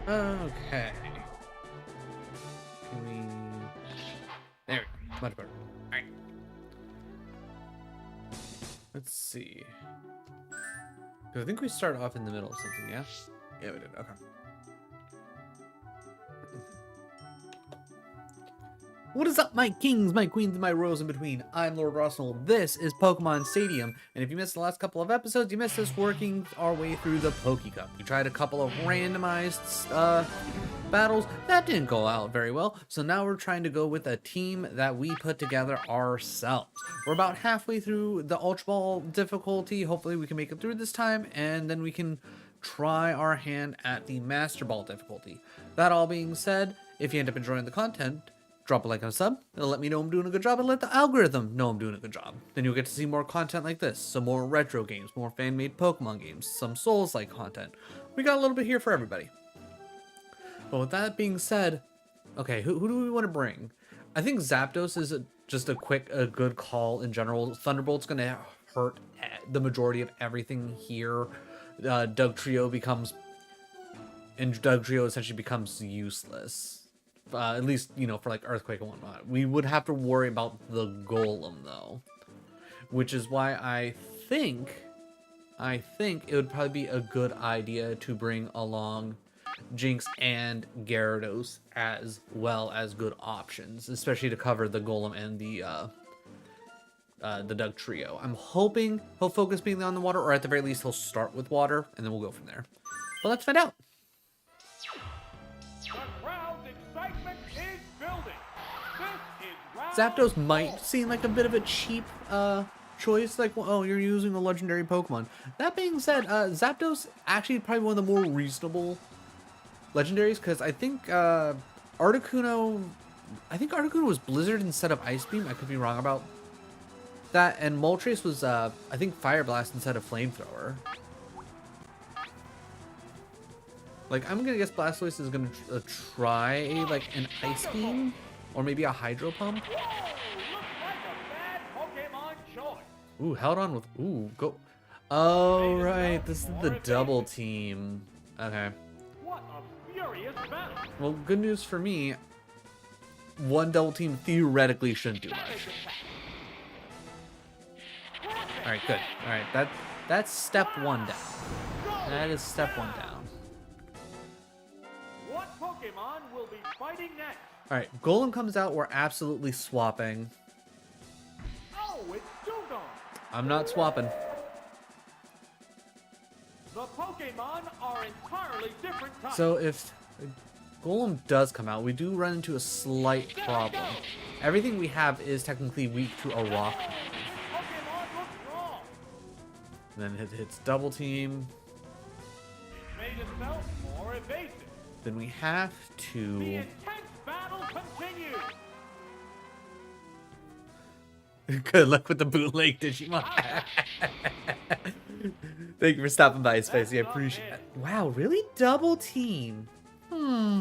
Okay. Can we... There we go. Much better. Alright. Let's see. Because I think we start off in the middle of something, yeah? Yeah, we did. Okay. What is up, my kings, my queens, my royals in between? I'm Lord Russell. This is Pokemon Stadium, and if you missed the last couple of episodes, you missed us working our way through the PokeCup. We tried a couple of randomized battles. That didn't go out very well, so now we're trying to go with a team that we put together ourselves. We're about halfway through the Ultra Ball difficulty. Hopefully we can make it through this time, and then we can try our hand at the Master Ball difficulty. That all being said, if you end up enjoying the content, drop a like and a sub. It'll let me know I'm doing a good job and let the algorithm know I'm doing a good job. Then you'll get to see more content like this. Some more retro games, more fan-made Pokemon games, some Souls-like content. We got a little bit here for everybody. But with that being said, okay, who do we want to bring? I think Zapdos is just a good call in general. Thunderbolt's going to hurt the majority of everything here. Dugtrio essentially becomes useless. At least, you know, for like Earthquake and whatnot. We would have to worry about the Golem, though. Which is why I think it would probably be a good idea to bring along Jinx and Gyarados as well as good options. Especially to cover the Golem and the Dugtrio. I'm hoping he'll focus being on the water, or at the very least he'll start with water, and then we'll go from there. But let's find out. Zapdos might seem like a bit of a cheap choice, like, well, oh, you're using a legendary Pokemon. That being said, Zapdos actually probably one of the more reasonable legendaries, because I think Articuno was Blizzard instead of Ice Beam. I could be wrong about that, and Moltres was I think Fire Blast instead of Flamethrower. Like, I'm gonna guess Blastoise is gonna try like an Ice Beam. Or maybe a Hydro Pump? Ooh, held on with... Ooh, go... Oh, right. This is the double team. Okay. Well, good news for me. One double team theoretically shouldn't do much. Alright, good. Alright, that's step one down. That is step one down. What Pokemon will be fighting next? Alright, Golem comes out, we're absolutely swapping. Oh, it's Dugong. I'm not swapping. The Pokemon are entirely different types. So if Golem does come out, we do run into a slight problem. Everything we have is technically weak to a rock. Pokemon looks wrong. And then it hits double team. Made itself more evasive. Then we have The to... intense battle continues. Good luck with the bootleg Digimon. Thank you for stopping by, Spicy. I appreciate it. Wow, really? Double team? Vigorous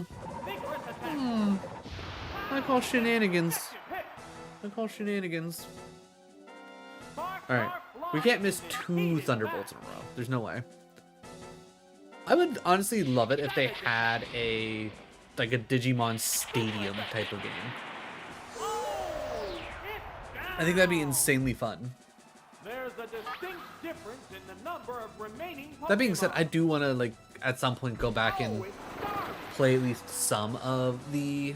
attack. I call shenanigans. I call shenanigans. Alright. We can't miss 2 Thunderbolts in a row. There's no way. I would honestly love it if they had a Digimon Stadium type of game. I think that'd be insanely fun. There's a distinct difference in the number of remaining Pokemon. That being said, I do want to, like, at some point go back and play at least some of the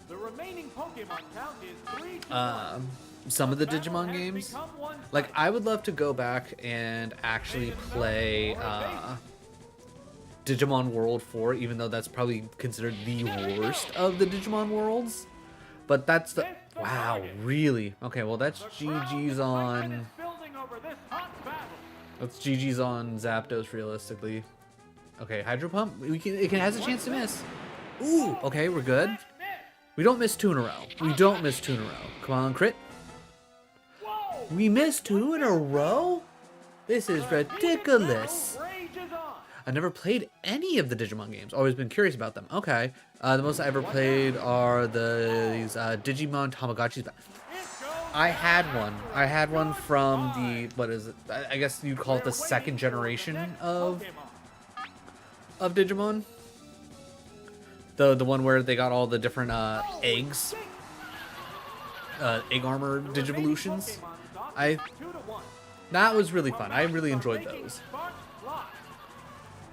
remaining Pokemon count is 3 to 1. some of the Digimon games. Like, I would love to go back and actually play Digimon World 4, even though that's probably considered the worst of the Digimon worlds. But that's the... Wow, really? Okay, well, that's GG's on... That's GG's on Zapdos, realistically. Okay, Hydro Pump? It has a chance to miss. Ooh, okay, we're good. We don't miss 2 in a row. We don't miss 2 in a row. Come on, crit. We missed 2 in a row? This is ridiculous. I've never played any of the Digimon games. Always been curious about them. Okay. The most I ever played are these Digimon Tamagotchis. I had one. I had one from the, what is it? I guess you'd call it the 2nd generation of Digimon. The one where they got all the different eggs, egg armor digivolutions. That was really fun. I really enjoyed those.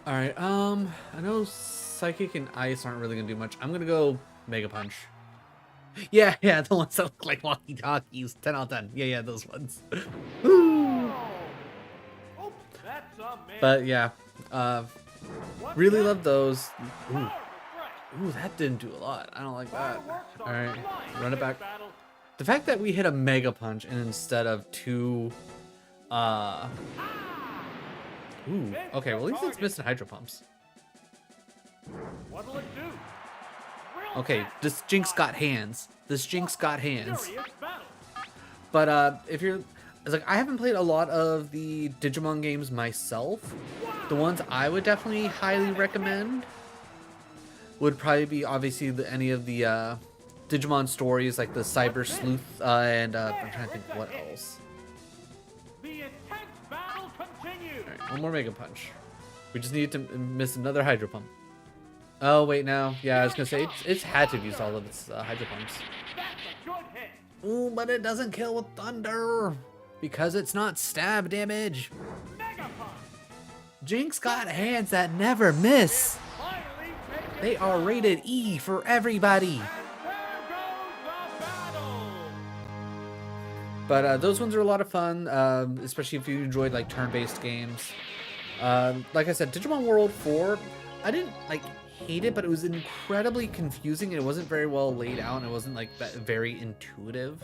All right, I know Psychic and Ice aren't really gonna do much. I'm gonna go Mega Punch. Yeah, the ones that look like walkie-talkies. 10 out of 10. Yeah, those ones. But yeah, really love those. Ooh, that didn't do a lot. I don't like that. All right, run it back. The fact that we hit a Mega Punch and instead of two, ooh, okay, well at least it's missing Hydro Pumps. What'll it do? Okay, this Jinx got hands. This Jinx got hands. But if you're, it's like I haven't played a lot of the Digimon games myself. The ones I would definitely highly recommend would probably be obviously any of the Digimon stories, like the Cyber Sleuth and I'm trying to think what else. The intense battle continues. All right, one more Mega Punch. We just need to miss another Hydro Pump. Oh wait, no. Yeah, I was gonna say it's had to have used all of its Hydro Pumps. That's a good hit. Ooh, but it doesn't kill with Thunder because it's not stab damage. Mega Punch. Jinx got hands that never miss. Finally making They are rated E for everybody. And there goes the battle. But those ones are a lot of fun, especially if you enjoyed like turn-based games. Like I said, Digimon World 4, I didn't like hate it, but it was incredibly confusing and it wasn't very well laid out and it wasn't like that very intuitive.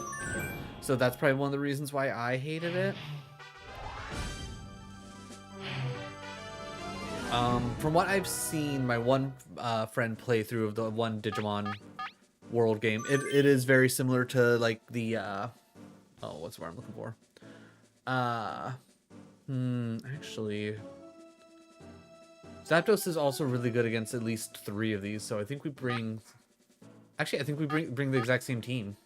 So that's probably one of the reasons why I hated it. From what I've seen, my one friend play through of the one Digimon World game, it is very similar to like the oh, what's the word I'm looking for? Actually, Zapdos is also really good against at least 3 of these, so I think we bring... Actually, I think we bring the exact same team.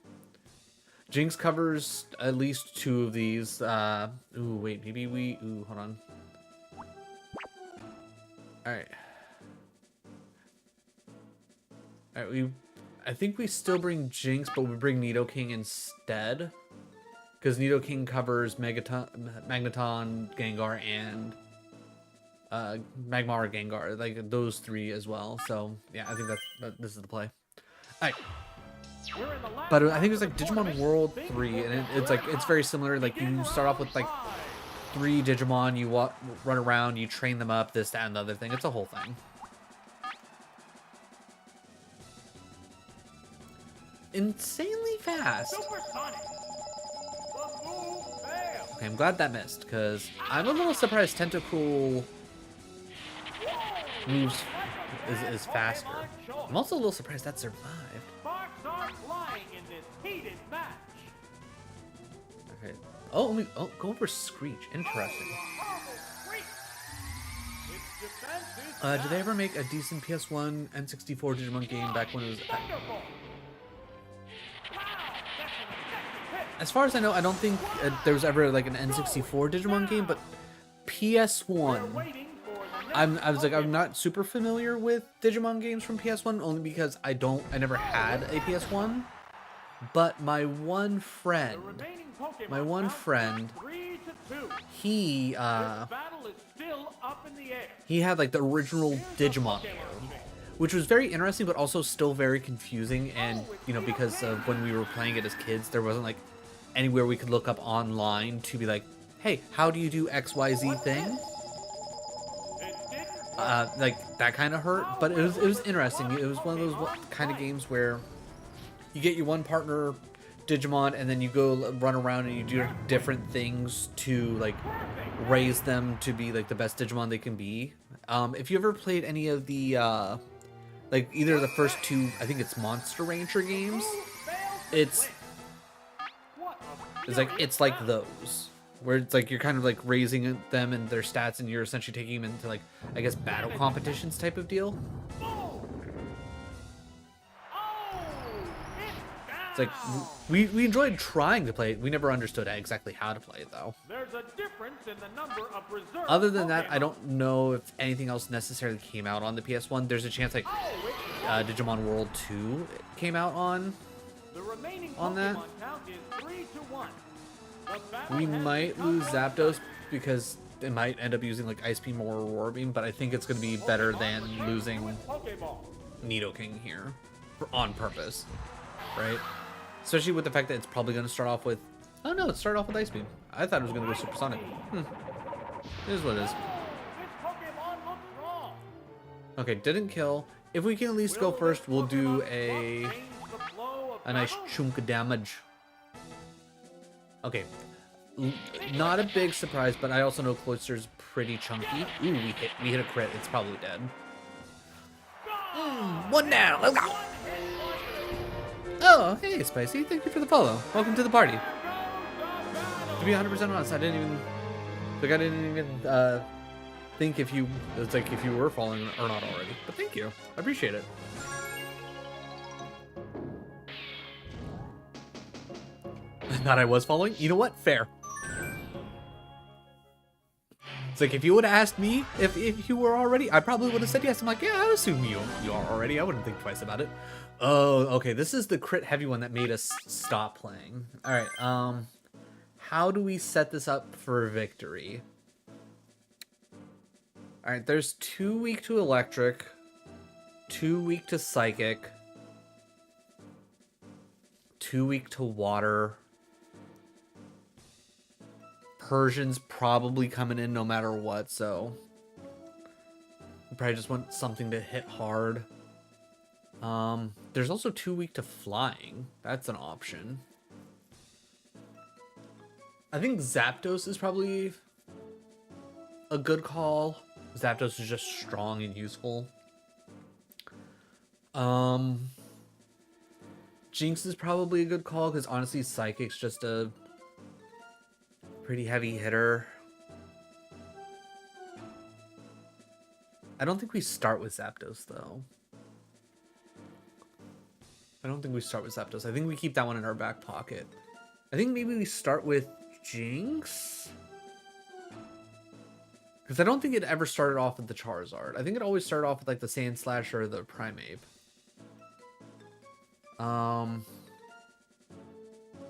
Jinx covers at least 2 of these. Ooh, wait, maybe we... Ooh, hold on. Alright. Alright, I think we still bring Jinx, but we bring Nidoking instead. Because Nidoking covers Magneton, Gengar, and... Magmar, Gengar, like those 3 as well. So yeah, I think this is the play. Alright. But I think it was like Digimon World 3, and it's very similar. Like you start off with like 3 Digimon, you run around, you train them up, this, that, and the other thing. It's a whole thing. Insanely fast. Okay, I'm glad that missed, because I'm a little surprised Tentacool moves is faster. I'm also a little surprised that survived. Sparks are flying in this heated match. Okay. Oh, go over Screech. Interesting. Did they ever make a decent PS1 N64 Digimon game back when it was... As far as I know, I don't think there was ever like an N64 Digimon game, but PS1... I'm not super familiar with Digimon games from PS1, only because I never had a PS1. But my one friend, he had like the original Digimon game, which was very interesting, but also still very confusing. And you know, because of when we were playing it as kids, there wasn't like anywhere we could look up online to be like, hey, how do you do XYZ thing? Like that kind of hurt, but it was interesting. It was one of those kind of games where you get your one partner Digimon and then you go run around and you do different things to like raise them to be like the best Digimon they can be. If you ever played any of the like either of the first 2, I think it's Monster Ranger games, it's like those. Where it's like you're kind of like raising them and their stats and you're essentially taking them into like, I guess, battle competitions type of deal. It's like we enjoyed trying to play it. We never understood exactly how to play it though. There's a difference in the number of reserve Other than that, I Pokemon. don't know if anything else necessarily came out on the PS1. There's a chance like Digimon World 2 came out on The remaining on that. Pokemon count is 3-1. The battle We has might become lose one Zapdos because it might end up using like Ice Beam or Aurora Beam, but I think it's going to be better than losing Pokeball. Nidoking here on purpose, right? Especially with the fact that it's probably going to start off with... Oh no, it started off with Ice Beam. I thought it was going to go Supersonic. It is what it is. This Pokemon looks wrong. Okay, didn't kill. If we can at least go first, we'll do a nice chunk of damage. Okay. Not a big surprise, but I also know Cloyster's pretty chunky. Ooh, we hit a crit. It's probably dead. One down. Let's go. Oh, hey, Spicy. Thank you for the follow. Welcome to the party. To be 100% honest, I didn't even think if you were following or not already. But thank you. I appreciate it. I thought I was following. You know what? Fair. It's like if you would have asked me if you were already, I probably would have said yes. I'm like, yeah, I assume you are already. I wouldn't think twice about it. Oh, okay. This is the crit heavy one that made us stop playing. All right. How do we set this up for victory? All right. There's 2 weak to electric, 2 weak to psychic, 2 weak to water. Persian's probably coming in no matter what, so we probably just want something to hit hard. There's also 2 weak to flying. That's an option. I think Zapdos is probably a good call. Zapdos is just strong and useful. Jinx is probably a good call because honestly, Psychic's just a pretty heavy hitter. I don't think we start with Zapdos though. I don't think we start with Zapdos. I think we keep that one in our back pocket. I think maybe we start with Jinx. Because I don't think it ever started off with the Charizard. I think it always started off with like the Sandslash or the Primeape.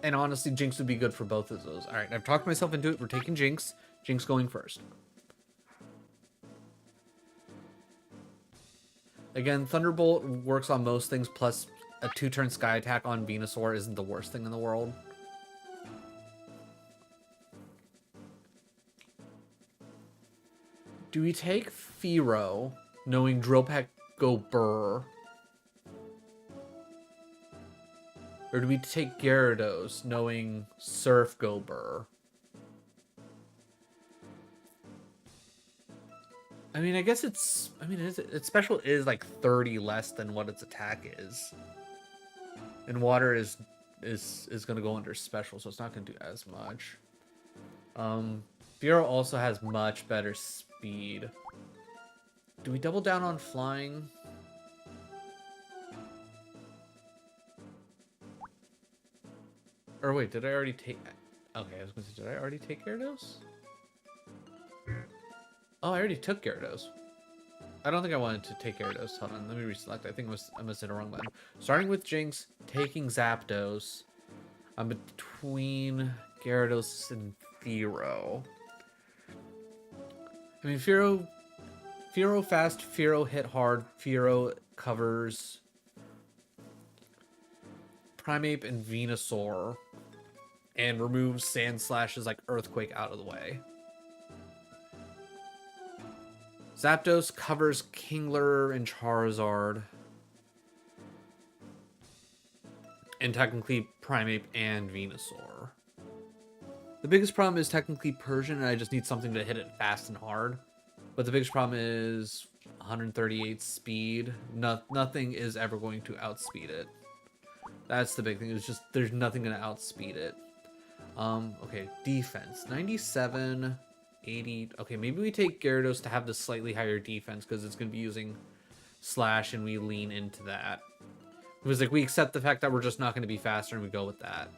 And honestly, Jinx would be good for both of those. All right, I've talked myself into it. We're taking Jinx. Jinx going first. Again, Thunderbolt works on most things, plus a 2-turn Sky Attack on Venusaur isn't the worst thing in the world. Do we take Fearow, knowing Drill Peck go Burr? Or do we take Gyarados, knowing Surf go Burr? I mean, I guess its special is like 30 less than what its attack is. And water is gonna go under special, so it's not gonna do as much. Fearow also has much better speed. Do we double down on flying? Or wait, did I already take... Okay, I was going to say, did I already take Gyarados? Oh, I already took Gyarados. I don't think I wanted to take Gyarados. Hold on, let me reselect. I think I must hit a wrong button. Starting with Jinx, taking Zapdos. I'm between Gyarados and Fearow. I mean, Fearow fast, Fearow hit hard, Fearow covers Primeape and Venusaur, and removes Sandslash's like Earthquake out of the way. Zapdos covers Kingler and Charizard, and technically Primeape and Venusaur. The biggest problem is technically Persian, and I just need something to hit it fast and hard. But the biggest problem is 138 speed. Nothing is ever going to outspeed it. That's the big thing. It's just there's nothing going to outspeed it. Okay, defense 97, 80. Okay, maybe we take Gyarados to have the slightly higher defense because it's going to be using Slash, and we lean into that. It was like we accept the fact that we're just not going to be faster, and we go with that.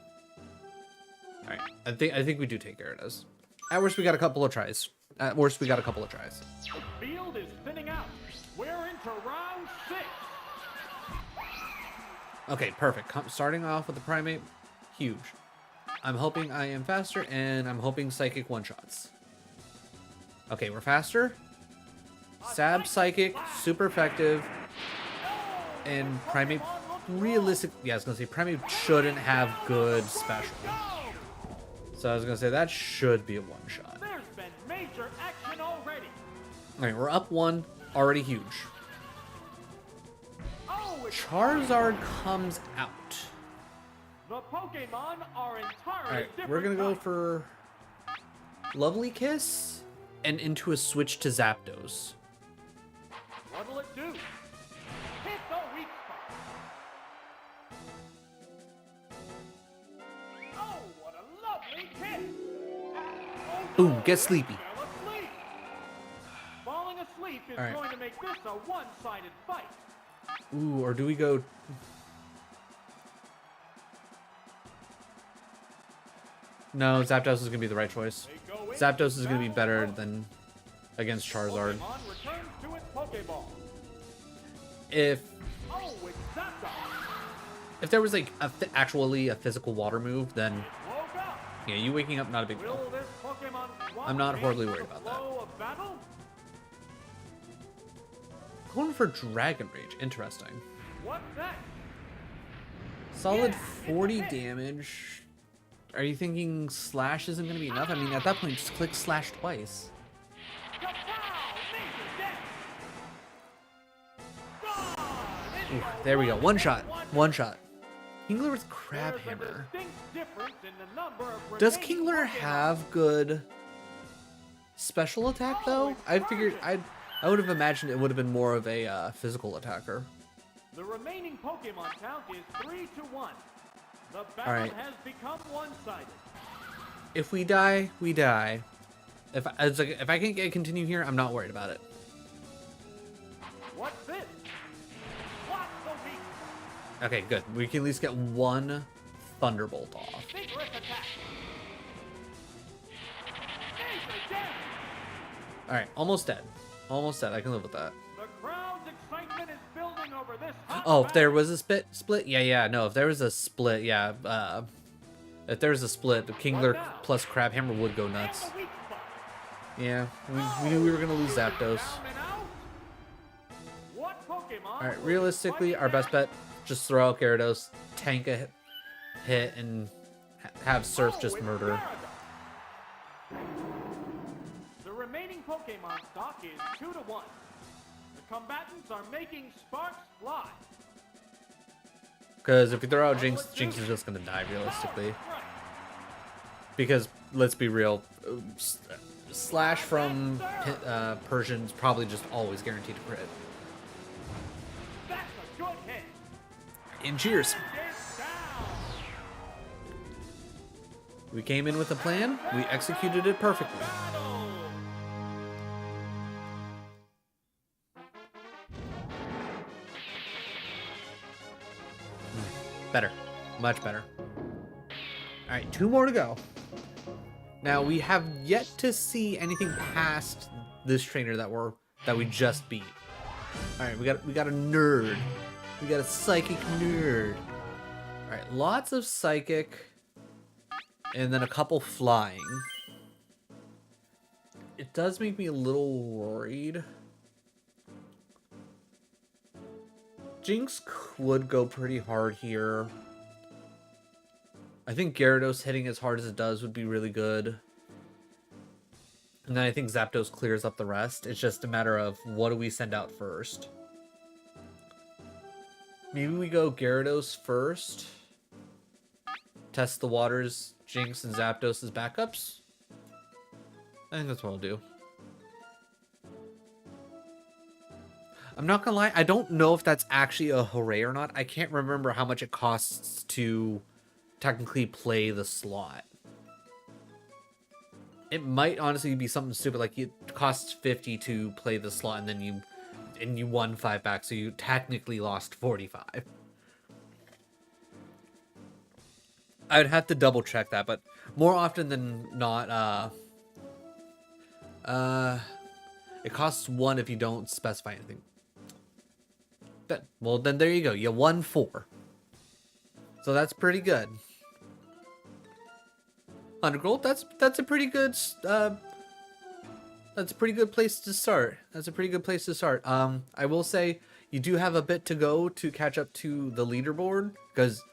All right, I think we do take Gyarados. At worst, we got a couple of tries. At worst, we got a couple of tries. The field is thinning out. We're into round 6. Okay, perfect. Starting off with the Primate, huge. I'm hoping I am faster, and I'm hoping Psychic one-shots. Okay, we're faster. Sab Psychic, super effective. And Primate, realistic. Yeah, I was gonna say Primate shouldn't have good special. So I was gonna say that should be a one-shot. There's been major action already. All right, we're up 1, already huge. Oh, Charizard comes out. the Pokemon are entirely All right, different. we're gonna go types. for Lovely Kiss and into a switch to Zapdos. What'll it do? Hit the weak spot. Oh, what a lovely kick! Oh, Boom, get sleepy. fell asleep. Falling asleep is All right. going to make this a one-sided fight. Ooh, or do we go? No, Zapdos is gonna be the right choice. They go in Zapdos is gonna be battle better mode. than against Charizard. Pokemon returns to its Pokeball. If Oh, it's Zapdos. there was like actually a physical water move, then Woke up. yeah, you waking up not a big Will deal. this Pokemon swap I'm not horribly change worried the about that. flow of battle? Going for Dragon Rage, interesting. What's that? Solid Yeah, 40 it's a hit. damage. Are you thinking Slash isn't gonna be enough? I mean, at that point, just click Slash twice. Kapow! Major death! Gone! Ooh, there we go. One shot. One shot. Kingler with Crab There's a Hammer. distinct difference in the number of Does remaining Kingler Pokemon. have good special attack though? I figured I would have imagined it would have been more of a physical attacker. The remaining Pokemon count is 3-1. The battle Alright. has become one-sided. If we die, we die. If I can't get continue here, I'm not worried about it. What's this? What's the weak? Okay, good. We can at least get one Thunderbolt off. Vigorous attack. Major damage. All right, almost dead. Almost dead. I can live with that. The crowd's excitement is building over this hot Oh, if there battle. was a split, yeah. No, if there was a split, yeah. If there was a split, the Kingler plus Crab Hammer would go And nuts. the weak spot. Yeah, we knew we were gonna lose Zapdos. Down and out. What Pokemon All right, will realistically, fight our best back? bet: just throw out Gyarados, tank a hit, and have Surf just it's murder. Gyarados. The remaining Pokemon stock is 2-1. The combatants are making sparks fly. Because if we throw out Jinx, Jinx is just gonna die realistically. Power strike. Because let's be real, Slash from Persian's probably just always guaranteed to crit. That's a good hit. And cheers. It's down. We came in with a plan. We executed it perfectly. Battle. Better. Much better. Alright, 2 more to go. Now we have yet to see anything past this trainer that we just beat. Alright, we got a nerd. We got a psychic nerd. Alright, lots of psychic. And then a couple flying. It does make me a little worried. Jinx would go pretty hard here. I think Gyarados hitting as hard as it does would be really good. And then I think Zapdos clears up the rest. It's just a matter of what do we send out first. Maybe we go Gyarados first. Test the waters, Jinx and Zapdos as backups. I think that's what I'll do. I'm not gonna lie, I don't know if that's actually a hooray or not. I can't remember how much it costs to technically play the slot. It might honestly be something stupid, like it costs 50 to play the slot and then you won 5 back, so you technically lost 45. I would have to double check that, but more often than not, it costs 1 if you don't specify anything. Well, then there you go. You won 4. So that's pretty good. 100 gold. That's a pretty good. That's a pretty good place to start. That's a pretty good place to start. I will say you do have a bit to go to catch up to the leaderboard, because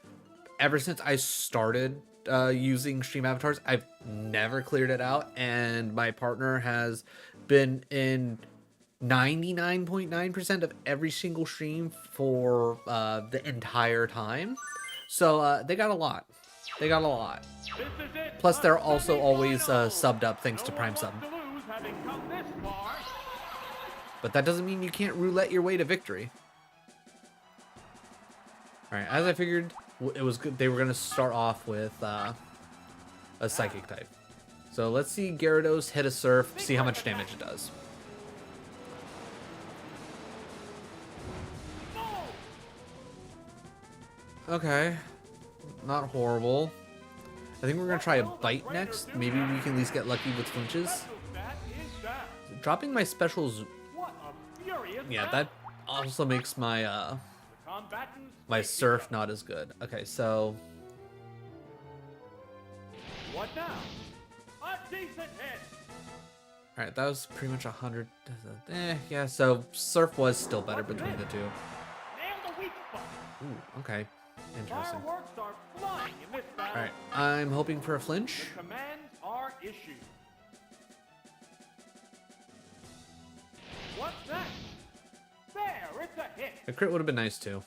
ever since I started using stream avatars, I've never cleared it out, and my partner has been in 99.9% of every single stream for the entire time. So they got a lot. They got a lot. Plus, they're also always subbed up thanks to Prime Sub. But that doesn't mean you can't roulette your way to victory. Alright, as I figured, it was good. They were going to start off with a Psychic type. So let's see Gyarados hit a Surf, see how much damage it does. Okay, not horrible. I think we're going to try a Bite next. Maybe we can at least get lucky with flinches. Dropping my specials... Yeah, that also makes my my Surf not as good. Okay, so... What now? A decent hit. Alright, that was pretty much 100. Yeah, so Surf was still better between the two. Nail the weak spot. Ooh, okay. Interesting. Fireworks are flying in this battle. Alright, I'm hoping for a flinch. Commands are issued. What's that? There, it's a hit. A crit would have been nice too.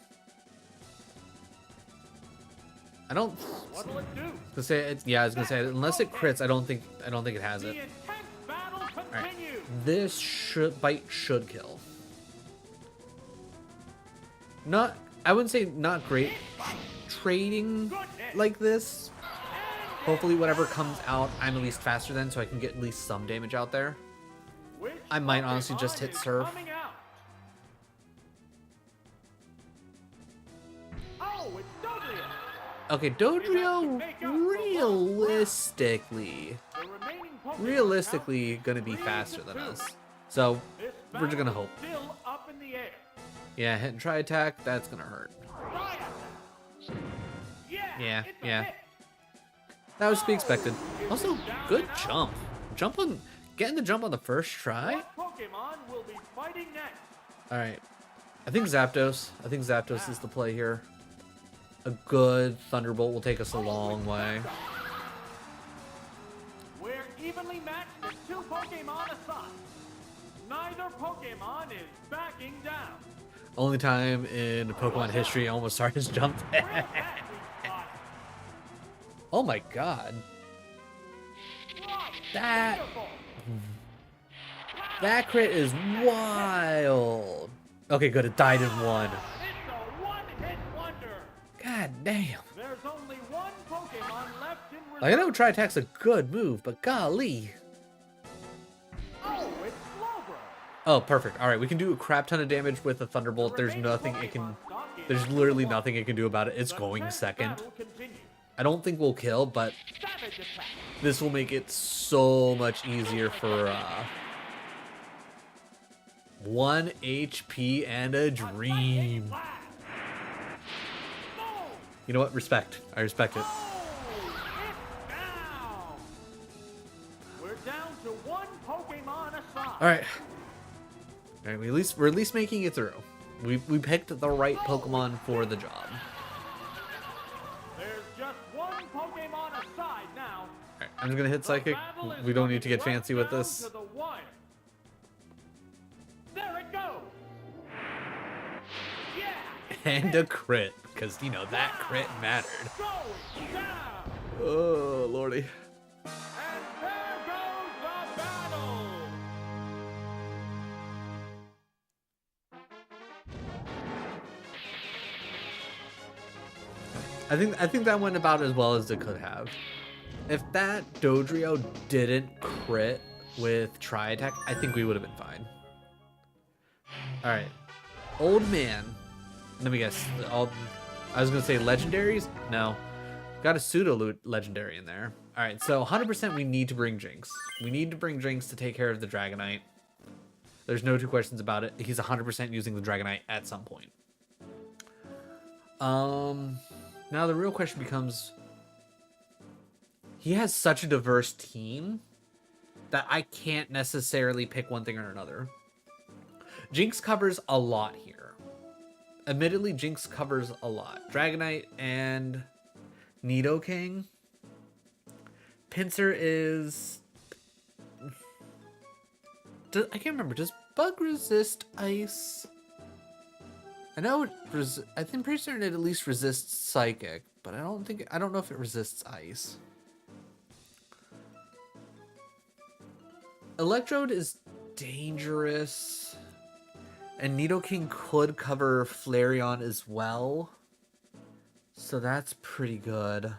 I don't. What'll it do? To say it's, yeah, I was gonna say unless it crits, I don't think it has The it. intense battle Alright, continues. this Bite should kill. Not, I wouldn't say not great trading like this. Hopefully whatever comes out, I'm at least faster than, so I can get at least some damage out there. Which I might honestly just hit Pokemon is Surf. coming out? Oh, it's Dodrio. Okay, Dodrio realistically gonna be faster than us. So This we're just gonna battle hope. is still up in the air. Yeah, hit and try attack, that's gonna hurt. Try it. Yeah, it's a yeah. hit. That was to be expected. Also, good jump. Getting the jump on the first try? What Pokemon will be fighting next? Alright. I think Zapdos. Is the play here. A good Thunderbolt will take us a long way. We're evenly matched at 2 Pokemon aside. Neither Pokemon is backing down. Only time in Pokemon history almost Sarkis jumped. Real fast, we spot. Oh my god. Right, That beautiful. that crit is wild. Okay, good. It died in 1. It's a one-hit wonder. God damn. There's only 1 Pokemon left in reserve. Like, I know Try Attack's a good move, but golly. Oh, it's Slowbro. Oh, perfect. All right, we can do a crap ton of damage with a Thunderbolt. There's nothing it can. There's literally nothing it can do about it. It's going second. I don't think we'll kill, but Savage attack. this will make it so much easier for 1 HP and a dream. Blast. Boom. You know what? Respect. I respect it. Oh, it's down. We're down to 1 Pokemon aside. All right. All right. We're at least making it through. We picked the right Pokemon for the job. There's just 1 Pokemon aside now. All right, I'm just gonna hit Psychic. We don't need to get fancy with this. To the wire. There it goes. Yeah. And a crit, because you know that crit mattered. Going down. Oh lordy. And there goes the battle. I think that went about as well as it could have. If that Dodrio didn't crit with Tri Attack, I think we would have been fine. All right, Old Man. Let me guess. I was gonna say legendaries. No, Got a pseudo legendary in there. All right, so 100% we need to bring Jinx. We need to bring Jinx to take care of the Dragonite. There's no two questions about it. He's 100% using the Dragonite at some point. Now the real question becomes, he has such a diverse team that I can't necessarily pick one thing or another. Jinx covers a lot here. Admittedly, Jinx covers a lot. Dragonite and Nidoking. Pinsir is... I can't remember. Does Bug resist ice? I know I'm pretty certain it at least resists Psychic, but I don't know if it resists ice. Electrode is dangerous, and Nidoking could cover Flareon as well, so that's pretty good.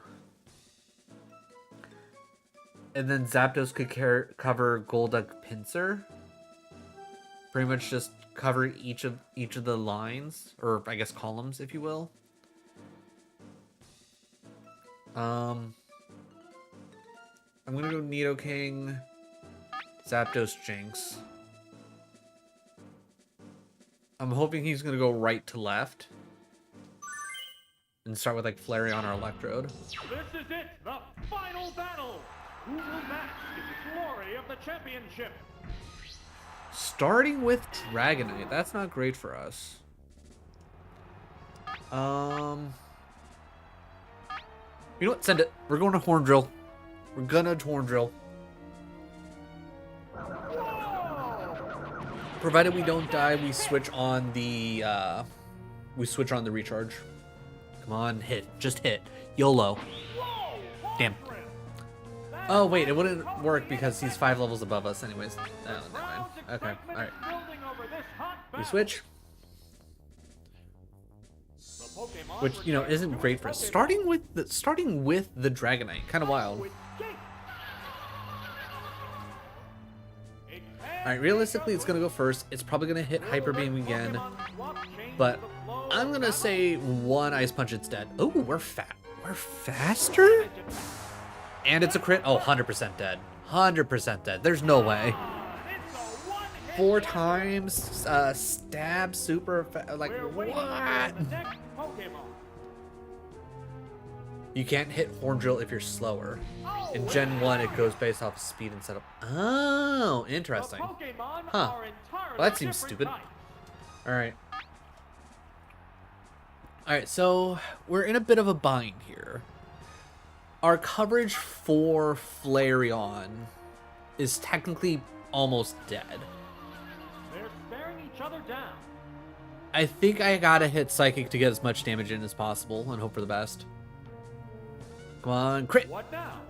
And then Zapdos could cover Golduck Pinsir. Pretty much just cover each of the lines, or I guess columns, if you will. I'm gonna go Nidoking, Zapdos, Jinx. I'm hoping he's gonna go right to left and start with like Flareon or Electrode. This is it, the final battle. Who will match the glory of the championship? Starting with Dragonite. That's not great for us. You know what? Send it. We're going to Horn Drill. We're gonna Horn Drill. Provided we don't die, we switch on the recharge. Come on, hit. Just hit. YOLO. Damn. Oh wait, it wouldn't work because he's 5 levels above us anyways. Oh, never mind. Okay, alright. We switch. Which, you know, isn't great for us. Starting with the Dragonite. Kinda wild. Alright, realistically it's gonna go first. It's probably gonna hit Hyper Beam again. But I'm gonna say 1 Ice Punch, it's dead. Oh, we're faster? And it's a crit. Oh, 100% dead. 100% dead. There's no way. 4 times stab super like what? You can't hit Horn Drill if you're slower. In Gen 1 it goes based off speed instead of... Oh, interesting. Huh. Well, that seems stupid. Alright. Alright, so we're in a bit of a bind here. Our coverage for Flareon is technically almost dead. They're staring each other down. I think I gotta hit Psychic to get as much damage in as possible and hope for the best. Come on, crit! What now?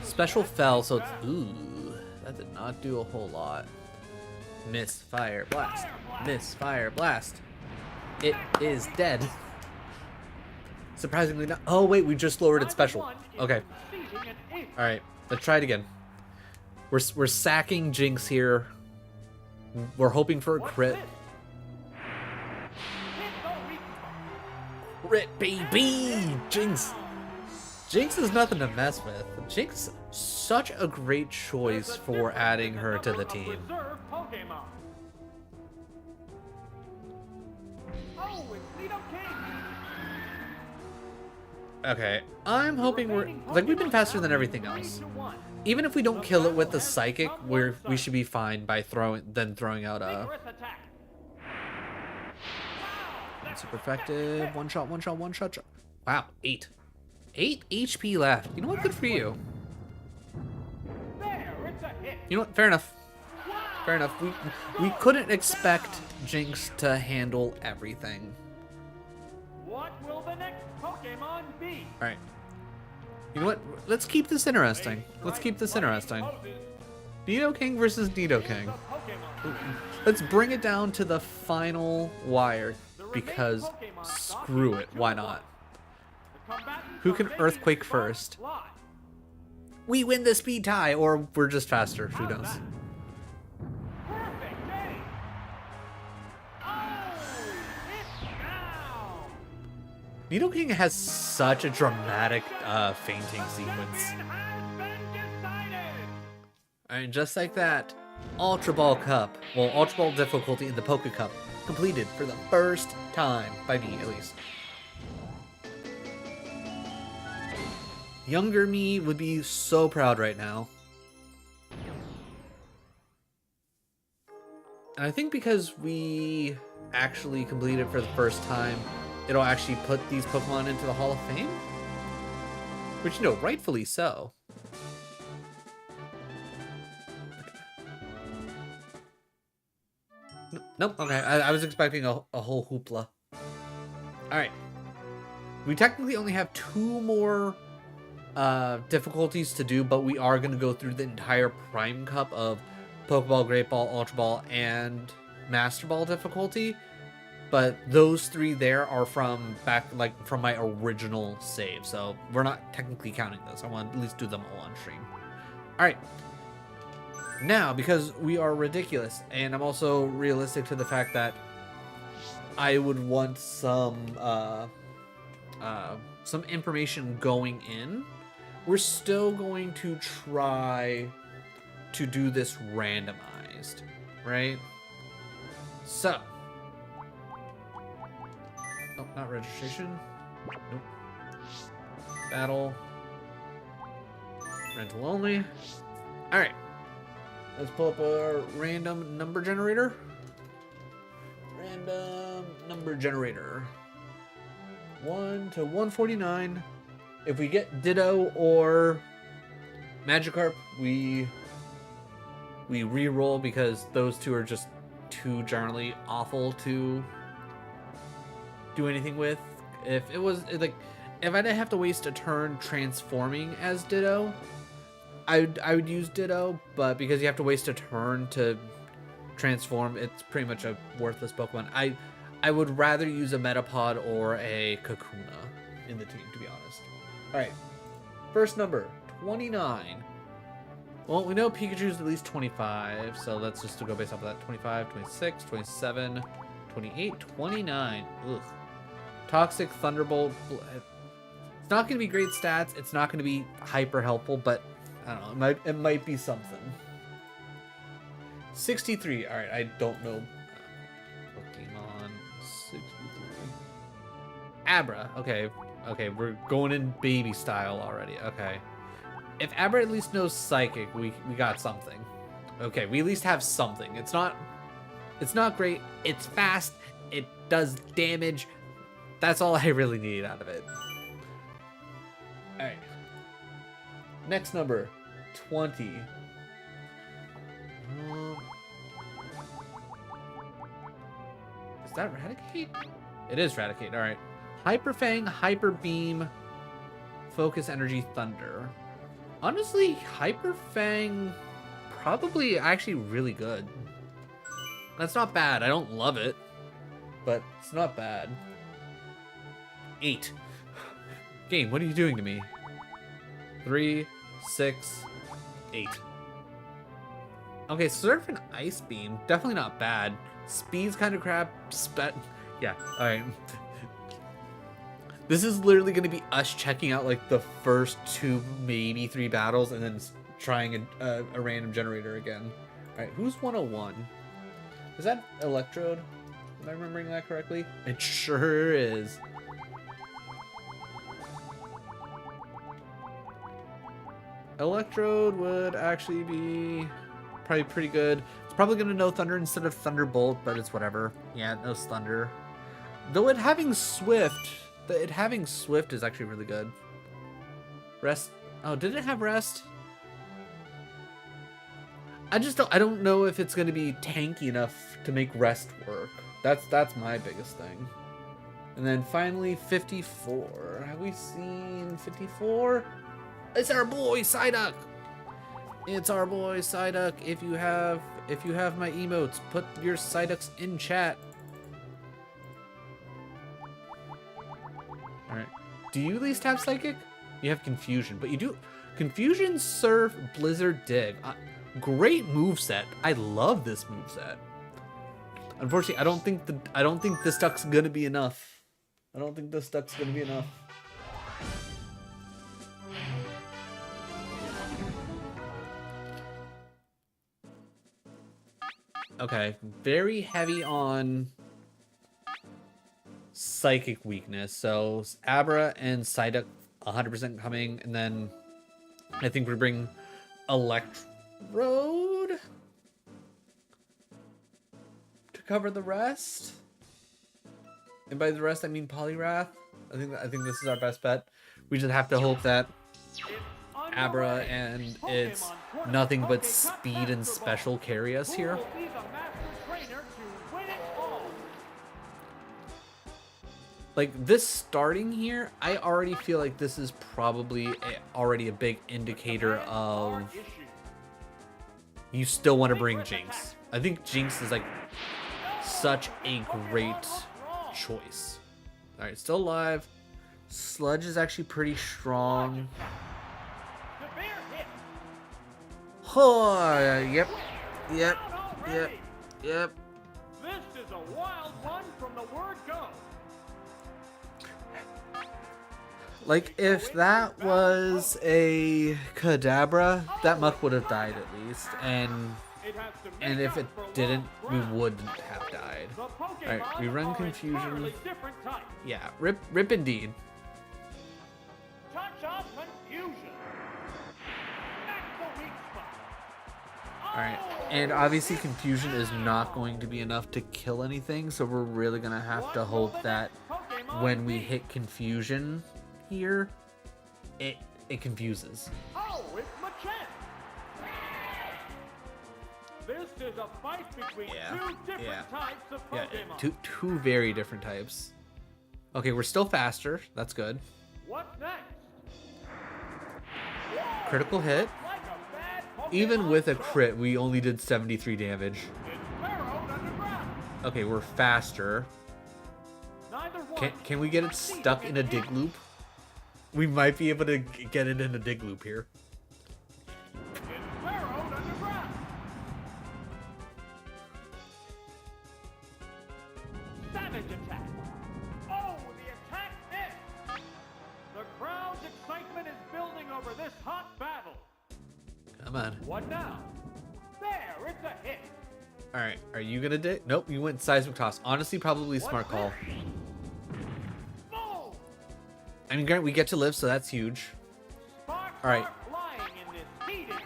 Special fell, so it's... Ooh, that did not do a whole lot. Miss, fire, blast. Miss, fire, blast. It is dead. Surprisingly not. Oh wait, we just lowered its special. Okay. All right, let's try it again. We're sacking Jinx here. We're hoping for a crit. Crit, baby! Jinx. Jinx is nothing to mess with. Jinx, such a great choice for adding her to the team. Okay, I'm hoping we've been faster than everything else. Even if we don't kill it with the Psychic, we should be fine by throwing out a super effective one shot. Wow, 8 HP left. You know what? Good for you. You know what? Fair enough. Fair enough. We couldn't expect Jinx to handle everything. What will the next Pokemon be? All right. You know what? Let's keep this interesting. Nidoking versus Nidoking. Let's bring it down to the final wire because screw it. Why not? Who can Earthquake first? We win the speed tie, or we're just faster. Who knows? Nidoking has such a dramatic fainting sequence. Has been decided. And just like that, Ultra Ball Cup, well, Ultra Ball difficulty in the PokeCup, completed for the first time, by me at least. Younger me would be so proud right now. And I think because we actually completed it for the first time, it'll actually put these Pokemon into the Hall of Fame? Which, you know, rightfully so. Nope, okay, I was expecting a whole hoopla. Alright. We technically only have 2 more difficulties to do, but we are going to go through the entire Prime Cup of Pokeball, Great Ball, Ultra Ball, and Master Ball difficulty. But those 3 there are from from my original save, so we're not technically counting those. I want to at least do them all on stream. Alright. Now, because we are ridiculous, and I'm also realistic to the fact that I would want some information going in, we're still going to try to do this randomized, right? So, oh, not registration. Nope. Battle. Rental only. All right. Let's pull up a random number generator. Random number generator. 1 to 149. If we get Ditto or Magikarp, we re-roll because those 2 are just too generally awful to do anything with. If it was like, if I didn't have to waste a turn transforming as Ditto, I would use Ditto, but because you have to waste a turn to transform, it's pretty much a worthless Pokemon. I would rather use a Metapod or a Kakuna in the team, to be honest. Alright, first number, 29. Well, we know Pikachu's at least 25, so let's just go based off of that. 25, 26, 27, 28, 29. Ugh. Toxic Thunderbolt. It's not going to be great stats. It's not going to be hyper helpful, but I don't know. It might be something. 63. All right, I don't know. Pokemon 63. Abra. Okay, we're going in baby style already. Okay. If Abra at least knows Psychic, we got something. Okay, we at least have something. It's not great. It's fast. It does damage. That's all I really need out of it. All right. Next number, 20. Is that Raticate? It is Raticate. All right. Hyper Fang, Hyper Beam, Focus Energy, Thunder. Honestly, Hyper Fang probably actually really good. That's not bad. I don't love it, but it's not bad. 8. Game, what are you doing to me? 3, 6, 8. Okay, Surf and Ice Beam, definitely not bad. Speed's kind of crap. Yeah, alright. This is literally going to be us checking out like the first 2, maybe 3 battles, and then trying a random generator again. Alright, who's 101? Is that Electrode? Am I remembering that correctly? It sure is. Electrode would actually be probably pretty good. It's probably going to know Thunder instead of Thunderbolt, but it's whatever. Yeah, it knows Thunder. Though it having Swift is actually really good. Rest. Oh, did it have Rest? I don't know if it's going to be tanky enough to make Rest work. That's my biggest thing. And then finally 54. Have we seen 54? It's our boy Psyduck. It's our boy Psyduck. If you have my emotes, put your Psyducks in chat. All right. Do you at least have Psychic? You have Confusion, but you do Confusion, Surf, Blizzard, Dig. Great moveset. I love this moveset. Unfortunately, I don't think this duck's gonna be enough I don't think this duck's gonna be enough. Okay, very heavy on psychic weakness. So Abra and Psyduck 100% coming, and then I think we bring Electrode to cover the rest. And by the rest, I mean Poliwrath. I think this is our best bet. We just have to hope that Abra and its nothing but speed and special carry us here. Like, this starting here, I already feel like this is probably already a big indicator of you still want to bring Jinx. I think Jinx is like such a great choice. All right, still alive. Sludge is actually pretty strong. Oh, yep. This is a wild one from the word go. Like, if that was a Kadabra, that Muck would have died at least, and if it didn't, we wouldn't have died. Alright, we run Confusion. Yeah, rip indeed. Alright, and obviously Confusion is not going to be enough to kill anything, so we're really going to have to hope that when we hit Confusion here, it confuses. Oh, it's Machamp! This is a fight between two different types of Pokemon. Two very different types. Okay, we're still faster. That's good. What's next? Critical hit. Even with a crit, we only did 73 damage. Okay, we're faster. Can we get it stuck in a dig loop? We might be able to get it in a dig loop here. Savage attack. Oh, the attack missed. The crowd's excitement is building over this hot battle. Come on. What now? There, it's a hit. All right, are you gonna dig? Nope, you went seismic toss. Honestly, probably smart call. I mean, granted, we get to live, so that's huge. All right.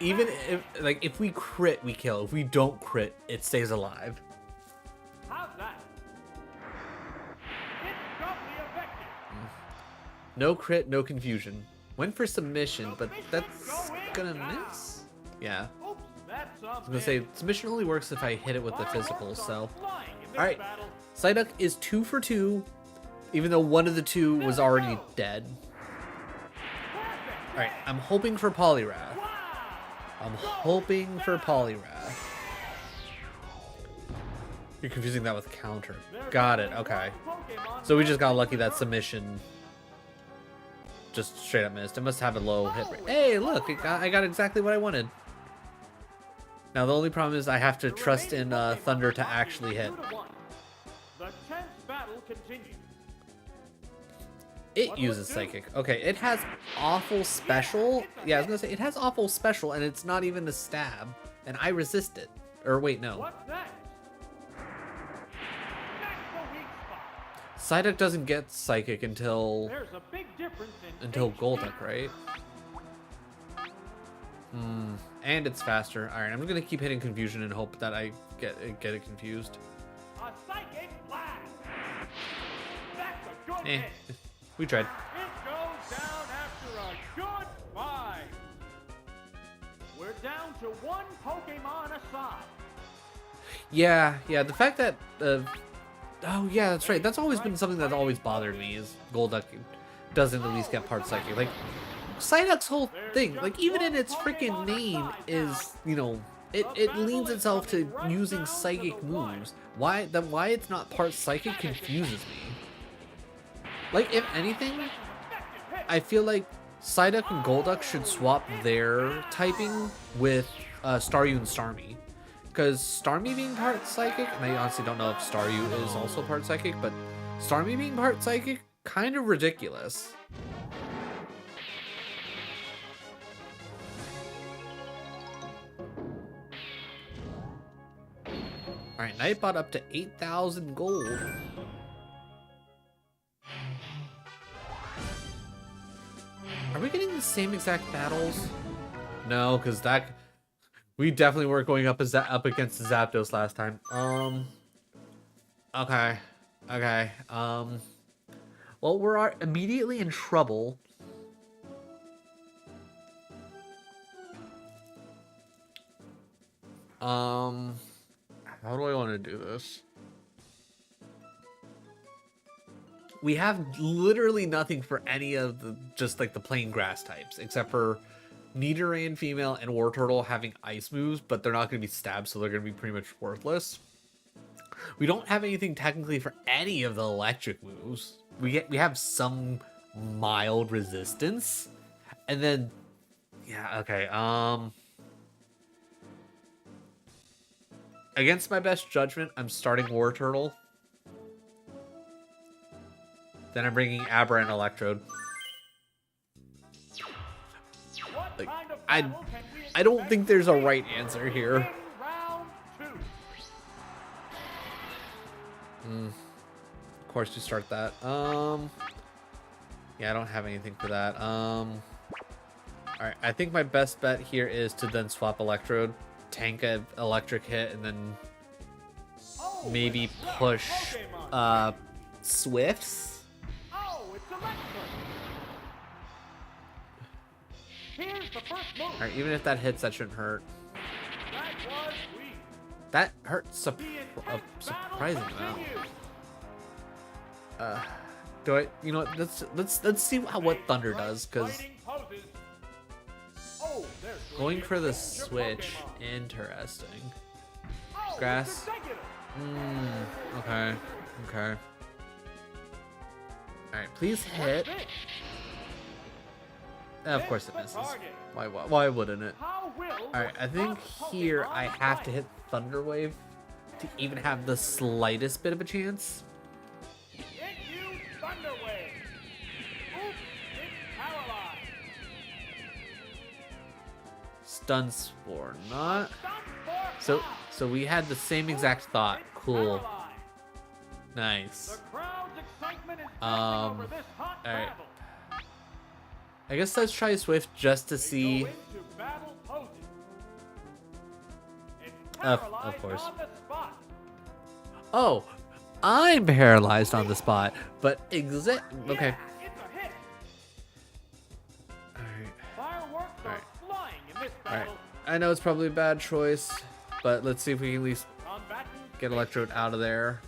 Even if we crit, we kill. If we don't crit, it stays alive. How's that? It's doubly effective. No crit, no confusion. Went for submission, but that's gonna miss. Yeah. Oops, that's I was gonna say submission only works if I hit it with the physical. So, all right. Psyduck is 2 for 2. Even though one of the two was already dead. Alright, I'm hoping for Poliwrath. You're confusing that with counter. Got it, okay. So we just got lucky that submission just straight up missed. It must have a low hit rate. Hey, look, I got exactly what I wanted. Now the only problem is I have to trust in Thunder to actually hit. The tense battle continues. It uses Psychic. Okay, it has awful special. Yeah, I was gonna say, it has awful special, and it's not even a stab. And I resist it. Or wait, no. What's next? Psyduck doesn't get Psychic until... There's a big difference in Golduck, right? And it's faster. Alright, I'm gonna keep hitting Confusion and hope that I get it confused. A Psychic blast! That's a good hit! We tried. It goes down after a good fight. We're down to one Pokemon aside. Yeah, the fact that oh yeah, that's right. That's always been something that's always bothered me is Golduck doesn't at least get part Psychic. Like Psyduck's whole thing, like even in its freaking name is, you know, it leans itself to using psychic moves. Why it's not part Psychic confuses me. Like, if anything, I feel like Psyduck and Golduck should swap their typing with Staryu and Starmie. Because Starmie being part Psychic, and I honestly don't know if Staryu is also part Psychic, but Starmie being part Psychic, kind of ridiculous. Alright, Nightbot up to 8,000 gold. Are we getting the same exact battles? No, because we definitely weren't going up against Zapdos last time. Okay. Okay. Well, we're immediately in trouble. How do I want to do this? We have literally nothing for any of the just like the plain grass types, except for Nidoran female and Wartortle having ice moves, but they're not going to be stabbed, so they're going to be pretty much worthless. We don't have anything technically for any of the electric moves. We have some mild resistance, and then yeah, okay. Against my best judgment, I'm starting Wartortle. Then I'm bringing Abra and Electrode. Like, I don't think there's a right answer here. Of course you start that. Yeah, I don't have anything for that. Alright, I think my best bet here is to then swap Electrode, tank an electric hit, and then maybe push Swifts. Alright, even if that hits, that shouldn't hurt. That hurts a surprising amount. Do I? You know what? Let's see what Thunder does, because going for the switch, interesting. Grass. Okay. Okay. All right, please hit. Of course it misses. Why wouldn't it? Alright, I think here I have to hit Thunder Wave to even have the slightest bit of a chance. Stun Spore, not. So we had the same exact thought. Cool. Nice. Alright. I guess let's try Swift just to see. Of course. Oh, I'm paralyzed on the spot, but okay. Alright. I know it's probably a bad choice, but let's see if we can at least get Electrode out of there.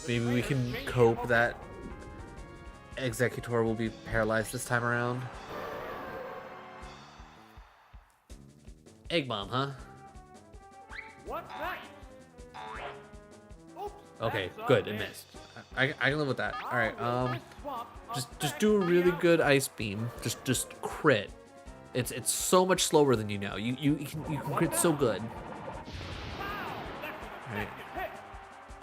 Maybe we can cope that Executor will be paralyzed this time around. Egg Bomb, huh? Okay, good, it missed. I can live with that. Alright, just do a really good Ice Beam. Just crit. It's so much slower than you know. You can crit so good. Alright.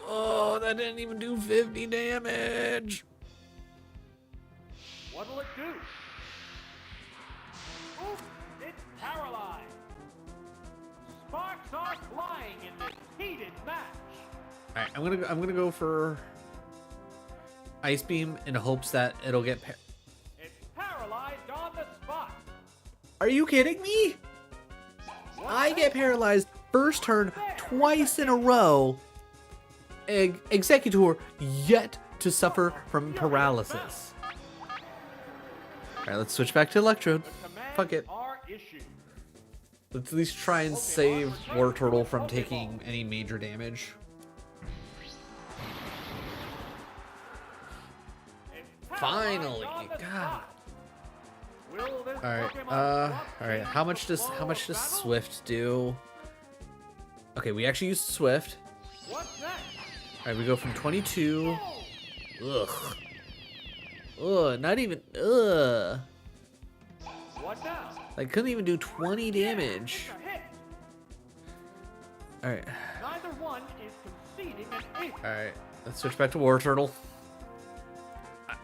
Oh, that didn't even do 50 damage. What'll it do? Oops, it's paralyzed. Sparks are flying in this heated match. Alright, I'm gonna go for Ice Beam in hopes that it'll get it's paralyzed on the spot. Are you kidding me? I get paralyzed first turn twice in a row. Executor yet to suffer from paralysis. Alright, let's switch back to Electrode. Fuck it. Let's at least try and save Wartortle from taking any major damage. Finally! God. Alright, how much does Swift do? Okay, we actually used Swift. Alright, we go from 22. Ugh. Ugh, not even. Ugh. I couldn't even do 20 damage. Alright. Alright, let's switch back to Wartortle.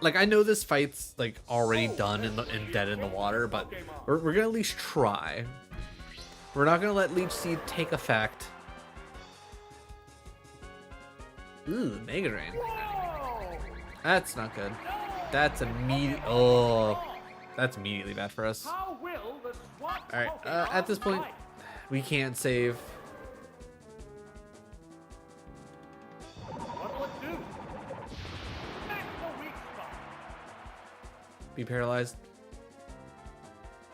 Like, I know this fight's like already done and dead in the water, but we're gonna at least try. We're not gonna let Leech Seed take effect. Ooh, Mega Drain. That's not good. That's immediate. Oh, that's immediately bad for us. How will the SWAT Alright, Pokemon at this point, fight? we can't save. What will it do? Smack the weak spot. Be paralyzed.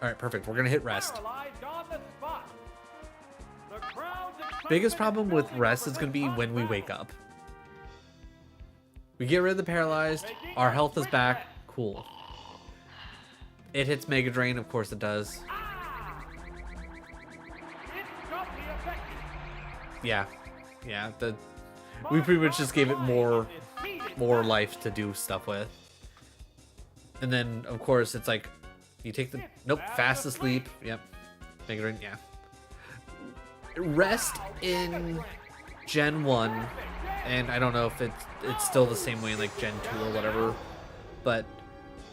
Alright, perfect. We're gonna hit rest. Paralyzed on the spot. The crowd's Biggest excitement problem with building rest over is this gonna be hot when we battle. wake up. We get rid of the paralyzed. Our health is back. Cool. It hits Mega Drain. Of course it does. Ah! It's doubly effective. Yeah. Yeah. We pretty much just gave it more life to do stuff with. And then, of course, it's like, you take the... Nope. Fast asleep. Yep. Mega Drain. Yeah. Rest in Gen 1, and I don't know if it's still the same way in like Gen 2 or whatever, but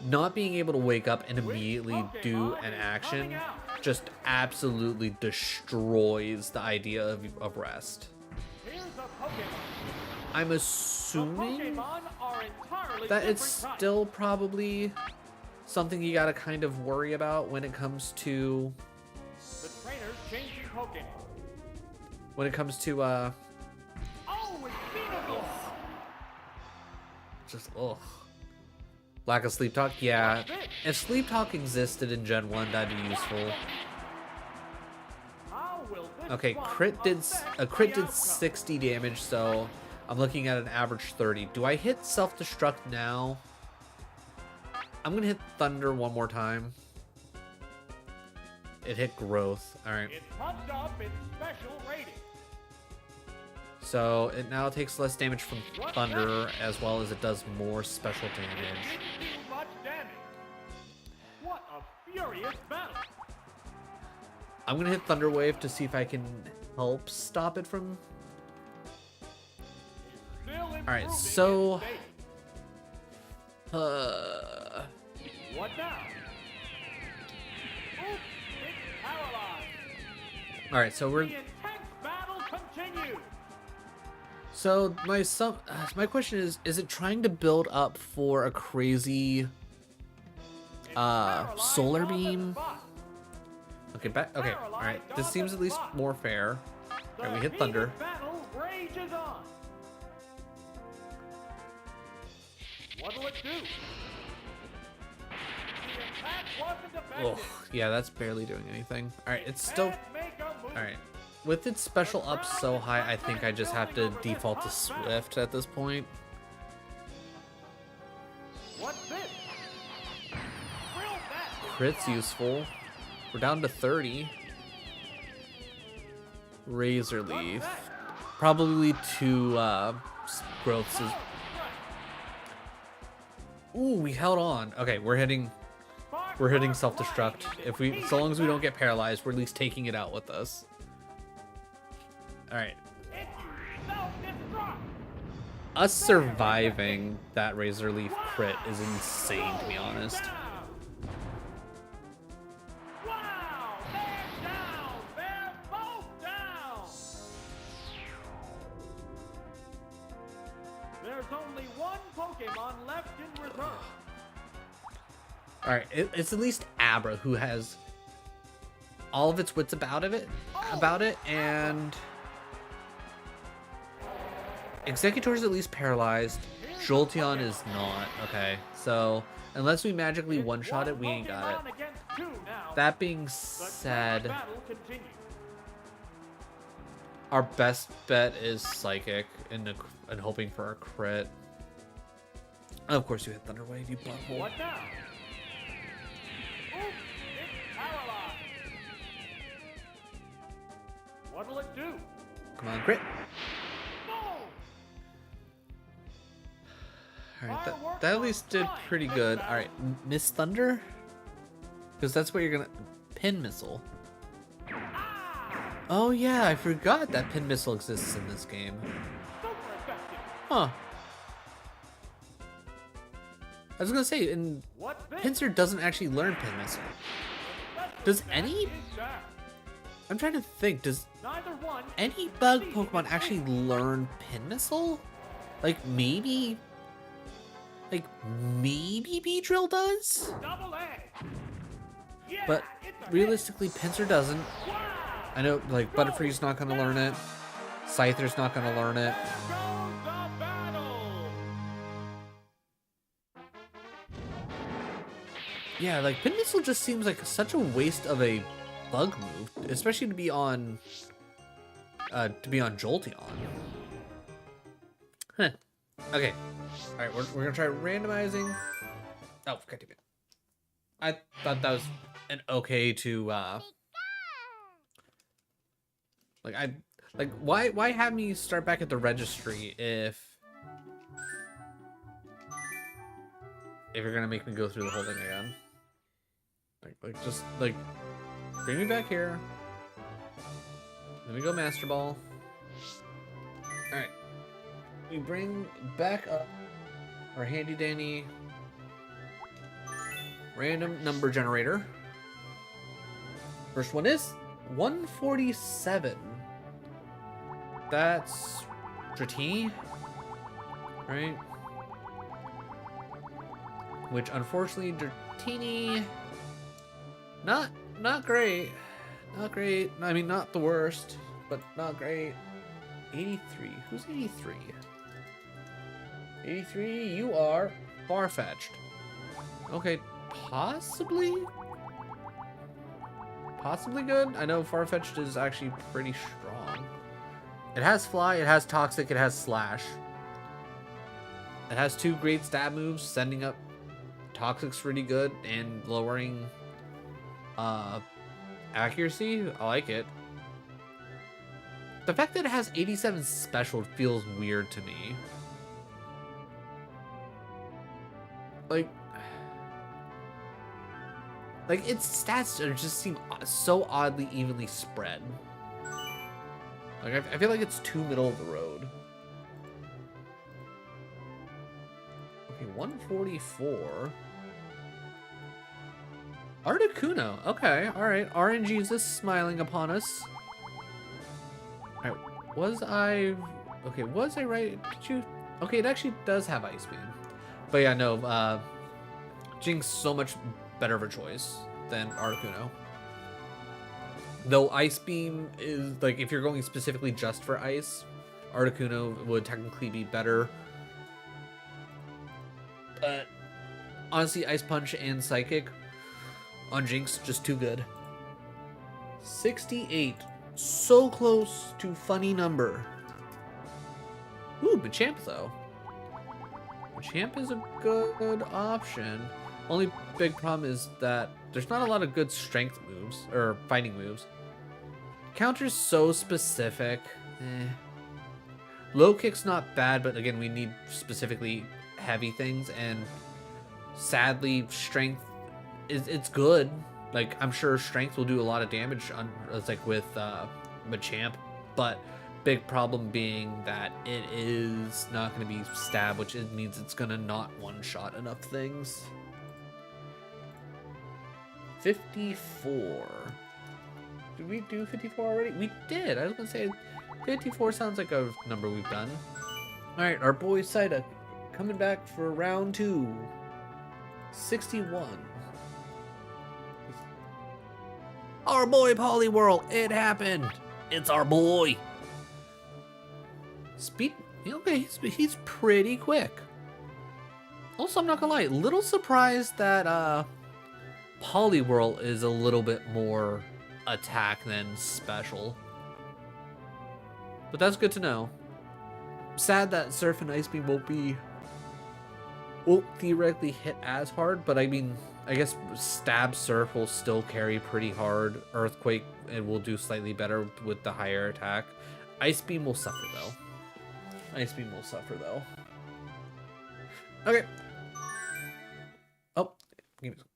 not being able to wake up and immediately do an action just absolutely destroys the idea of rest. Here's a Pokemon. I'm The assuming Pokemon are entirely that it's different types. still probably something you gotta kind of worry about when it comes to The trainer's changing Pokemon. Oh, it's Venusaur. just ugh. Lack of sleep talk, yeah. If sleep talk existed in Gen 1, that'd be useful. How will this Okay, one crit did affect a crit the did outcome? 60 damage, so I'm looking at an average 30. Do I hit self-destruct now? I'm gonna hit Thunder one more time. It hit growth. Alright. It pumped up its special rating. So it now takes less damage from Thunder, as well as it does more special damage. Didn't do much damage. What a furious battle. I'm gonna hit Thunder Wave to see if I can help stop it from... Still Alright, improving so... its state. What now? Oops, it's paralyzed. Alright, so we're... The intense battle continues. So my question is it trying to build up for a crazy It's paralyzed solar on the beam? spot. Okay, all right. This seems at least more fair. All right, we hit Thunder. The battle rages on. What'll it do? The attack wasn't Oh, effective. yeah, that's barely doing anything. All right, it's still Can't make a move. all right. With its special up so high, I think I just have to default to Swift at this point. What's this? Drill that. Crit's useful. We're down to 30. Razor Leaf. Probably two growths. Ooh, we held on. Okay, we're hitting self-destruct. If we, so long as we don't get paralyzed, we're at least taking it out with us. All right, Self-destruct. us surviving that Razor Leaf crit is insane, to be honest. Wow, they're down. They're both down. There's only one Pokemon left in reserve. All right, it's at least Abra who has all of its wits about it, and Executor is at least paralyzed. Jolteon is not. Okay, so unless we magically one-shot it, we ain't got it. Pokemon against two now. That being The said, battle continues. our best bet is Psychic and hoping for a crit. Of course, you hit Thunder Wave, you butthole. What now? Oops, it's paralyzed. What'll it do? Come on, crit. Boom! All right, that at least did pretty good. All right, Miss Thunder, because that's what you're gonna pin missile. Ah! Oh yeah, I forgot that pin missile exists in this game. Super effective. Huh. I was gonna say, and What's this? Pinsir doesn't actually learn Pin Missile. Does any? Is that? I'm trying to think. Does Neither one. any bug Pokemon actually learn Pin Missile? Like maybe Beedrill does? Double edge. Yeah, But it's a hit. realistically, Pinsir doesn't. Wow. I know, like, Butterfree's not gonna learn it. Scyther's not gonna learn it. There goes the battle. Yeah, like, Pin Missile just seems like such a waste of a bug move, especially to be on Jolteon. Huh. Okay. Alright, we're gonna try randomizing. Oh, god damn it. I thought that was an okay to, why have me start back at the registry if you're gonna make me go through the whole thing again? Just bring me back here. Let me go Master Ball. Alright. We bring back up our handy dandy random number generator. First one is 147. That's Dratini, right? Which unfortunately Dratini, not great. Not great. I mean, not the worst, but not great. 83. Who's 83? 83, you are far-fetched. Okay, possibly good. I know Farfetch'd is actually pretty strong. It has Fly, it has Toxic, it has Slash. It has 2 great stab moves, sending up Toxic's really good and lowering accuracy. I like it. The fact that it has 87 special feels weird to me. Like its stats just seem so oddly evenly spread. Like I feel like it's too middle of the road. Okay, 144. Articuno. Okay, all right. RNG's is smiling upon us. All right, was I right? Did you? Okay, it actually does have Ice Beam. But yeah, no. Jinx so much better of a choice than Articuno. Though Ice Beam is, like, if you're going specifically just for Ice, Articuno would technically be better. But honestly, Ice Punch and Psychic on Jinx, just too good. 68. So close to funny number. Ooh, Machamp though. Machamp is a good option. Only big problem is that there's not a lot of good strength moves, or fighting moves. Counter's so specific. Low kick's not bad, but again, we need specifically heavy things, and sadly, strength it's good. Like, I'm sure strength will do a lot of damage on, like, with Machamp, but big problem being that it is not going to be stab, which means it's going to not one-shot enough things. 54. Did we do 54 already? We did. I was going to say 54 sounds like a number we've done. All right, our boy Psyduck coming back for round 2. 61. Our boy Poliwhirl, it happened. It's our boy. Speed, okay, he's pretty quick. Also, I'm not gonna lie, little surprised that Poliwhirl is a little bit more attack than special. But that's good to know. Sad that Surf and Ice Beam won't theoretically hit as hard, but I mean, I guess Stab Surf will still carry pretty hard. Earthquake, it will do slightly better with the higher attack. Ice Beam will suffer though. Ice Beam will suffer though. Okay. Oh, give me some.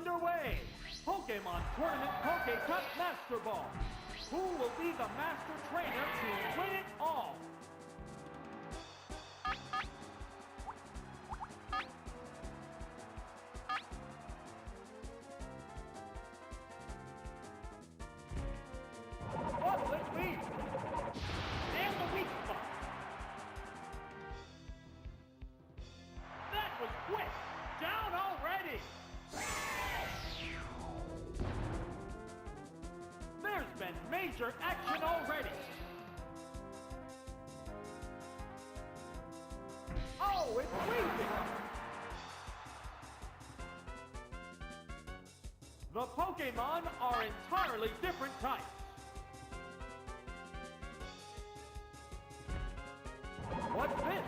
underway. Pokemon Tournament PokeCup Master Ball. Who will be the master trainer to win it all? What will it be? And the weak spot. That was quick. Down already. There's been major action already. Oh, it's freezing. The Pokemon are entirely different types. What's this?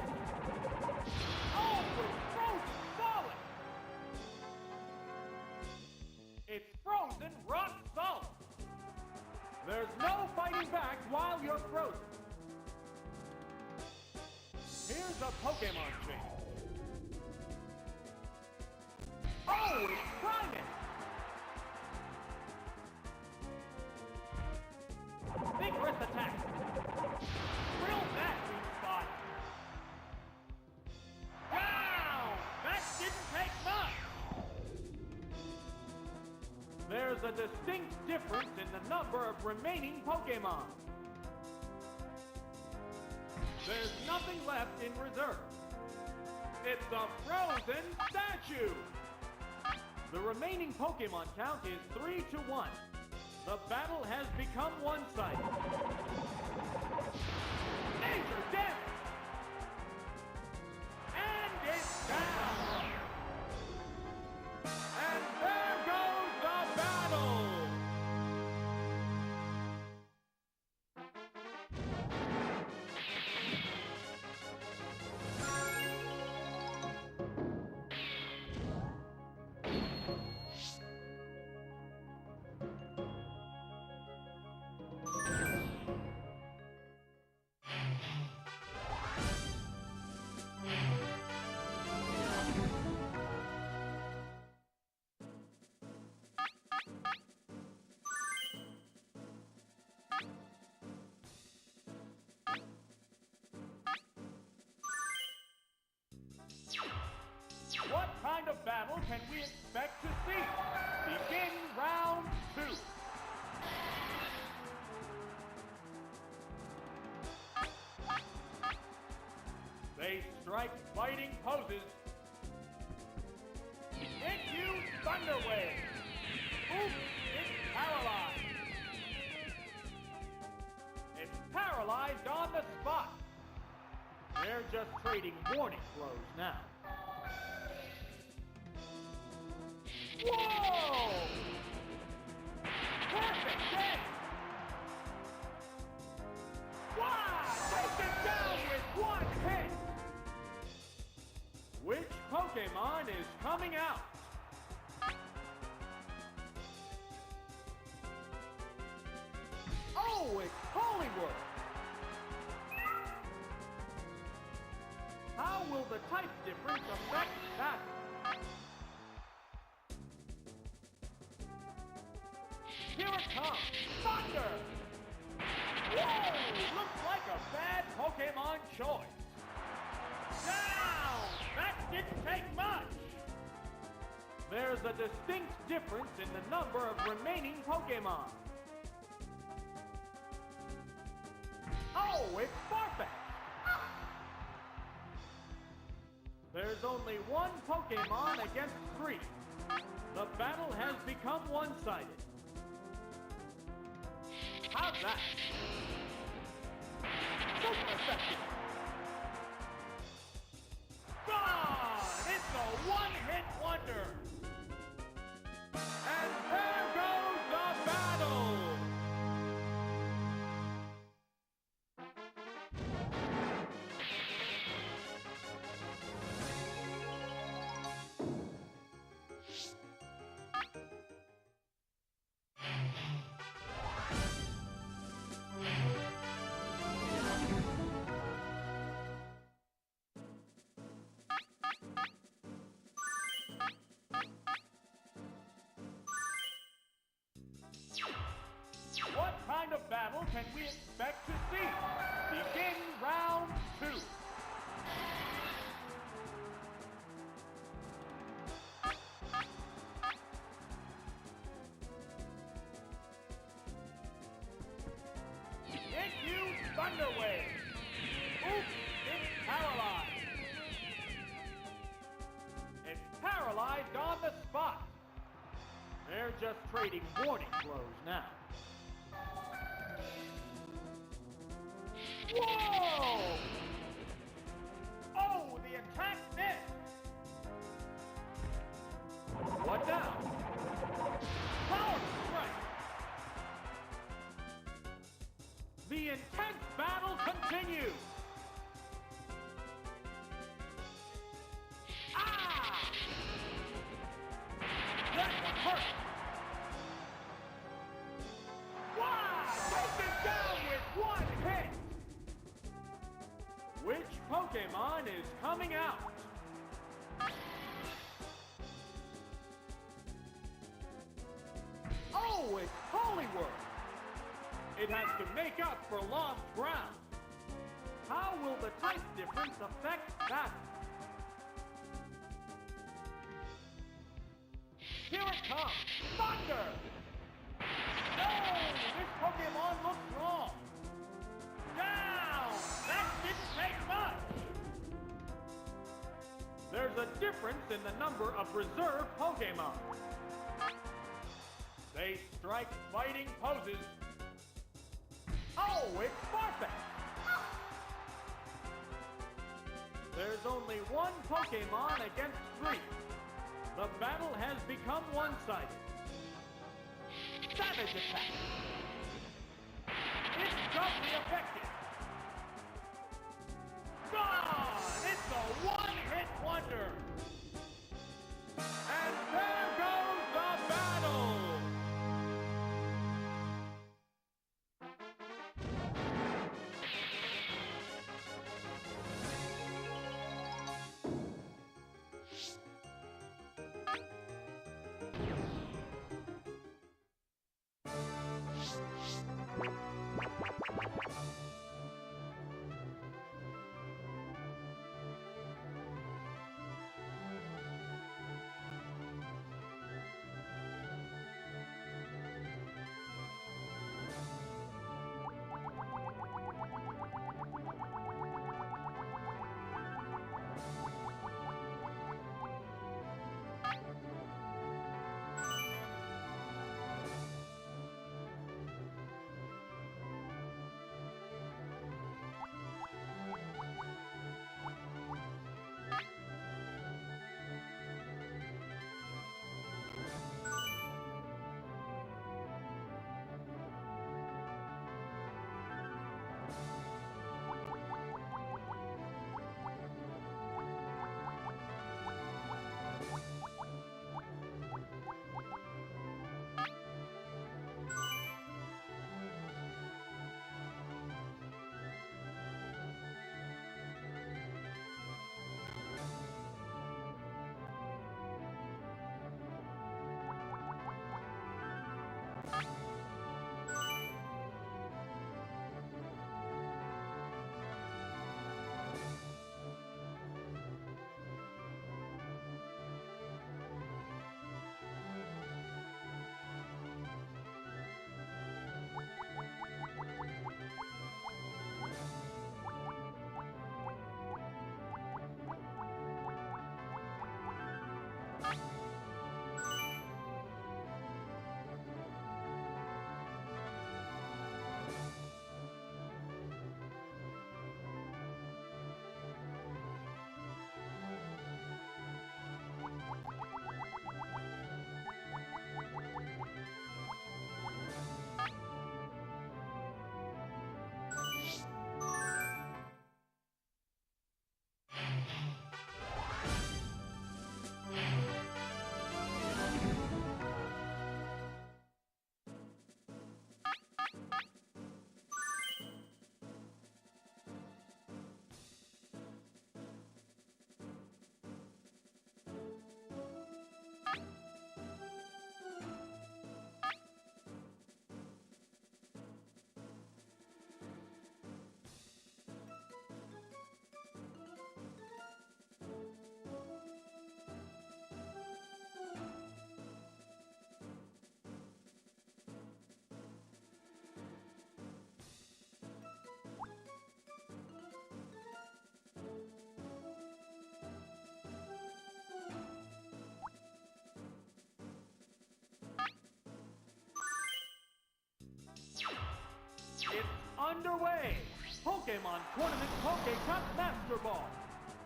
Oh, it's frozen solid. It's frozen rock solid. There's no fighting back while you're frozen. Here's a Pokemon chain. Oh, it's priming. Vigorous attack. Real that weak spot. Down! That didn't take much. There's a distinct difference in the number of remaining Pokemon. There's nothing left in reserve. It's a frozen statue. The remaining Pokemon count is 3-1. The battle has become one-sided. Major damage! And it's down! And there goes the battle! What kind of battle can we expect to see? Begin round 2. They strike fighting poses. It used Thunder Wave. Oops, it's paralyzed. It's paralyzed on the spot. They're just trading warning blows now. Whoa! Perfect hit! Wow! Take it down with one hit! Which Pokemon is coming out? Oh, it's Hollywood! How will the type difference affect that? Here it comes! Thunder! Whoa! Looks like a bad Pokemon choice. Down! That didn't take much! There's a distinct difference in the number of remaining Pokemon. Oh, it's Farfetch'd! There's only one Pokemon against 3. The battle has become one-sided. How's that? Super effective! Gone! It's a one-hit wonder! And there goes the battle! can we expect to see? Begin round 2. It used Thunder Wave. Oops, it's paralyzed. It's paralyzed on the spot. They're just trading warning blows now. Whoa! Oh, the attack missed. What now? Power strike. The intense battle continues. Ah! That one hurt. Wow! Taken down with one hit. Which Pokemon is coming out? Oh, it's Poliwhirl. It has to make up for lost ground. How will the type difference affect that? Here it comes! Thunder! No! This Pokemon looks wrong! Down! That didn't take much! There's a difference in the number of reserve Pokemon. They strike fighting poses. Oh, it's Farfetch! There's only one Pokemon against 3. The battle has become one-sided. Savage attack! It's doubly effective! Gone! It's a one-hit wonder! And there goes the battle! underway. Pokemon Tournament PokeCup Master Ball.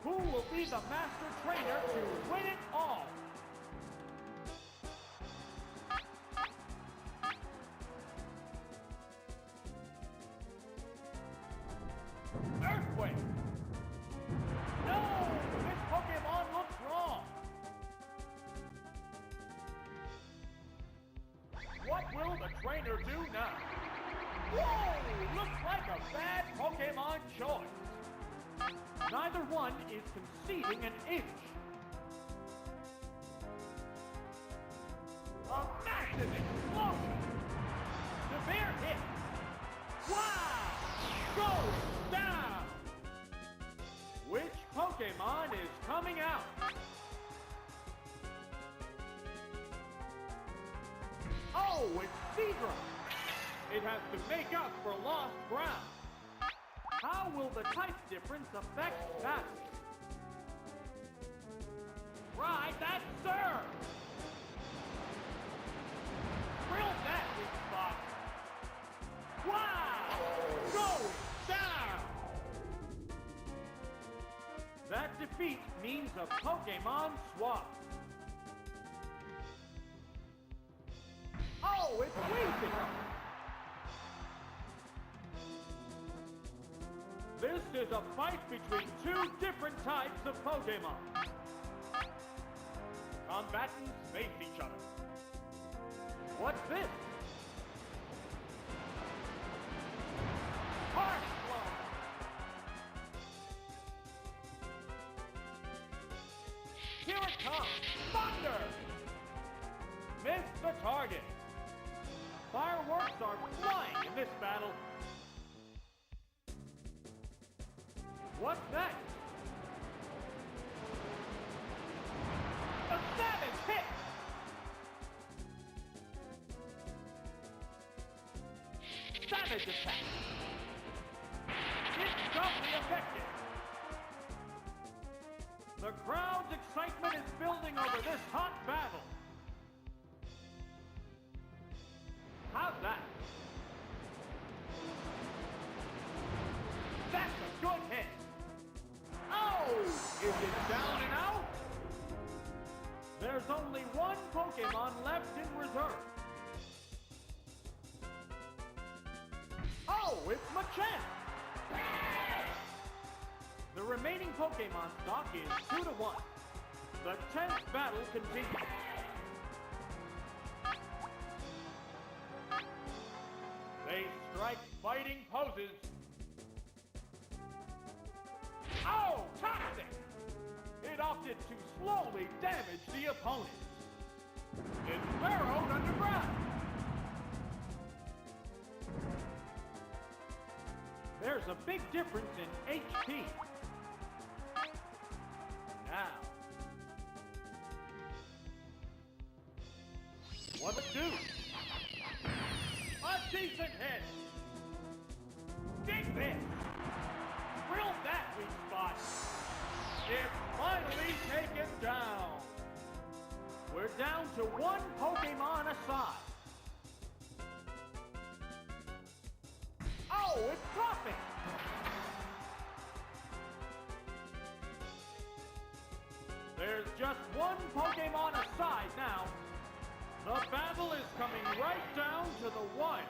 Who will be the master trainer to win it all? Earthquake! No! This Pokemon looks wrong! What will the trainer do now? Whoa! Looks like a bad Pokemon choice. Neither one is conceding an inch. A massive explosion! Severe hit! Wow! Goes down! Which Pokemon is coming out? Oh, it's Zebra! It has to make up for lost ground. How will the type difference affect that? Right, that's Sir! Drill that weak spot! Wow! Goes down! That defeat means a Pokemon swap. Oh, it's Weezing! This is a fight between two different types of Pokemon. Combatants face each other. What's this? Harsh Blow! Here it comes! Thunder! Missed the target. Fireworks are flying in this battle. What's next? A savage hit! Savage attack! It's doubly effective! The crowd's excitement is building over this hot battle. How's that? That's a good hit! Oh! Is it down and out? There's only one Pokemon left in reserve. Oh, it's Machamp! The remaining Pokemon stock is 2-1. The 10th battle continues. They strike fighting poses. Oh, toxic! It opted to slowly damage the opponent. It's burrowed underground. There's a big difference in HP. Now, what to do? A decent hit! Dig this! Drill that weak spot! It's finally taken down! We're down to one Pokemon aside. Oh, it's dropping! There's just one Pokemon aside now. The battle is coming right down to the wire.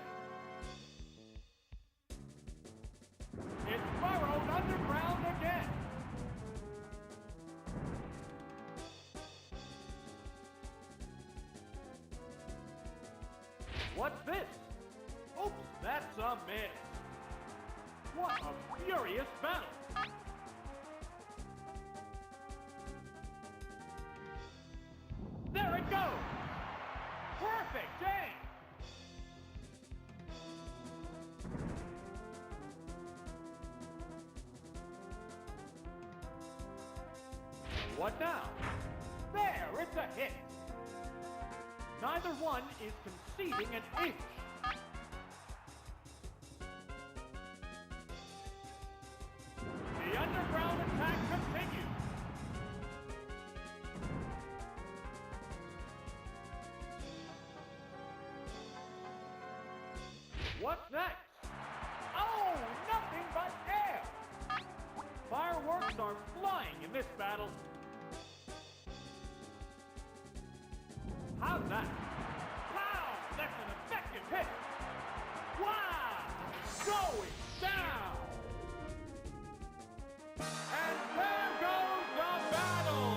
It's burrowed underground again. What's this? Oops, that's a miss. What a furious battle. There it goes. Perfect aim! What now? There, it's a hit! Neither one is conceding an inch. The underground attack continues. What's next? Oh, Fireworks are flying in this battle. How's that? Pow! That's an effective hit. Wow! Going down! And there goes the battle!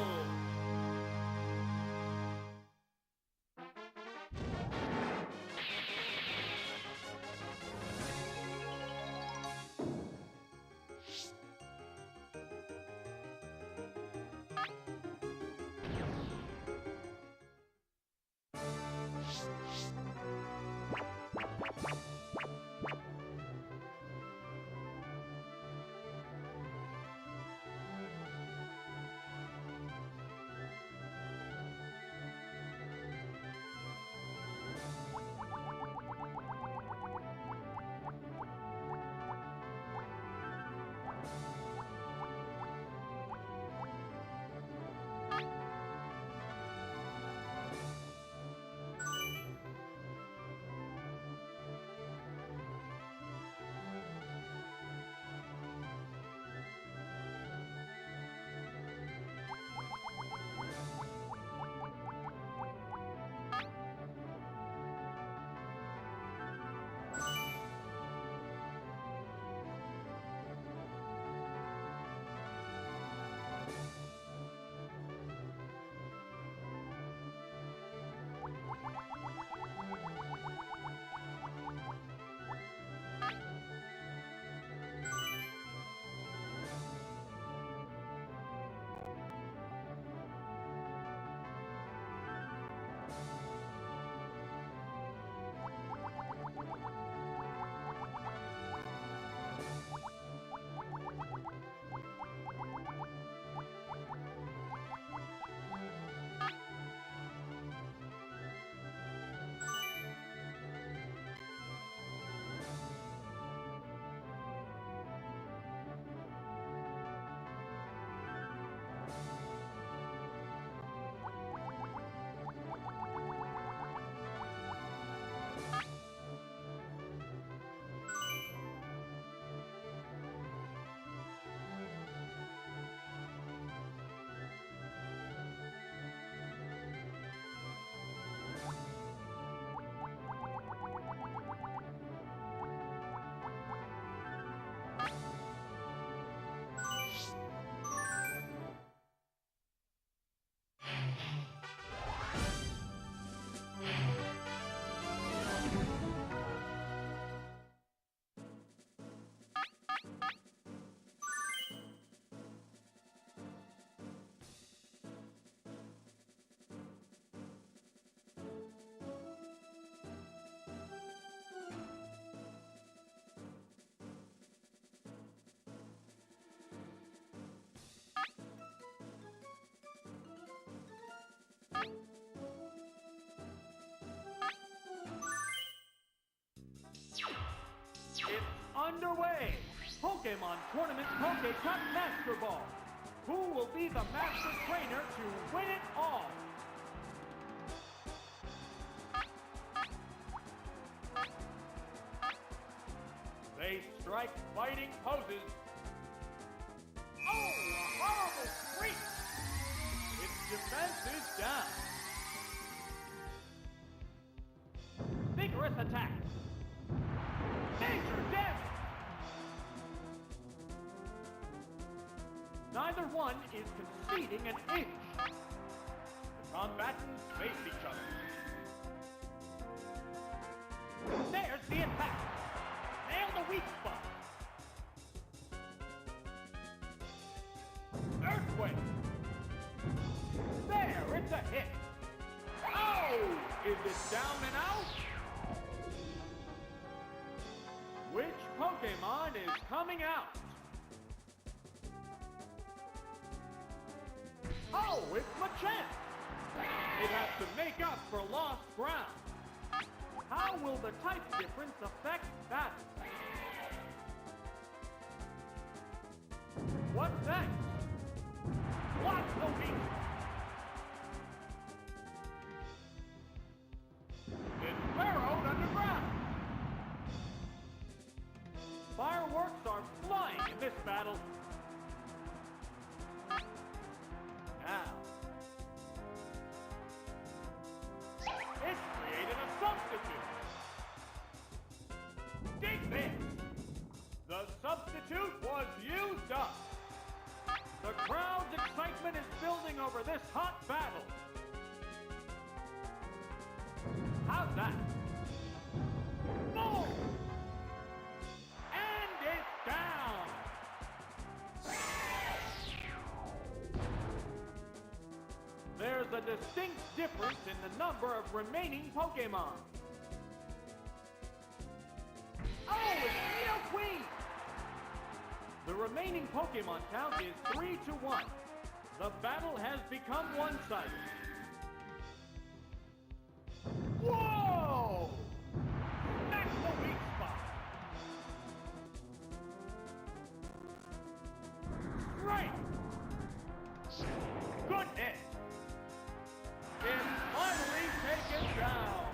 It's underway! Pokemon Tournament PokeCup Master Ball! Who will be the master trainer to win it all? They strike fighting poses. Oh, a horrible freak! Its defense is down. Vigorous attack. Major damage! Neither one is conceding an inch. The combatants face each other. There's the attack. Nail the weak spot. Earthquake. There, it's a hit. Oh! Is it down and out? Which Pokemon is coming out? Oh, it's Machamp! It has to make up for lost ground. How will the type difference affect that? What's next? What's the weak? It's burrowed underground. Fireworks are flying in this battle. about that? Boom! And it's down! There's a distinct difference in the number of remaining Pokemon. Oh, it's Nidoqueen! The remaining Pokemon count is 3-1. The battle has become one-sided. Whoa! That's the weak spot. Right! Good hit! It's finally taken down.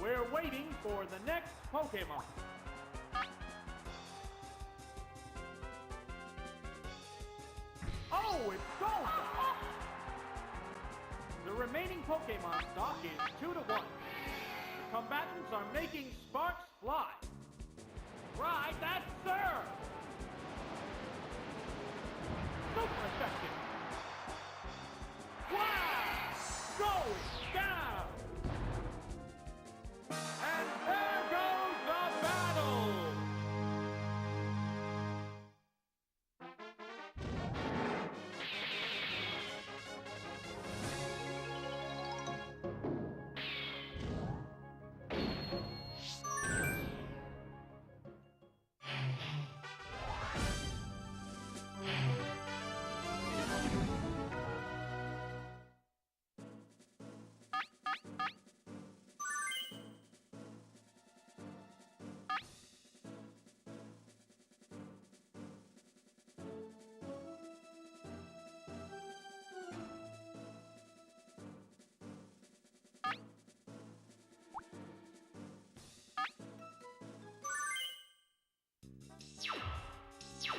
We're waiting for the next Pokemon. Oh, it's gone! The remaining Pokemon stock is 2-1. The combatants are making sparks fly. Right, that's sir! Super effective! Wow! Goes down! And there goes the battle!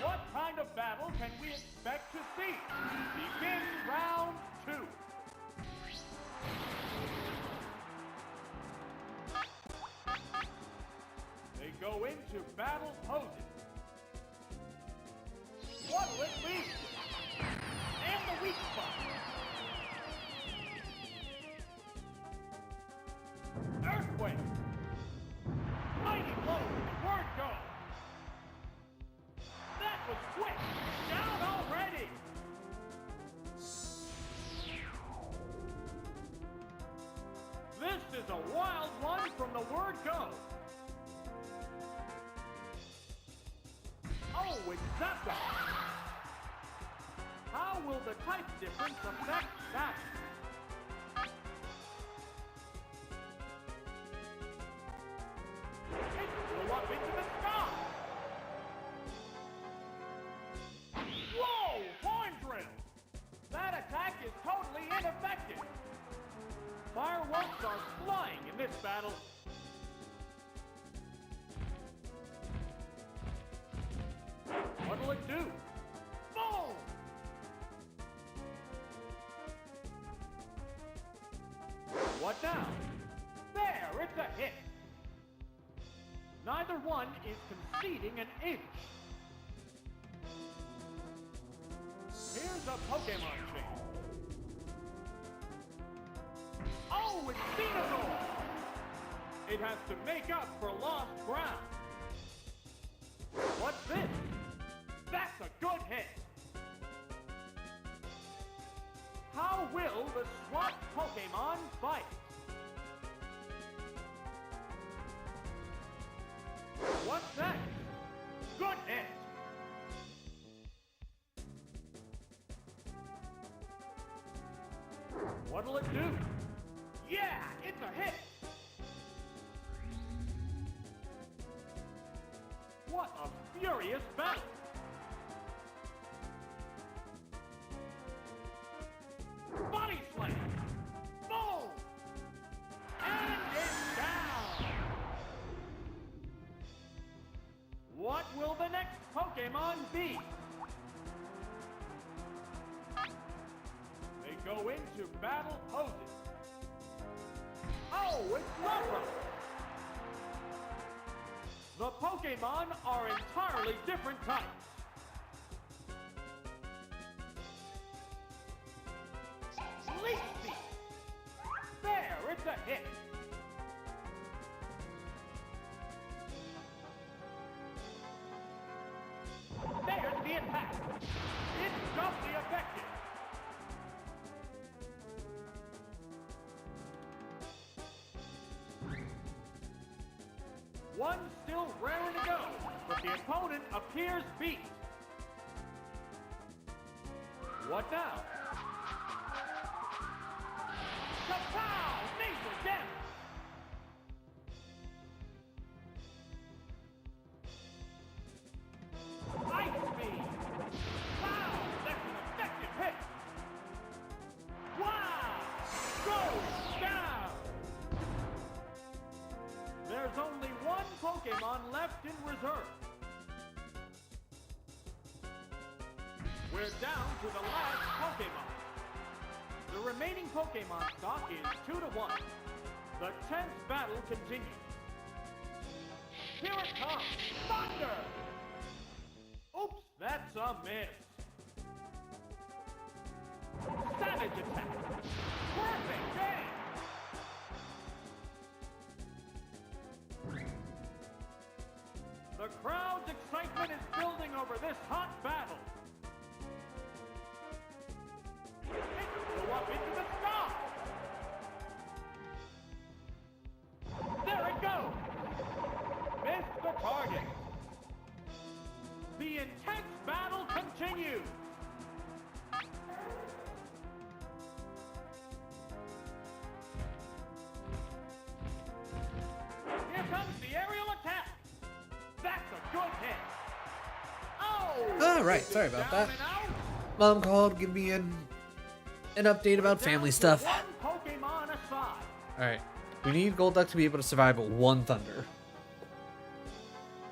What kind of battle can we expect to see? Begin round 2. They go into battle poses. What will it be? And the weak spot. Earthquake. Mighty blow. Word go. That was quick! Down already! This is a wild one from the word go! Oh, it's Zapdos! How will the type difference affect that? It flew up into the sky! Whoa! Horn drill! That attack is totally ineffective! Fireworks are flying in this battle. What'll it do? Boom! What now? There, it's a hit! Neither one is conceding an inch. Here's a Pokemon chain. Oh, it's Venusaur! It has to make up for lost ground. What's this? That's a good hit. How will the swapped Pokemon fight? What's that? Good hit. What'll it do? Yeah, it's a hit! What a furious battle! Body slam! Boom! And it's down! What will the next Pokemon be? They go into battle poses. Oh, it's Rubber! The Pokemon are entirely different types. Leaf Seed! There! One still raring to go, but the opponent appears beat. What now? Kapow! Major damage! Ice beam! Wow! That's an effective hit! Wow! Goes down! There's only one Pokemon left in reserve. We're down to the last Pokemon. The remaining Pokemon stock is 2-1. The tense battle continues. Here it comes! Thunder! Oops, that's a miss. Savage attack! Perfect game! The crowd's excitement is building over this hot battle. Go up into the sky! There it goes! Missed the target! The intense battle continues! Here comes the aerial attack! That's a good hit! Oh! All right, sorry about Down that. and out. Mom called, give me an update about family stuff. One Pokemon aside. All right, we need Golduck to be able to survive one Thunder.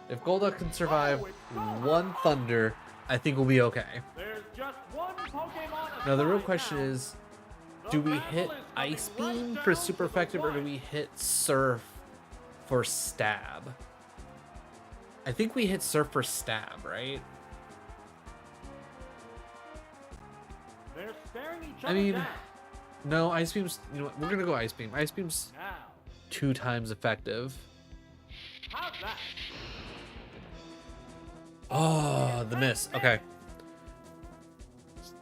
If Golduck can survive one Thunder, I think we'll be okay. There's just one Pokemon Now the real aside question now. is, do we hit Ice Beam for super effective, or do we hit Surf for stab? I think we hit Surf for stab, right? They're staring each I other mean, down. no, Ice Beam's, you know what, we're gonna go Ice Beam. Ice Beam's Now, 2 times effective. how's that? Oh, the miss. Okay.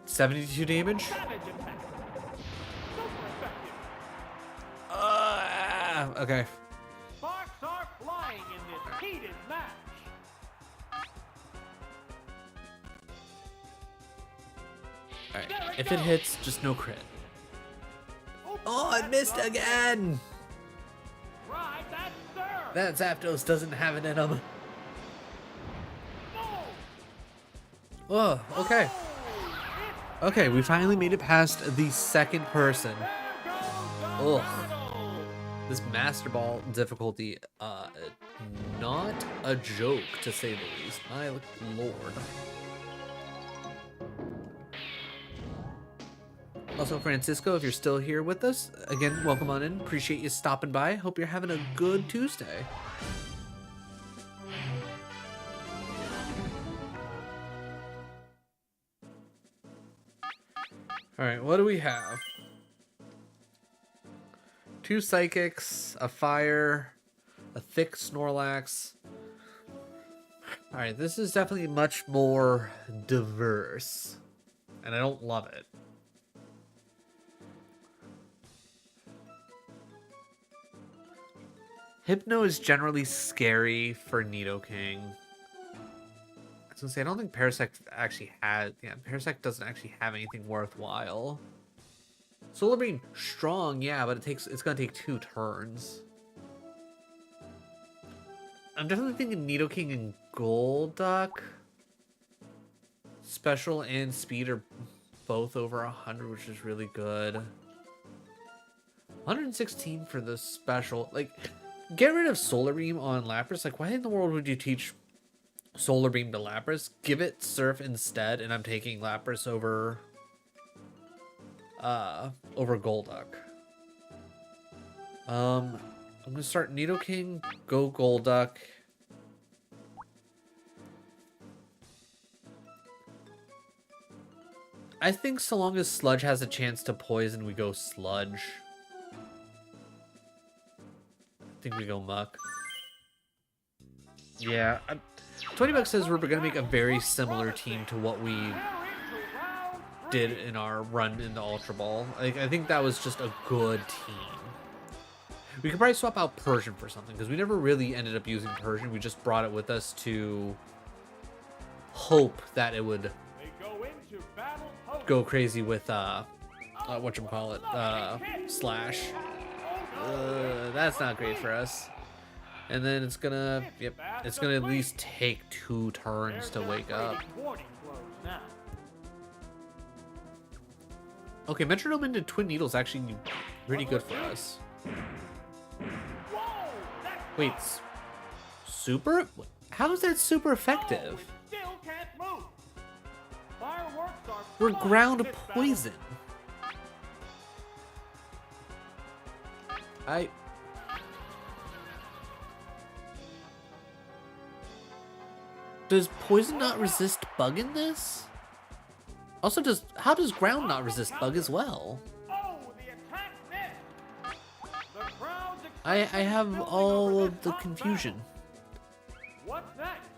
72 damage. Savage attack. Super effective. Okay. Sparks are flying in this heated match. Alright. There it If it goes. hits, just no crit. Oops, Oh, it that's missed a- again! Right, that's That served. Zapdos doesn't have it in him. No. Oh, okay. Oh, Okay, we finally made it past the second person. there goes the Ugh. battle. This Master Ball difficulty, not a joke, to say the least. My lord. Also, Francisco, if you're still here with us, again, welcome on in. Appreciate you stopping by. Hope you're having a good Tuesday. Alright, what do we have? 2 Psychics, a Fire, a Thick Snorlax. Alright, this is definitely much more diverse. And I don't love it. Hypno is generally scary for Nidoking. I was gonna say, I don't think Parasect actually had... Yeah, Parasect doesn't actually have anything worthwhile. Solar Beam, strong, yeah, but it's gonna take 2 turns. I'm definitely thinking Nidoking and Golduck. Special and speed are both over 100, which is really good. 116 for the special. Like, get rid of Solar Beam on Lapras. Like, why in the world would you teach Solar Beam to Lapras? Give it Surf instead, and I'm taking Lapras over Golduck. I'm gonna start Nidoking, go Golduck. I think so long as Sludge has a chance to poison, we go Sludge. I think we go Muck. Yeah, 20 Bucks says we're gonna make a very similar team to what we We're into round 3. did in our run in the Ultra Ball. Like, I think that was just a good team. We could probably swap out Persian for something, because we never really ended up using Persian. We just brought it with us to hope that it would They go into battle pose. go crazy with, whatchamacallit, Slash. That's not great for us. And then it's gonna, yep, it's gonna at least take 2 turns to wake up. Warning blows now. Okay, Metronome into Twin Needles actually pretty good for us. Whoa, that's Wait, super? How is that super effective? it still can't move. Fireworks are We're flying ground this battle. poison. Does poison not resist bug in this? Also, how does ground not resist bug as well? Oh, the attack missed. The crowd's I have building all over of this the hot confusion. battle. What's next?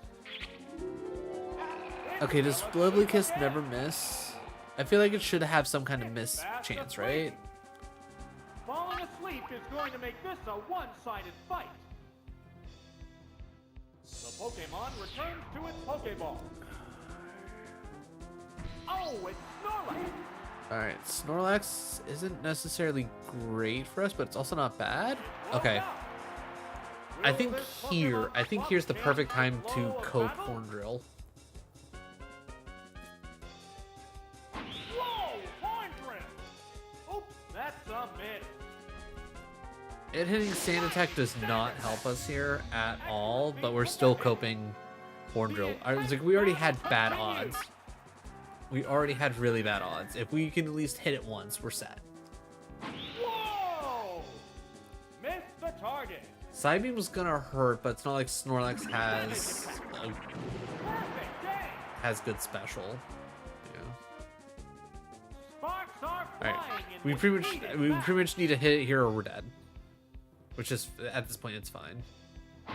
Okay, does Lovely Kiss never miss? I feel like it should have some kind of miss chance, right? Falling asleep is going to make this a one-sided fight. The Pokemon returns to its Pokeball. Oh, it's Snorlax. Alright, Snorlax isn't necessarily great for us, but it's also not bad. Okay, I think here's the perfect time to cope Horn Drill. Whoa, Horn Drill. Oops, that's a miss. It hitting Sand Attack does not help us here at all, but we're still coping Horn Drill. I was like, we already had bad odds. We already had really bad odds. If we can at least hit it once, we're set. Whoa! Missed the target. Psybeam was gonna hurt, but it's not like Snorlax Perfect day. has good special. Yeah. Sparks are All flying right, in we this pretty heated battle. much need to hit it here or we're dead. Which is at this point it's fine. Wow!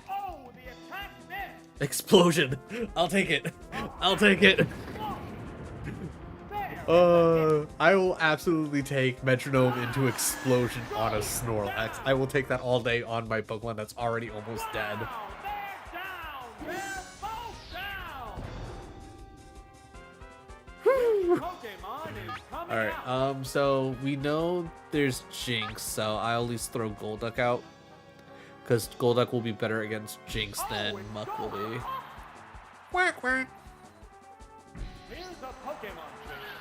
Oh, the attack missed. Explosion. I'll take it. I'll take it. Whoa. There. I will absolutely take Metronome into Explosion on a Snorlax. I will take that all day on my Pokemon that's already almost dead. Wow, they're down. They're both down. Pokemon is coming out. Alright, so we know there's Jinx, so I'll at least throw Golduck out. Because Golduck will be better against Jinx than Muck will be. Quack, quack. Here's a Pokemon change.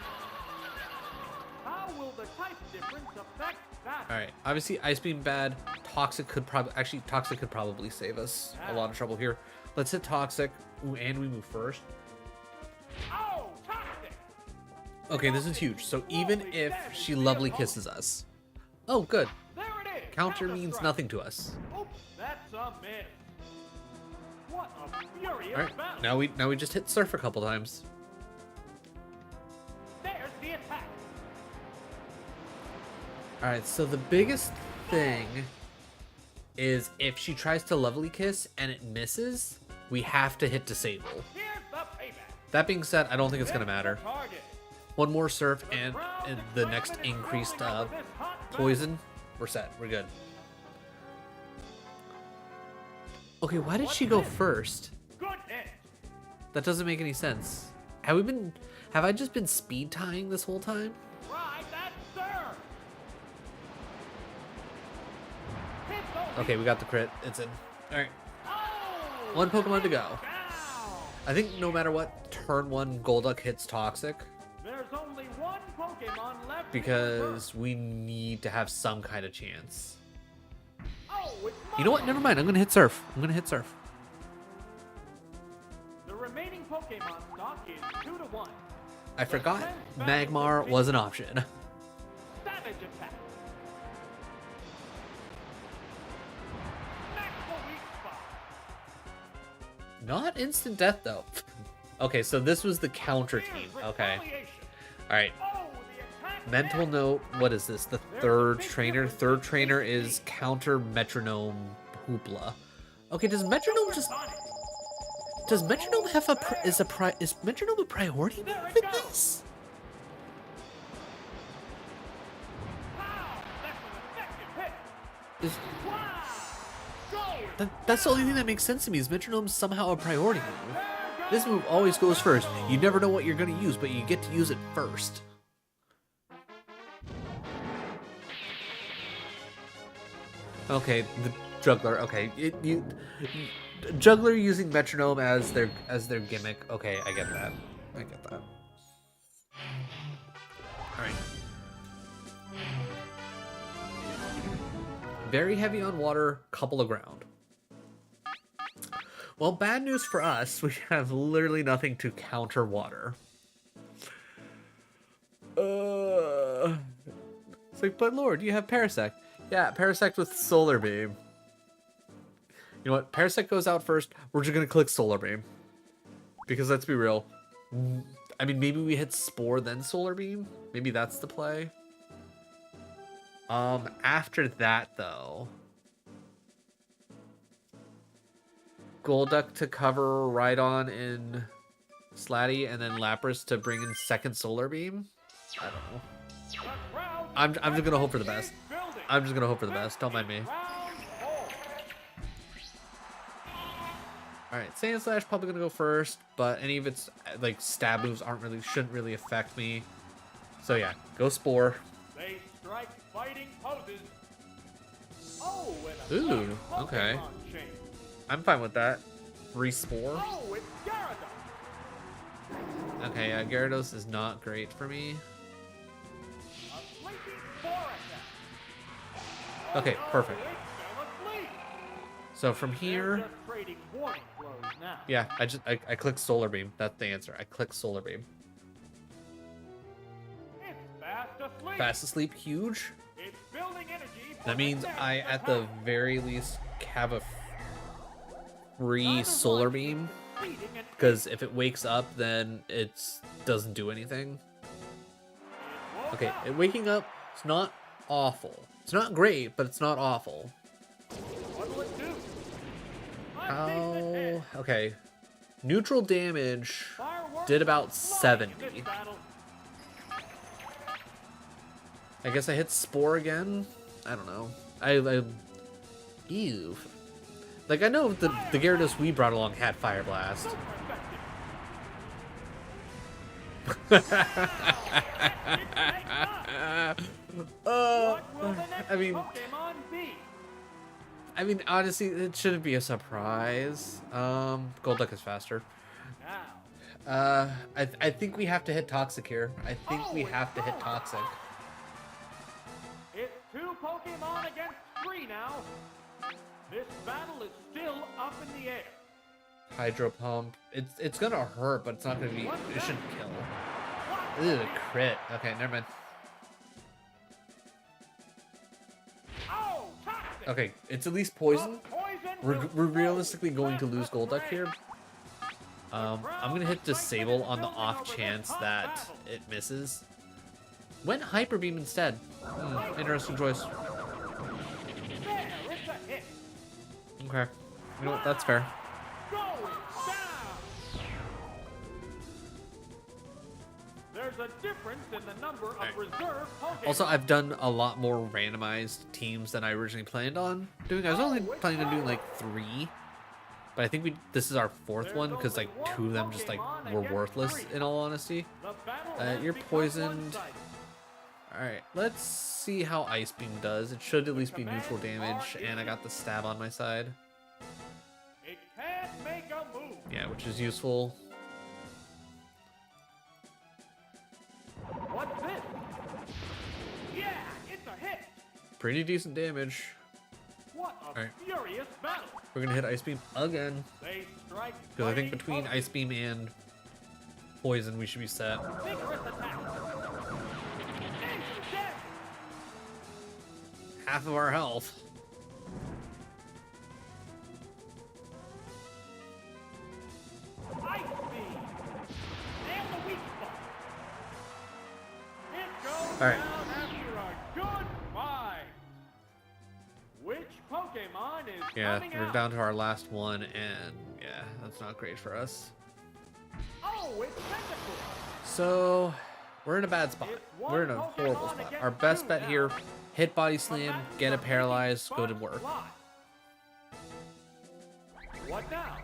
How will the type difference affect that? Alright, obviously Ice Beam bad. Toxic could probably save us a lot of trouble here. Let's hit Toxic. Ooh, and we move first. Oh, toxic. Okay, this is huge. So even if she lovely kisses us. Oh, good. There it is. Counter means Strike. nothing to us. Oops, that's a miss. What a furious Alright, battle. now we just hit Surf a couple times. There's the attack. Alright, so the biggest thing is if she tries to lovely kiss and it misses, we have to hit Disable. Here's the payback. That being said, I don't think it's gonna matter. Target. One more Surf and the next increased poison, we're set. We're good. Okay, why did she go first? Good hit. That doesn't make any sense. Have I just been speed tying this whole time? Try that, sir. Hit those. Okay, we got the crit. It's in. Alright, Oh, one Pokemon to go. down. I think no matter what, turn 1 Golduck hits Toxic. There's only one Pokemon left. Because we need to have some kind of chance. Oh, it's You know what? Never mind. I'm gonna hit Surf. The remaining Pokemon stock is 2-1. I forgot Magmar was an option. Savage attack. Smack the weak spot. Not instant death though. Okay, so this was the counter team. Here's Okay. retaliation. All right. Oh, the attack Mental missed. note. What is this? The third trainer. Third trainer is counter Metronome Hoopla. Okay. Does Metronome have is Metronome a priority move in this? Wow, that's an effective Is Wow! Go! that's the only thing that makes sense to me. Is Metronome's somehow a priority move? This move always goes first. You never know what you're gonna use, but you get to use it first. Okay, the juggler. Okay, juggler using metronome as their gimmick. Okay, I get that. I get that. All right. Very heavy on water, couple of ground. Well, bad news for us. We have literally nothing to counter water. It's like, but Lord, you have Parasect. Yeah, Parasect with Solar Beam. You know what? Parasect goes out first. We're just gonna click Solar Beam. Because let's be real. I mean, maybe we hit Spore then Solar Beam. Maybe that's the play. After that though, Golduck to cover Rhydon in Slatty, and then Lapras to bring in second Solar Beam. I don't know. I'm just gonna hope for the best. I'm just gonna hope for the best. Don't mind me. All right, Sand Slash probably gonna go first, but any of its like stab moves shouldn't really affect me. So yeah, go Spore. They strike fighting poses. Oh, and a Ooh, okay. Pokemon chain. I'm fine with that. Respore. Oh, it's Gyarados. Okay, Gyarados is not great for me. A sleeping spore attack. Okay, perfect. Oh, it fell asleep. So from They're here, just trading warning blows now. yeah, I click Solar Beam. That's the answer. I click Solar Beam. It's fast asleep. Fast asleep, huge. It's building energy. For That means the next I, at the attack. very least, have a free Solar Beam. Feeding an Because if it wakes up, then it doesn't do anything. Okay, waking up, it's not awful. It's not great, but it's not awful. What'll it do? Oh, okay. Neutral damage Fireworks did about flying in 70. this battle. I guess I hit Spore again. I don't know. Ew. Like, I know the Gyarados we brought along had Fire Blast. Super effective. What will the next Pokemon be? I mean, honestly, it shouldn't be a surprise. Golduck is faster. Now, I think we have to hit Toxic here. I think we have to hit Toxic. it's 2 Pokemon against 3 now. This battle is still up in the air. Hydro Pump. It's gonna hurt, but it's not gonna be. It shouldn't kill. What? Ew, crit. Okay, never mind. Oh, toxic. Okay, it's at least poison. The poison We're will realistically slow going to lose the Golduck fray. here. I'm gonna hit Disable on the off chance that it misses. Went Hyper Beam instead. Interesting choice. There, it's a hit. Okay, you know what? That's fair. Going down. There's a difference in the number of reserve Pokemon. Also, I've done a lot more randomized teams than I originally planned on doing. I was only planning on doing like 3, but I think this is our 4th one because like 2 of them just like were worthless in all honesty. The battle has You're become poisoned. one-sided. All right, let's see how Ice Beam does. It should at least be neutral damage, and I got the stab on my side. It can't make a move. Yeah, which is useful. What's this? Yeah, it's a hit. Pretty decent damage. What a Alright. furious battle. We're gonna hit Ice Beam again. They strike. Because I think fighting between poses. Ice Beam and Poison, we should be set. Vigorous attack. Instant death. Half of our health. Ice beam. And the weak spot. It goes Alright. down after a good fight. Which Pokemon is Yeah, coming we're out? down to our last one, and yeah, that's not great for us. Oh, it's Tentacle. So, We're in a bad spot. It's one We're in a horrible Pokemon spot. against Our best two bet now. here, hit body The slam, matches get are it paralyzed, making go to fun work. fly. What now?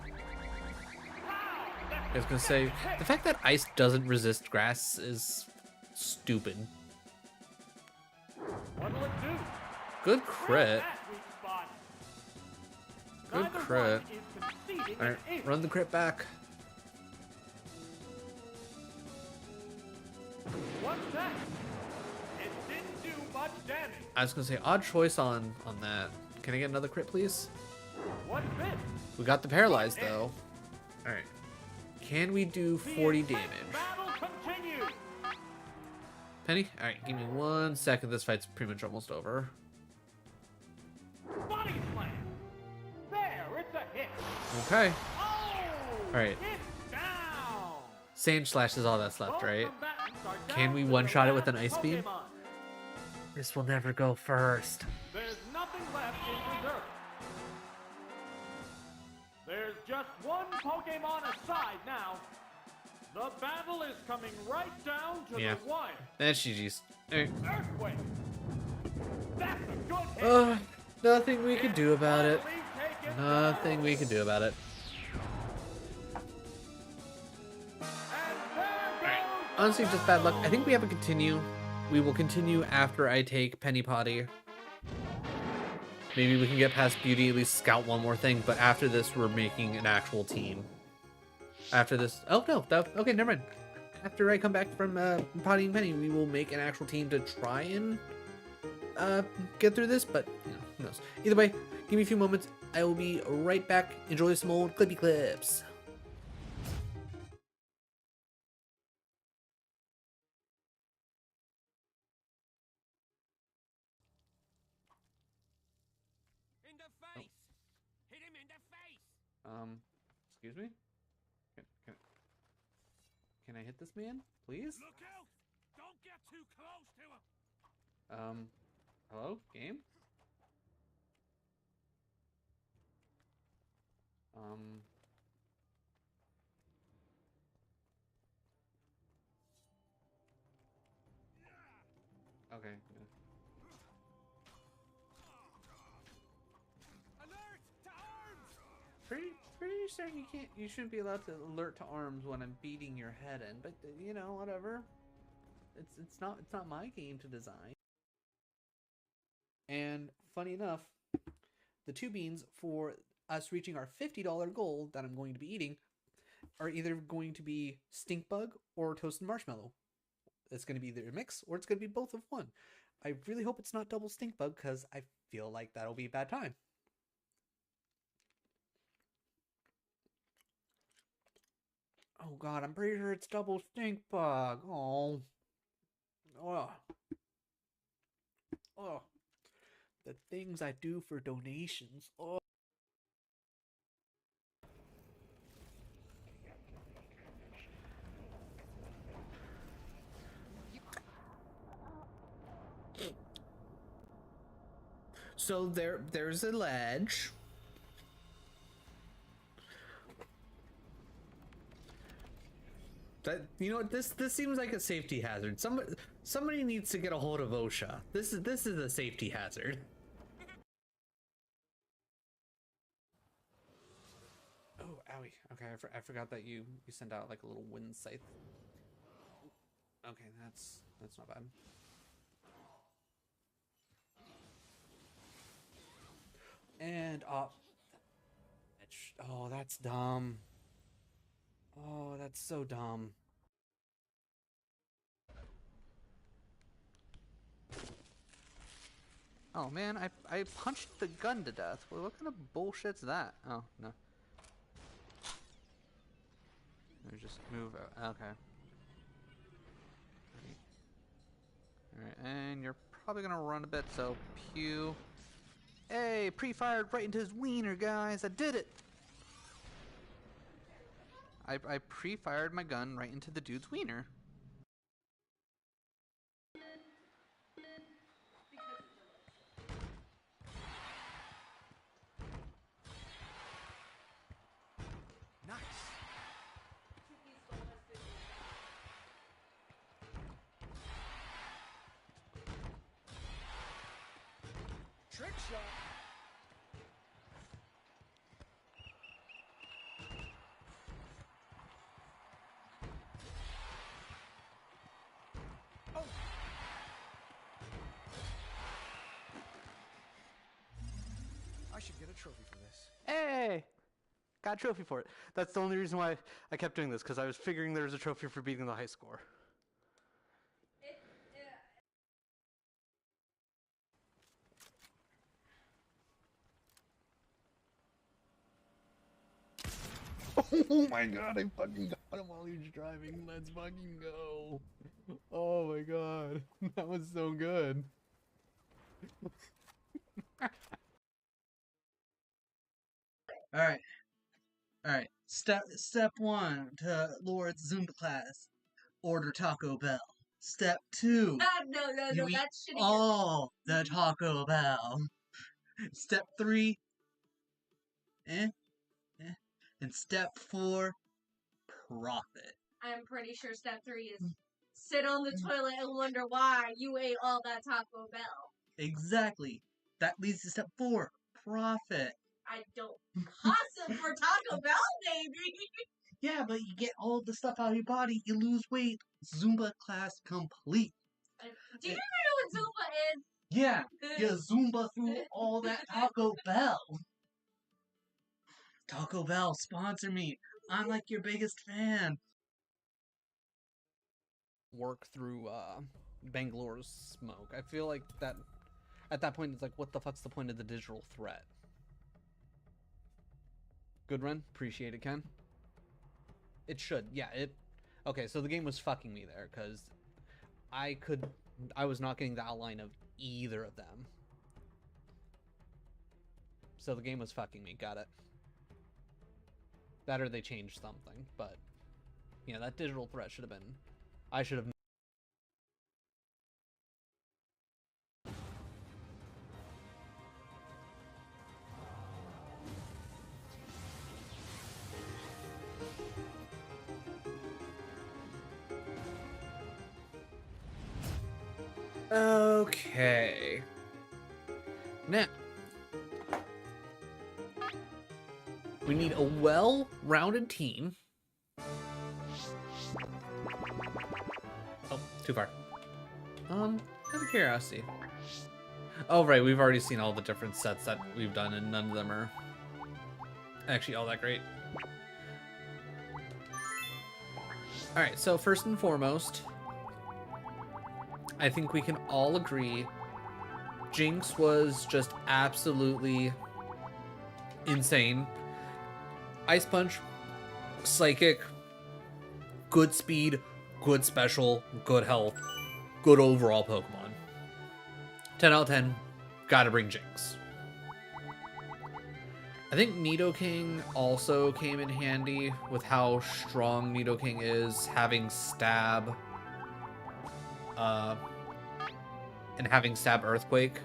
I was gonna say, the fact that ice doesn't resist grass is stupid. What'll it do? Good crit. That weak spot. Good Neither crit. one is conceding Alright, an inch. run the crit back. What's that? It didn't do much damage. I was gonna say, odd choice on that. Can I get another crit, please? What's this? We got the paralyzed, though. Alright. Can we do 40 The damage? battle continues. Penny? Alright, give me 1 second. This fight's pretty much almost over. Body slam. There, it's a hit. Okay. Oh! Alright. It's down. Sand Slash is all that's left, Both right? combatants are Can down we to the one-shot it with last an Ice Beam? Pokemon. This will never go first. There's nothing left in reserve. There's just one Pokemon aside now. The battle is coming right down to Yeah. the wire. That's GG's. Alright. Earthquake. That's a good hit. Nothing we can do about it. Finally taken Nothing we can do about it. And there goes Honestly, just bad luck. I think we have a continue. We will continue after I take Penny Potty. Maybe we can get past Beauty, at least scout one more thing, but after this, we're making an actual team. After this... Oh, no. Okay, never mind. After I come back from Potty and Penny, we will make an actual team to try and get through this, but, you know, who knows. Either way, give me a few moments. I will be right back. Enjoy some old clippy clips. In the face! Hit him in the face! Excuse me? Can I hit this man, please? Look out! Don't get too close to him! Hello? Game? Okay. Yeah. Alert! To arms! Pretty sure you shouldn't be allowed to alert to arms when I'm beating your head in, but you know, whatever. It's not my game to design. And funny enough, the 2 beans for us reaching our $50 goal that I'm going to be eating are either going to be stink bug or toasted marshmallow. It's going to be either a mix or it's going to be both of one. I really hope it's not double stink bug because I feel like that'll be a bad time. Oh god, I'm pretty sure it's double stink bug. Oh. Oh. Oh. The things I do for donations. Oh. So there's a ledge. That, you know what, this seems like a safety hazard. Somebody needs to get a hold of OSHA. This is a safety hazard. Oh, owie. Okay, I forgot that you sent out like a little wind scythe. Okay, that's not bad. And oh, that's dumb. Oh, that's so dumb. Oh man, I punched the gun to death. Well, what kind of bullshit's that? Oh, no. Let me just move out. Okay. Alright, and you're probably gonna run a bit, so pew. Hey, pre-fired right into his wiener, guys. I did it! I pre-fired my gun right into the dude's wiener. Nice. trick shot. Oh. I should get a trophy for this. Hey! Got a trophy for it. That's the only reason why I kept doing this, because I was figuring there was a trophy for beating the high score. Oh my god, I fucking got him while he was driving. Let's fucking go. Oh my god. That was so good. Alright. Alright. Step 1 to Lord's Zumba class. Order Taco Bell. Step 2. You eat that's shitty. all the Taco Bell. Step 3. And step 4. Profit. I'm pretty sure step 3 is sit on the toilet and wonder why you ate all that Taco Bell. Exactly. That leads to step 4. Profit. I don't awesome for Taco Bell, baby. Yeah, but you get all the stuff out of your body, you lose weight. Zumba class complete. Do you even know what Zumba is? Yeah, you Zumba through all that Taco Bell. Taco Bell, sponsor me. I'm like your biggest fan. Work through Bangalore's smoke. I feel like that at that point it's like, what the fuck's the point of the digital threat? Good run. Appreciate it, Ken. It should. Yeah, it... Okay, so the game was fucking me there, because I was not getting the outline of either of them. So the game was fucking me. Got it. That or they changed something, but... Yeah, that digital threat should have been... I should have... Okay. Now, we need a well-rounded team. Oh, too far. Out of curiosity. Oh, right, we've already seen all the different sets that we've done, and none of them are actually all that great. Alright, so first and foremost, I think we can all agree Jinx was just absolutely insane. Ice Punch, Psychic, good speed, good special, good health, good overall Pokemon. 10 out of 10, gotta bring Jinx. I think Nidoking also came in handy with how strong Nidoking is, having Stab, and having Stab Earthquake.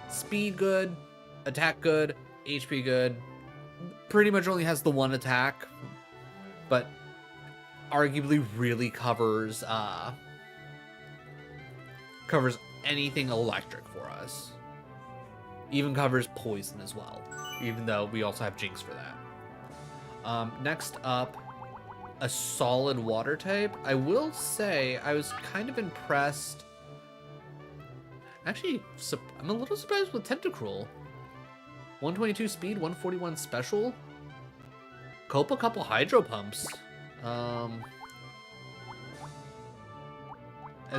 Speed good, attack good, HP good. Pretty much only has the one attack, but arguably really covers anything electric for us. Even covers poison as well, even though we also have Jinx for that. Next up, a solid water type. I will say I was kind of impressed. Actually, I'm a little surprised with Tentacruel. 122 speed, 141 special. Cope a couple Hydro Pumps. As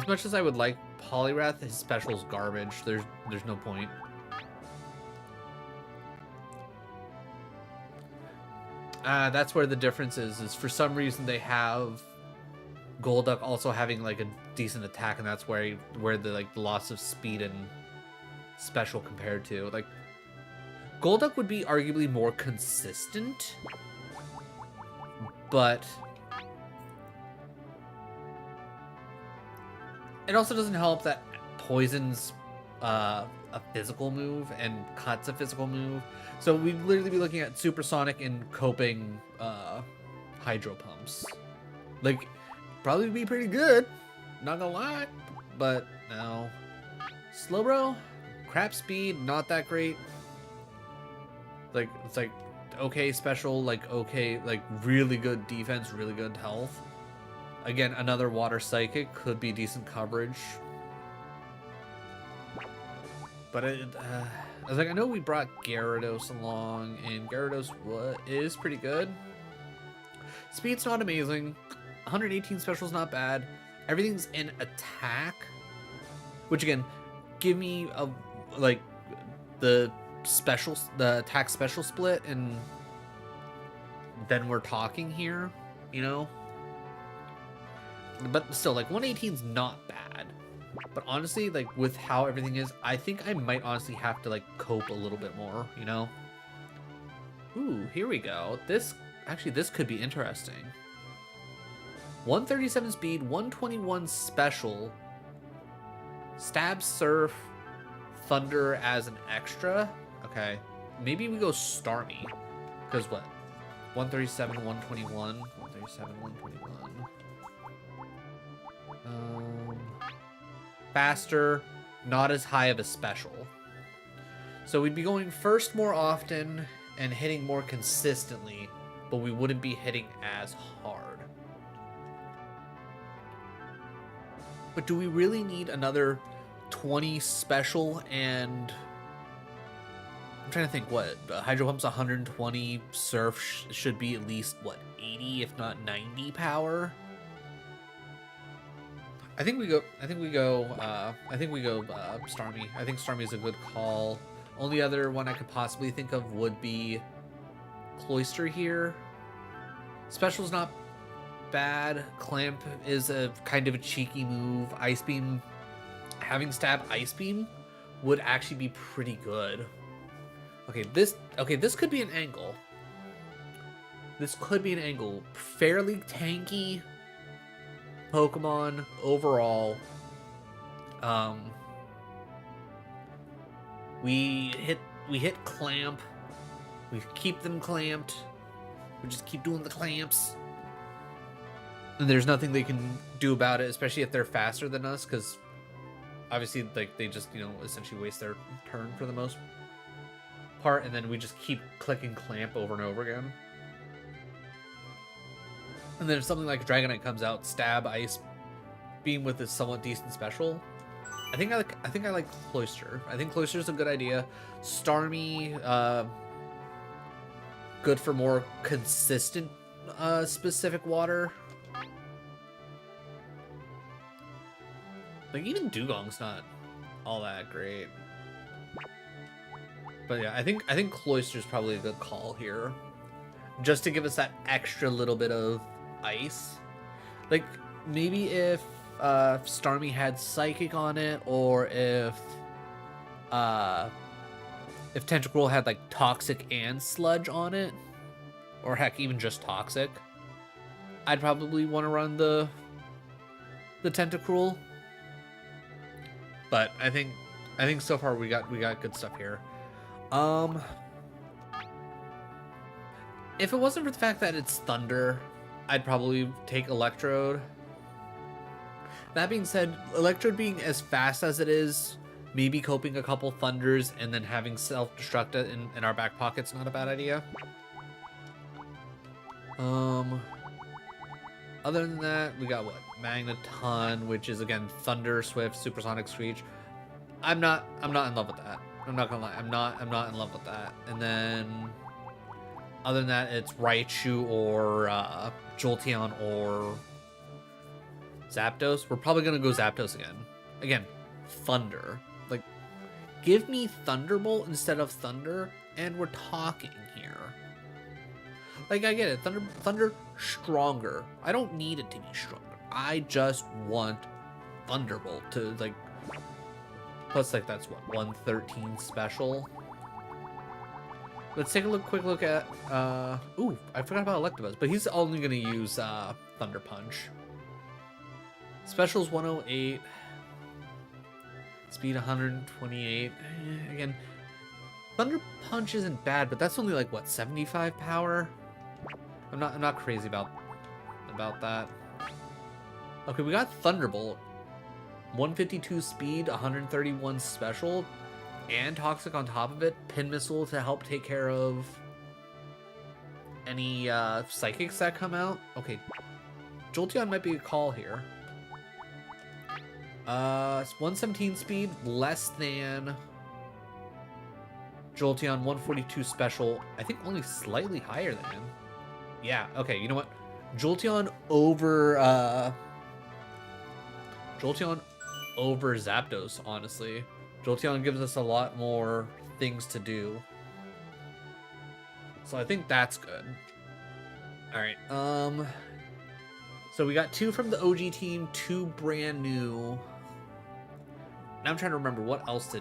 much as I would like Poliwrath, his special's garbage. There's no point. That's where the difference is for some reason they have Golduck also having like a decent attack, and that's where the loss of speed and special compared to like Golduck would be arguably more consistent, but it also doesn't help that Poison's a physical move and Cut's a physical move. So we'd literally be looking at Supersonic and coping Hydro Pumps. Like, probably be pretty good, not gonna lie, but no. Slowbro, crap speed, not that great. Like, it's like okay special, like okay, like really good defense, really good health. Again, another water psychic could be decent coverage. But I was like, I know we brought Gyarados along, and Gyarados is pretty good. Speed's not amazing. 118 special's not bad. Everything's in attack, which again, give me a like the attack special split, and then we're talking here, you know. But still, like 118's not bad. But honestly, like with how everything is, I think I might honestly have to like cope a little bit more, you know. Ooh, here we go. This could be interesting. 137 speed, 121 special, stab, surf, thunder as an extra. Okay, maybe we go Starmie, because what? 137, 121, 137, 121. Faster, not as high of a special. So we'd be going first more often and hitting more consistently, but we wouldn't be hitting as hard. But do we really need another 20 special? And I'm trying to think, what Hydro Pump's 120, Surf should be at least what, 80 if not 90 power. I think we go Starmie. I think Starmie is a good call. Only other one I could possibly think of would be Cloyster here. Special's not bad. Clamp is a kind of a cheeky move. Ice Beam, having stab Ice Beam would actually be pretty good. Okay, this could be an angle. This could be an angle. Fairly tanky Pokemon overall. We hit Clamp. We keep them clamped. We just keep doing the clamps. And there's nothing they can do about it, especially if they're faster than us, because obviously like they just, you know, essentially waste their turn for the most part, and then we just keep clicking Clamp over and over again. And then if something like Dragonite comes out, stab Ice Beam with a somewhat decent special. I think I like Cloyster. I think Cloyster's a good idea. Starmie, good for more consistent specific water. Like even Dugong's not all that great. But yeah, I think Cloyster's probably a good call here. Just to give us that extra little bit of ice. Like maybe if Starmie had Psychic on it, or if Tentacruel had like Toxic and Sludge on it, or heck even just Toxic, I'd probably want to run the Tentacruel. But I think so far we got good stuff here. If it wasn't for the fact that it's Thunder, I'd probably take Electrode. That being said, Electrode being as fast as it is, maybe coping a couple Thunders and then having self-destruct in our back pocket's not a bad idea. Other than that, we got what? Magneton, which is again Thunder, Swift, Supersonic Screech. I'm not in love with that. I'm not gonna lie. I'm not in love with that. And then other than that, it's Raichu or Jolteon or Zapdos. We're probably gonna go Zapdos again. Again, Thunder. Like, give me Thunderbolt instead of Thunder, and we're talking here. Like, I get it. Thunder stronger. I don't need it to be stronger. I just want Thunderbolt to like. Plus, like, that's what, 113 special. Let's take a quick look at. Ooh, I forgot about Electabuzz, but he's only gonna use Thunder Punch. Special's 108. Speed 128. Again, Thunder Punch isn't bad, but that's only like what, 75 power. I'm not crazy about that. Okay, we got Thunderbolt. 152 speed, 131 special, and toxic on top of it. Pin missile to help take care of any psychics that come out. Okay, Jolteon might be a call here. 117 speed, less than Jolteon. 142 special, I think only slightly higher than. Yeah, okay, you know what? Jolteon over Zapdos, honestly. Jolteon gives us a lot more things to do. So I think that's good. Alright, so we got 2 from the OG team, 2 brand new. Now I'm trying to remember, what else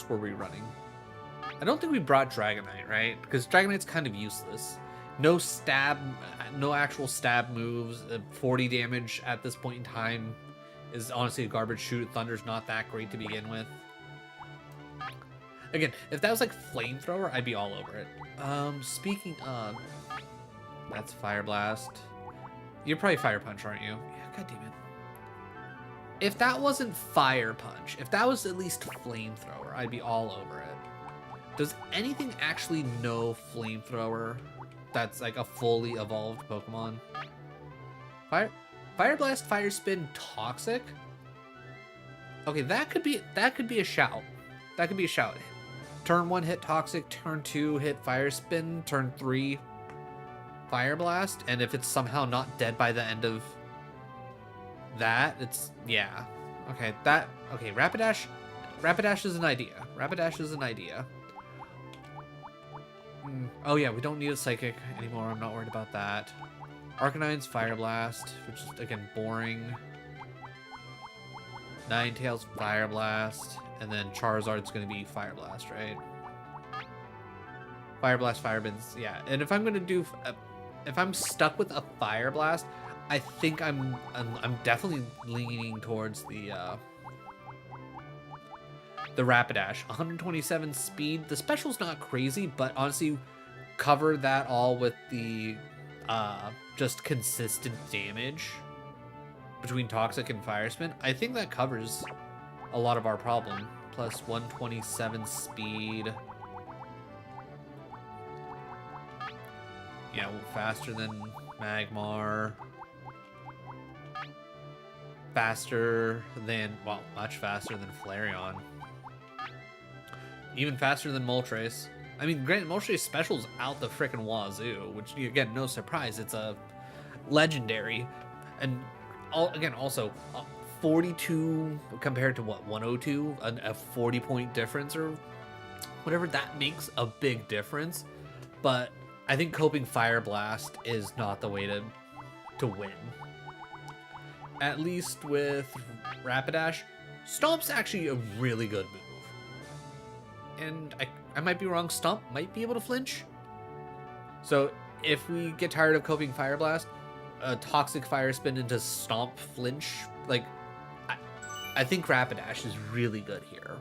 were we running? I don't think we brought Dragonite, right? Because Dragonite's kind of useless. No actual stab moves. 40 damage at this point in time is honestly a garbage shoot. Thunder's not that great to begin with. Again, if that was like Flamethrower, I'd be all over it. Speaking of, that's Fire Blast. You're probably Fire Punch, aren't you? Yeah, god damn it. If that wasn't Fire Punch, if that was at least Flamethrower, I'd be all over it. Does anything actually know Flamethrower that's like a fully evolved Pokemon? Fire Blast, Fire Spin, Toxic? Okay, that could be a shout. That could be a shout. Turn 1 hit Toxic, turn 2 hit Fire Spin, turn 3 Fire Blast, and if it's somehow not dead by the end of that, it's, yeah. Okay, Rapidash is an idea. Rapidash is an idea. Oh yeah, we don't need a Psychic anymore, I'm not worried about that. Arcanine's Fire Blast, which is, again, boring. Ninetales Fire Blast, and then Charizard's gonna be Fire Blast, right? Fire Blast, Fire Bins, yeah. And if I'm gonna do, if I'm stuck with a Fire Blast, I think I'm definitely leaning towards the Rapidash. 127 speed. The special's not crazy, but honestly, cover that all with the just consistent damage between Toxic and Fire Spin. I think that covers a lot of our problem. Plus 127 speed. Yeah, faster than Magmar. Faster than, well, much faster than Flareon. Even faster than Moltres. I mean, granted, Moltres special's out the frickin' wazoo, which, again, no surprise, it's a legendary. And, again, also, 42 compared to, what, 102? A 40-point difference or whatever, that makes a big difference. But I think coping Fire Blast is not the way to win. At least with Rapidash, Stomp's actually a really good move. And I might be wrong, Stomp might be able to flinch. So if we get tired of coping Fire Blast, a Toxic Fire Spin into Stomp flinch, like, I think Rapidash is really good here.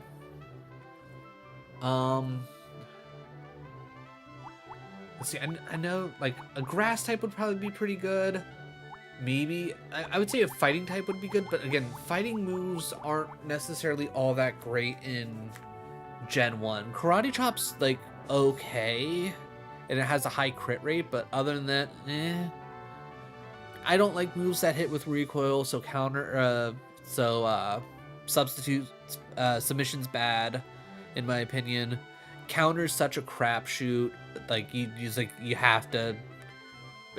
Let's see, I know, like, a Grass type would probably be pretty good. Maybe, I would say a Fighting type would be good, but again, Fighting moves aren't necessarily all that great in Gen 1. Karate Chop's, like, okay, and it has a high crit rate, but other than that, I don't like moves that hit with recoil, so substitute submission's bad, in my opinion. Counter's such a crapshoot, like, you have to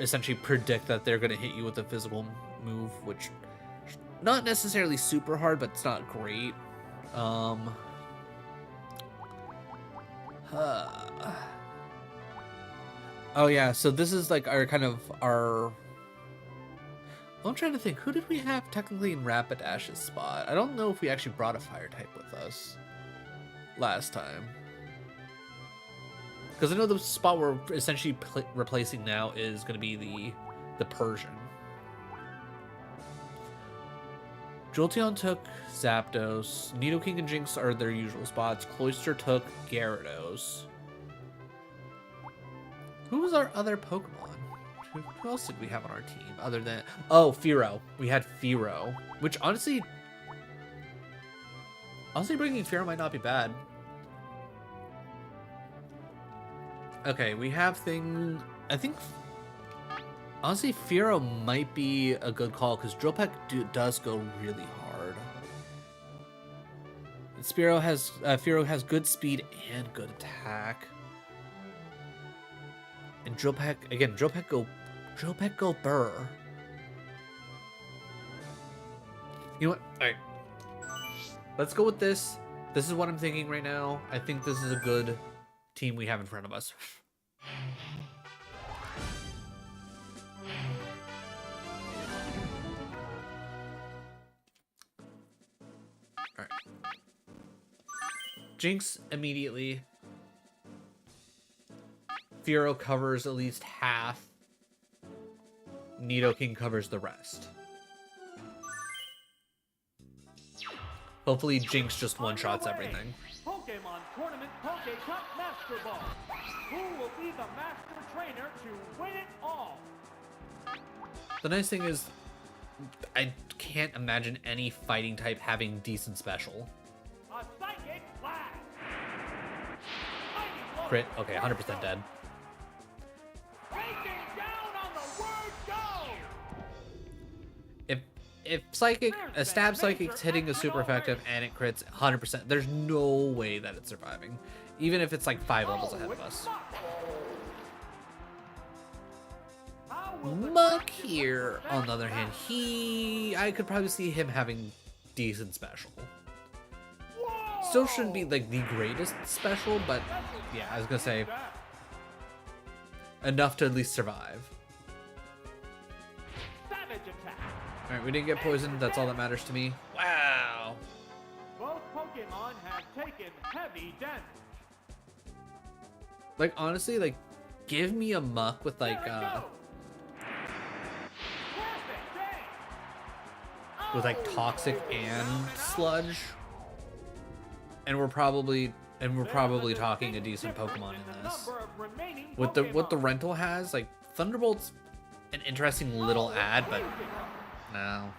essentially predict that they're going to hit you with a physical move, which not necessarily super hard, but it's not great. Oh yeah, so this is like our I'm trying to think, who did we have technically in Rapidash's spot? I don't know if we actually brought a fire type with us last time. Because I know the spot we're essentially replacing now is going to be the Persian. Jolteon took Zapdos. Nidoking and Jinx are their usual spots. Cloyster took Gyarados. Who was our other Pokemon? Who else did we have on our team other than... Oh, Fearow. We had Fearow. Which, honestly, Honestly, bringing Fear might not be bad. Okay, we have thing. I think. Honestly, Firo might be a good call because Drill Peck does go really hard. Firo has good speed and good attack. And Drill Peck go Burr. You know what? Alright. Let's go with this. This is what I'm thinking right now. I think this is a good team we have in front of us. Alright. Jinx immediately. Firo covers at least half. Nidoking covers the rest. Hopefully Jinx just one-shots everything. Pokemon Tournament PokeCup Master Ball. Who will be the master trainer to win it all? The nice thing is, I can't imagine any fighting type having decent special. A psychic blast. Crit. Okay, 100% dead. Taking down on the word go. If a stab psychic's hitting a super effective and it crits 100%, there's no way that it's surviving, even if it's like 5 levels ahead of us. Muck here, on the other hand, I could probably see him having decent special. Still shouldn't be like the greatest special, but yeah, I was gonna say enough to at least survive. Alright, we didn't get poisoned, that's all that matters to me. Wow! Both Pokemon have taken heavy damage. Like, honestly, like, give me a muck with, like, Toxic and Sludge. And we're probably talking a decent Pokemon in this. What the rental has, like, Thunderbolt's an interesting little ad, but no,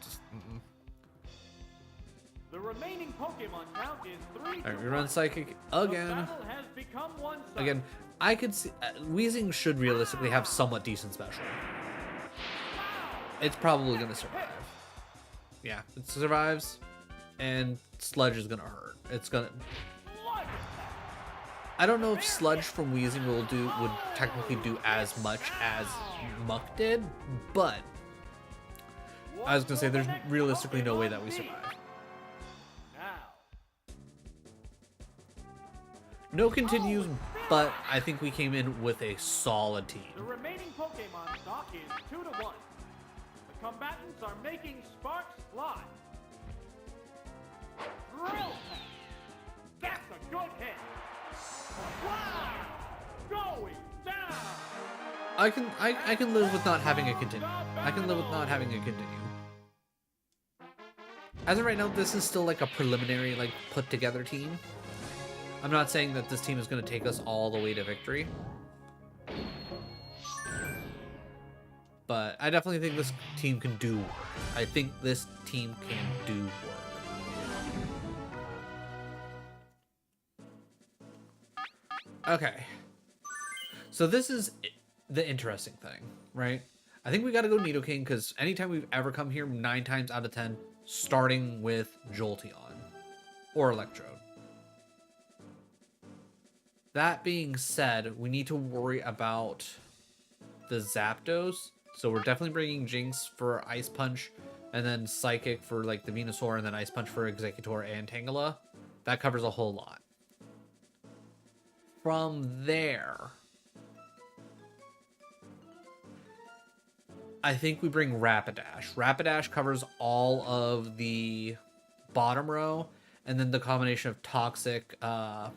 just The remaining Pokemon count is 3 Alright, we run Psychic again. Again, I could see Weezing should realistically have somewhat decent special. It's probably gonna survive. Yeah, it survives, and Sludge is gonna hurt. It's gonna. I don't know if Sludge from Weezing would technically do as much as Muck did, but I was gonna say there's realistically no way that we survive. No continues, but I think we came in with a solid team. The remaining Pokemon stock is 2 to 1. The combatants are making sparks fly. Drill Peck. That's a good hit. Wow! Going down. I can live with not having a continue. I can live with not having a continue. As of right now, this is still like a preliminary, like, put together team. I'm not saying that this team is going to take us all the way to victory. But I definitely think this team can do work. I think this team can do work. Okay. So this is the interesting thing, right? I think we got to go Nidoking because anytime we've ever come here, 9 times out of 10, starting with Jolteon or Electrode. That being said, we need to worry about the Zapdos. So we're definitely bringing Jinx for Ice Punch, and then Psychic for like the Venusaur, and then Ice Punch for Executor and Tangela. That covers a whole lot. From there, I think we bring Rapidash. Rapidash covers all of the bottom row, and then the combination of Toxic, Fire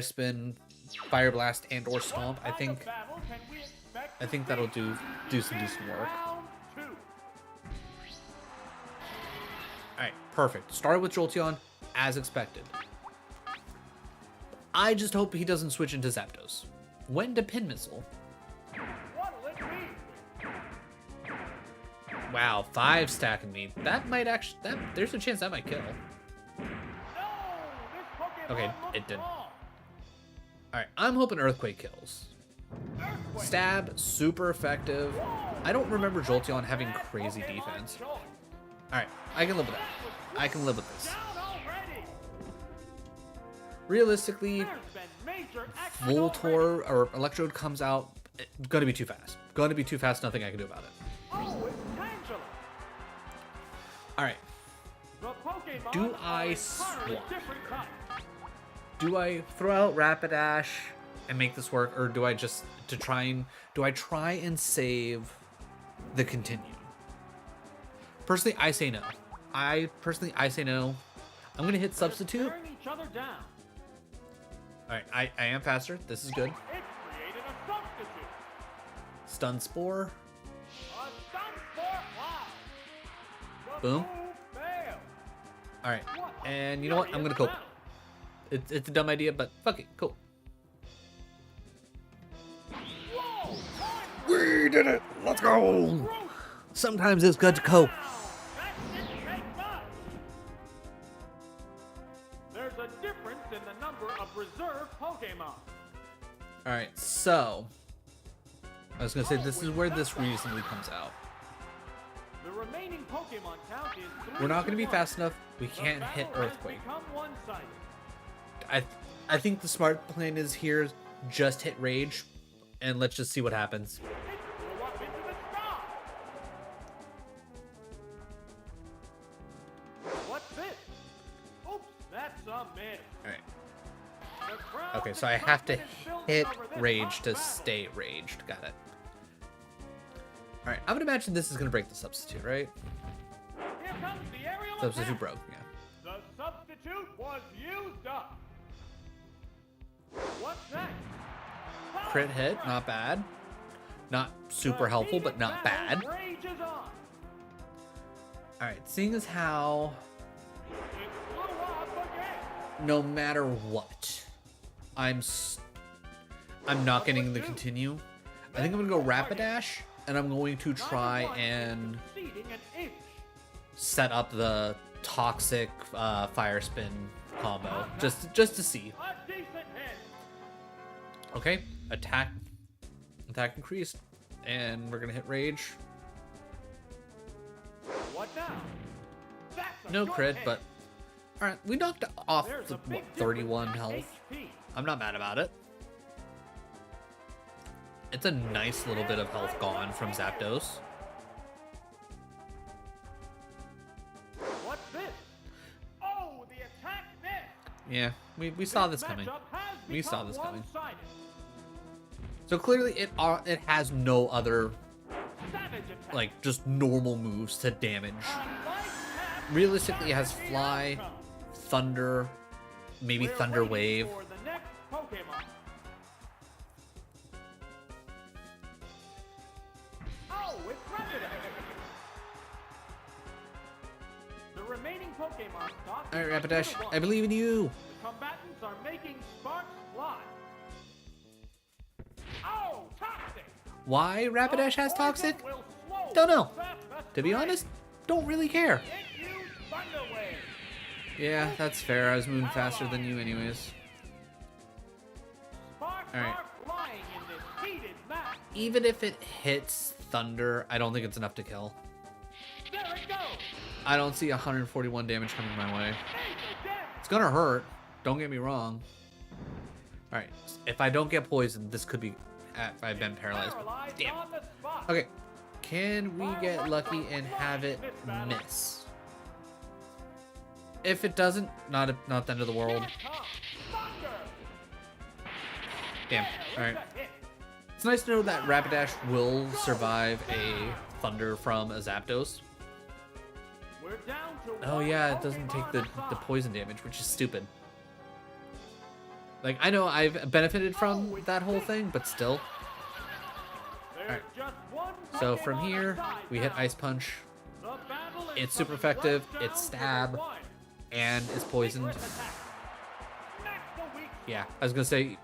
Spin, Fire Blast, and or Stomp. I think that'll do some decent work. Alright, perfect. Started with Jolteon, as expected. I just hope he doesn't switch into Zapdos. When to Pin Missile? Wow, 5 stacking me. That might actually, there's a chance that might kill. No, this Pokemon Okay, looks it didn't. wrong. Alright, I'm hoping Earthquake kills. Earthquake. Stab, super effective. I don't remember Jolteon having crazy Pokemon defense. choice. Alright, I can live with that. I can live with this. Down already. Realistically, There's been major action Voltor or Electrode comes out, it's gonna be too fast. Gonna be too fast, nothing I can do about it. already. Oh, it's Tangela. Alright, The Pokemon Do are I entirely swap? different types. do I throw out Rapidash and make this work, or do I just do I try and save the continue? Personally, I say no. I say no. I'm gonna hit substitute. Tearing each other down. Alright, I am faster. This is good. It created a substitute. Stun Spore. A stun sport. Wow. The Boom. move failed. Alright, What a and you know what? I'm gonna furious cope. battle. It's a dumb idea, but fuck it, cool. Whoa, one We did it! Let's go! Sometimes it's good to cope. down. That didn't take much. There's a difference in the number of reserve Pokemon. Alright, so I was gonna say this is where this reasonably comes out. The remaining Pokemon count is 3 We're not to gonna be 1. fast enough. We The can't hit battle has Earthquake. become one-sided. I think the smart plan is here, just hit Rage, and let's just see what happens. It flew up into the sky. What's this? Oops, that's a miss. Alright. The crowd Okay, so I have to excitement is building hit over this Rage hot to battle. stay raged. Got it. Alright, I would imagine this is gonna break the substitute, right? Here comes the aerial Substitute attack. broke, yeah. The substitute was used up. What's next? Crit hit, not bad. Not super helpful, but not bad. Rages on. Alright, seeing as how It flew up again. no matter what, I'm not getting the continue. I think I'm gonna go Rapidash, and I'm going to try 91 and conceding an inch. set up the toxic fire spin combo just to see. A decent hit. Okay, attack increased, and we're gonna hit Rage. What now? That's a No good crit, hit. but all right, we knocked off There's the a big what, 31 difference in health. HP. I'm not mad about it. It's a nice little bit of health gone from Zapdos. What's this? Oh, the attack missed. Yeah, we saw this coming. matchup has We saw become this coming. one-sided. So clearly it has no other Savage attack. like just normal moves to damage. A light tap. Realistically, it has That's the Fly, outcome. Thunder, maybe We're Thunder waiting Wave. for the next Pokemon. Oh, it's Rapidash. The remaining Pokemon stock All is right, up Rapidash, 2 to 1. I believe in you. The combatants are making sparks fly. Oh, toxic. Why Rapidash has The Toxic? poison will slow Don't know. Zapdos To be down. honest, don't really care. It used Thunder Wave. Yeah, that's fair. I was moving faster than you anyways. Sparks All right. are flying in this heated match. Even if it hits Thunder, I don't think it's enough to kill. There it goes. I don't see 141 damage coming my way. Major damage. It's gonna hurt. Don't get me wrong. All right, if I don't get poisoned, this could be. If I've been paralyzed. But Paralyzed damn. on the spot. Okay, can we get lucky and have it miss? If it doesn't, not the end of the world. Here comes Thunder. Damn. There, All right. it's a hit. It's nice to know that Rapidash will survive a Thunder from a Zapdos. We're down to Oh one yeah, it doesn't take the Pokemon poison damage, which is stupid. Like, I know I've benefited from that whole thing, but still. There's Alright. just one So from Pokemon here, aside we hit now. Ice Punch, The battle is It's super coming effective, right it's down to the stab. wire. and is poisoned. Vigorous attack. Smack the weak Yeah, I was gonna say,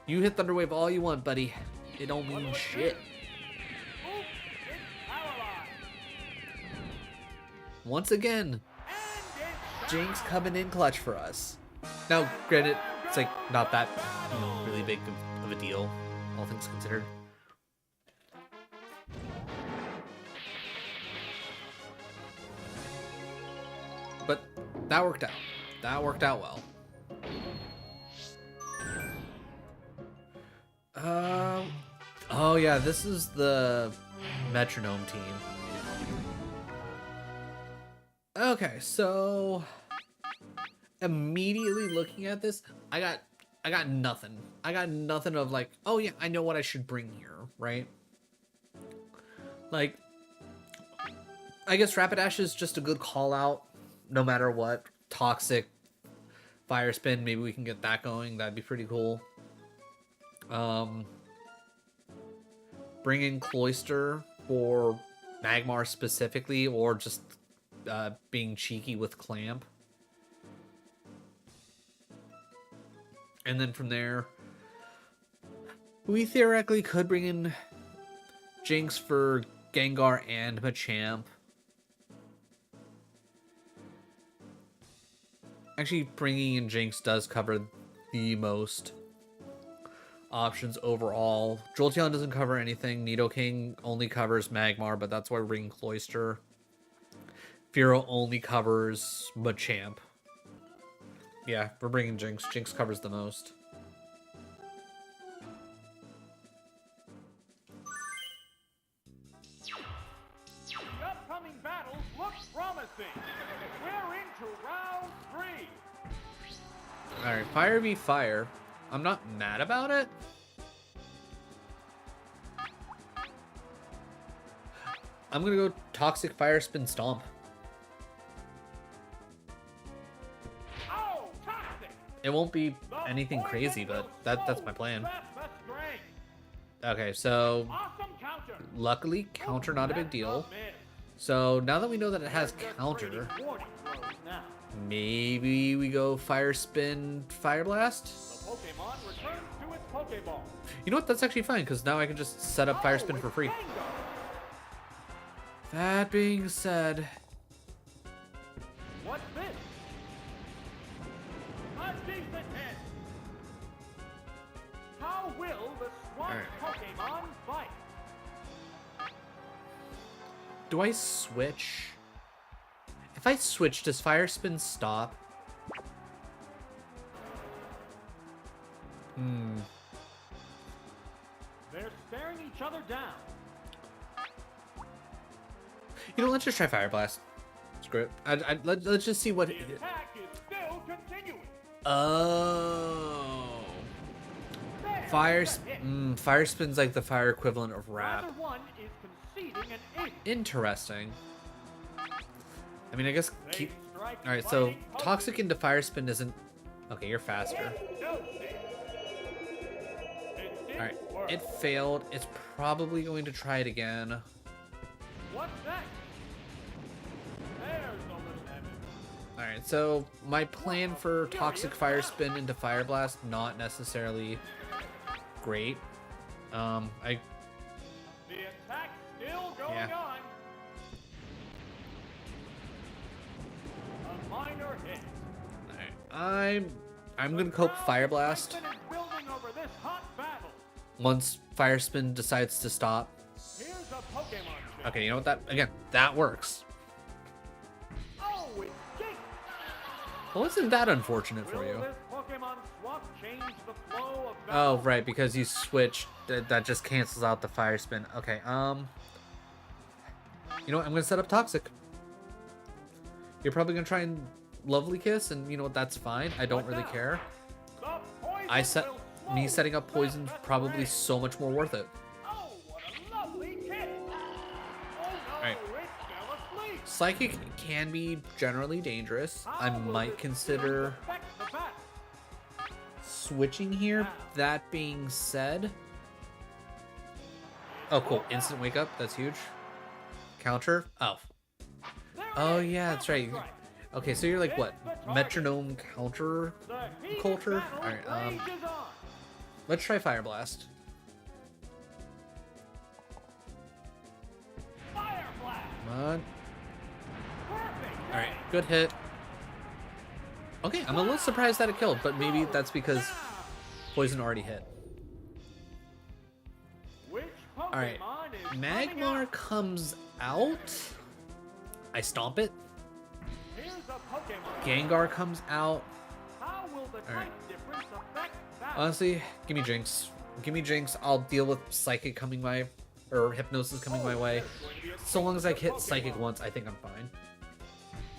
you hit Thunder Wave all you want, buddy. It don't mean shit. Oops, it's paralyzed. once again, And it's Jinx coming in clutch for us. Now, granted, it's like not that really big of a deal, all things considered. But that worked out. That worked out well. Oh yeah, this is the metronome team. Okay, so immediately looking at this, I got nothing. I got nothing of like, oh yeah, I know what I should bring here, right? Like, I guess Rapidash is just a good call out, no matter what. Toxic, Fire Spin, maybe we can get that going. That'd be pretty cool. Bring in Cloyster for Magmar specifically, or just being cheeky with Clamp. And then from there, we theoretically could bring in Jinx for Gengar and Machamp. Actually, bringing in Jinx does cover the most options overall. Jolteon doesn't cover anything. Nidoking only covers Magmar, but that's why we're bringing Cloyster. Fearow only covers Machamp. Yeah, we're bringing Jinx. Jinx covers the most. The upcoming battles look promising. We're into round 3. Alright, Fire v Fire. I'm not mad about it. I'm gonna go Toxic Fire Spin Stomp. Oh, toxic! It won't be The anything poison crazy, will but that's my slow plan. set the strength. Okay, so Awesome counter. luckily counter not a big That's deal. miss. So now that we know that it has They're counter, trading warning throws now. maybe we go Fire Spin Fire Blast. The Pokemon returns to its Pokeball. You know what? That's actually fine because now I can just set up Fire Spin Oh, for it's free. Gengar. That being said, What's this? A decent hit. How will the Swamp Alright. Pokemon fight? do I switch? If I switch, does Fire Spin stop? They're staring each other down. You know, let's just try Fire Blast. Screw it. Let's just see what. The attack is still continuing. Oh. There's Fire, the hit. Fire Spin's like the fire equivalent of Wrap. Neither one is conceding an inch. Interesting. I mean, I guess They keep. strike All right, so fighting Toxic into Fire Spin isn't. Okay, you're faster. All right, it failed. It's probably going to try it again. What's next? There's a little evidence. All right, so my plan for Toxic Fire Spin into Fire Blast not necessarily great. I The attack's still going Yeah. on. A minor hit. all right, I'm gonna cope Fire Blast Excitement is building over this hot battle. once Fire Spin decides to stop. Here's a Pokemon chip. Okay, you know what? That works. Oh, it's Jinx. Well, isn't that unfortunate for Will you? this Pokemon swap change the flow of Oh, battle? right, because you switched. That just cancels out the Fire Spin. Okay, you know what? I'm gonna set up Toxic. You're probably gonna try and Lovely Kiss, and you know what? That's fine. I don't really care. The poison I set will me slow setting up set Poison's the probably strength. so much more worth it. Oh, what a lovely kiss. Oh no, Alright. it fell asleep. Psychic can be generally dangerous. I How will might this consider affect the bat? switching here. That being said, oh cool, instant wake up. That's huge. Counter. Oh. There Oh it is, yeah, that's right. Counter-Strike. Okay, so you're like what? Metronome counter The heated culture? battle Alright, rages on. let's try Fire Blast. Fire blast. Come on. Perfect Good hit. Okay, I'm a little surprised that it killed, but maybe that's because poison already hit. Which Alright, Pokemon is coming Magmar out? comes out. I stomp it. Here's a Pokemon. Gengar comes out. How will the type difference affect that? Honestly, give me Jinx. Give me Jinx. I'll deal with Psychic coming my... or Hypnosis coming my way. There's going to be a So long as I hit Pokemon. Psychic once, I think I'm fine.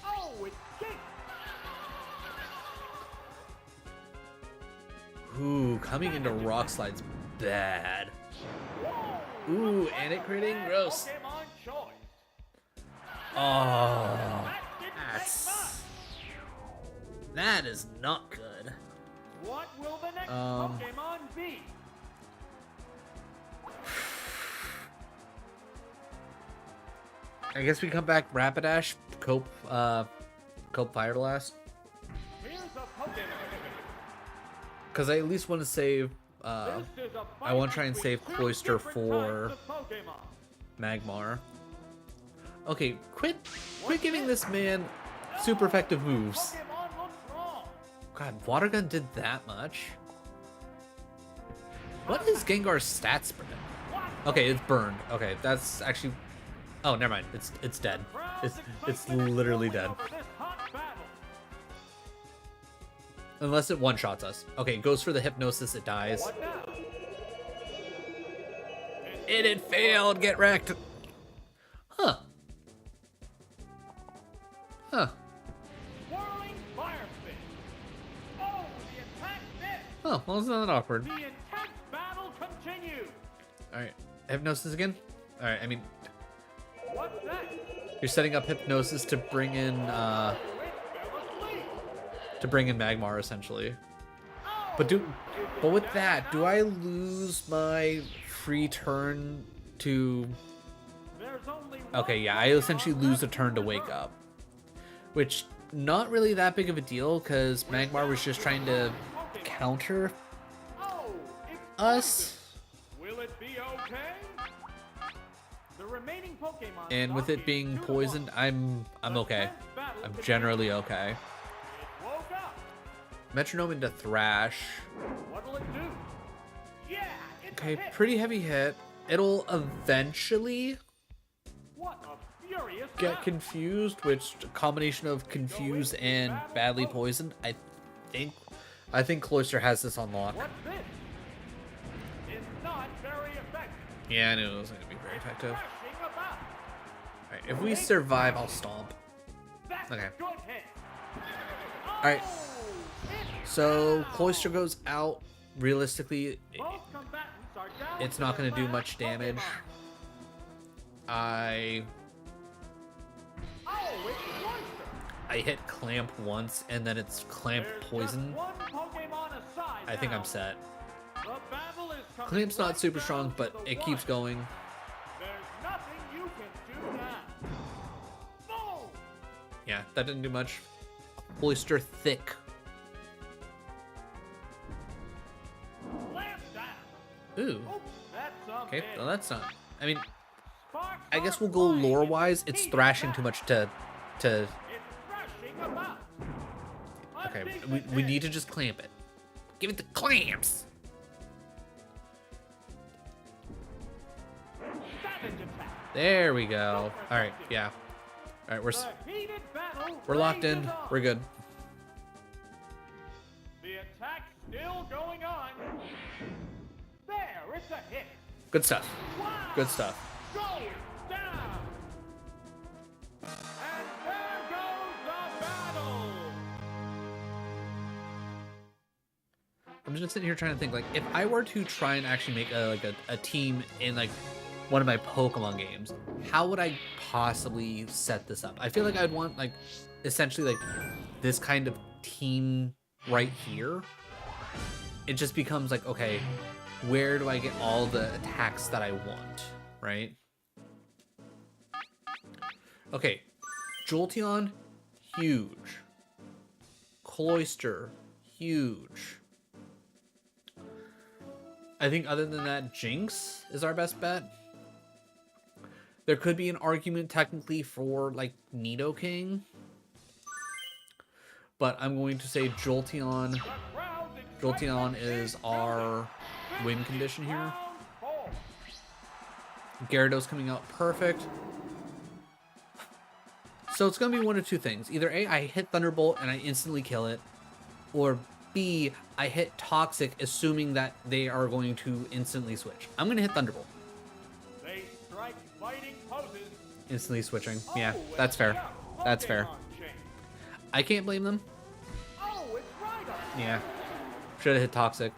Oh, it's Jinx. Ooh, coming into Rock Slide's bad. Ooh, and it critting? Gross. Pokemon choice. Oh, That didn't that's... take much. That is not good. What will the next Um, Pokemon be? I guess we come back Rapidash, Cope Fire Blast. Here's a Pokemon. Because I at least want to save, This is a I want to fight try and between save two Cloyster different for types of Pokemon. Magmar. Okay, quit giving this man super effective moves. Pokemon looks wrong. God, Water Gun did that much. What is Gengar's stat spread? Okay, it's burned. Okay, that's actually... Oh, never mind. It's dead. It's literally dead. Over this hot battle. Unless it one-shots us. Okay, it goes for the Hypnosis, it dies. What now? It failed! Get wrecked! Huh. Huh. Whirling Fire Spin. Oh, the attack missed. Oh, well, it's not that awkward. The intense battle continues. Alright, Hypnosis again? Alright, I mean, What's that? you're setting up Hypnosis to bring in, It fell asleep. Magmar, essentially. Oh, But with that, do I lose my free turn to... there's only one Okay, yeah, I essentially Pokemon lose a left turn to in wake reserve. up. Which, not really that big of a deal, because Magmar was just trying to counter Oh, it's us. Will it be okay? The remaining Pokemon And with stock it is being 2 to poisoned, 1. I'm okay. Intense battle I'm continues. generally okay. It woke up. Metronome into Thrash. What'll it do? Yeah, it's a Okay, hit. pretty heavy hit. It'll eventually What a furious get battle. confused, which combination of confused and badly poisoned. I think Cloyster has this on lock. What's this? It's not very effective. Yeah, I knew it wasn't gonna be very effective. Crashing about. Alright, if we survive, I'll stomp. That's Okay. a good hit. Alright, It's so down. Cloyster goes out. Realistically, Both combatants are down it's to not their gonna do last much damage. Pokemon. I Oh, it's Cloyster. I hit Clamp once, and then it's Clamp There's poison. just one Pokemon aside I think now. I'm set. The battle is coming Clamp's not right super down strong, to but the it keeps wire. going. There's nothing you can do now. Boom! Yeah, that didn't do much. Cloyster thick. Lamp down. Ooh. Oops, that's a Okay, miss. well that's not. I mean, Sparks I guess are we'll go flying. lore-wise. It's Heat thrashing back. too much to. It's thrashing about. A Okay, decent we hit. need to just clamp it. Give it the clamps. Savage attack. There we go. All right, yeah. All right, The heated battle we're locked in. rages on. We're good. The attack's still going on. There, it's a hit. Good stuff. Wow. Good stuff. Goes down. And there goes the battle. I'm just sitting here trying to think, like, if I were to try and actually make a team in like one of my Pokemon games, how would I possibly set this up? I feel like I'd want like essentially like this kind of team right here. It just becomes like, okay, where do I get all the attacks that I want, right? Okay, Jolteon, huge. Cloyster, huge. I think other than that, Jinx is our best bet. There could be an argument technically for like Nidoking. but I'm going to say Jolteon. The crowd's Jolteon excitement is our win condition here. round 4. Gyarados coming out perfect. So it's going to be one of two things. Either A, I hit Thunderbolt and I instantly kill it, or B, I hit Toxic assuming that they are going to instantly switch. I'm going to hit Thunderbolt. They strike fighting poses. Instantly switching. Yeah, Oh, that's it's fair. just That's fair. Pokemon change. I can't blame them. Oh, it's Rhydon. Yeah. Should have hit Toxic.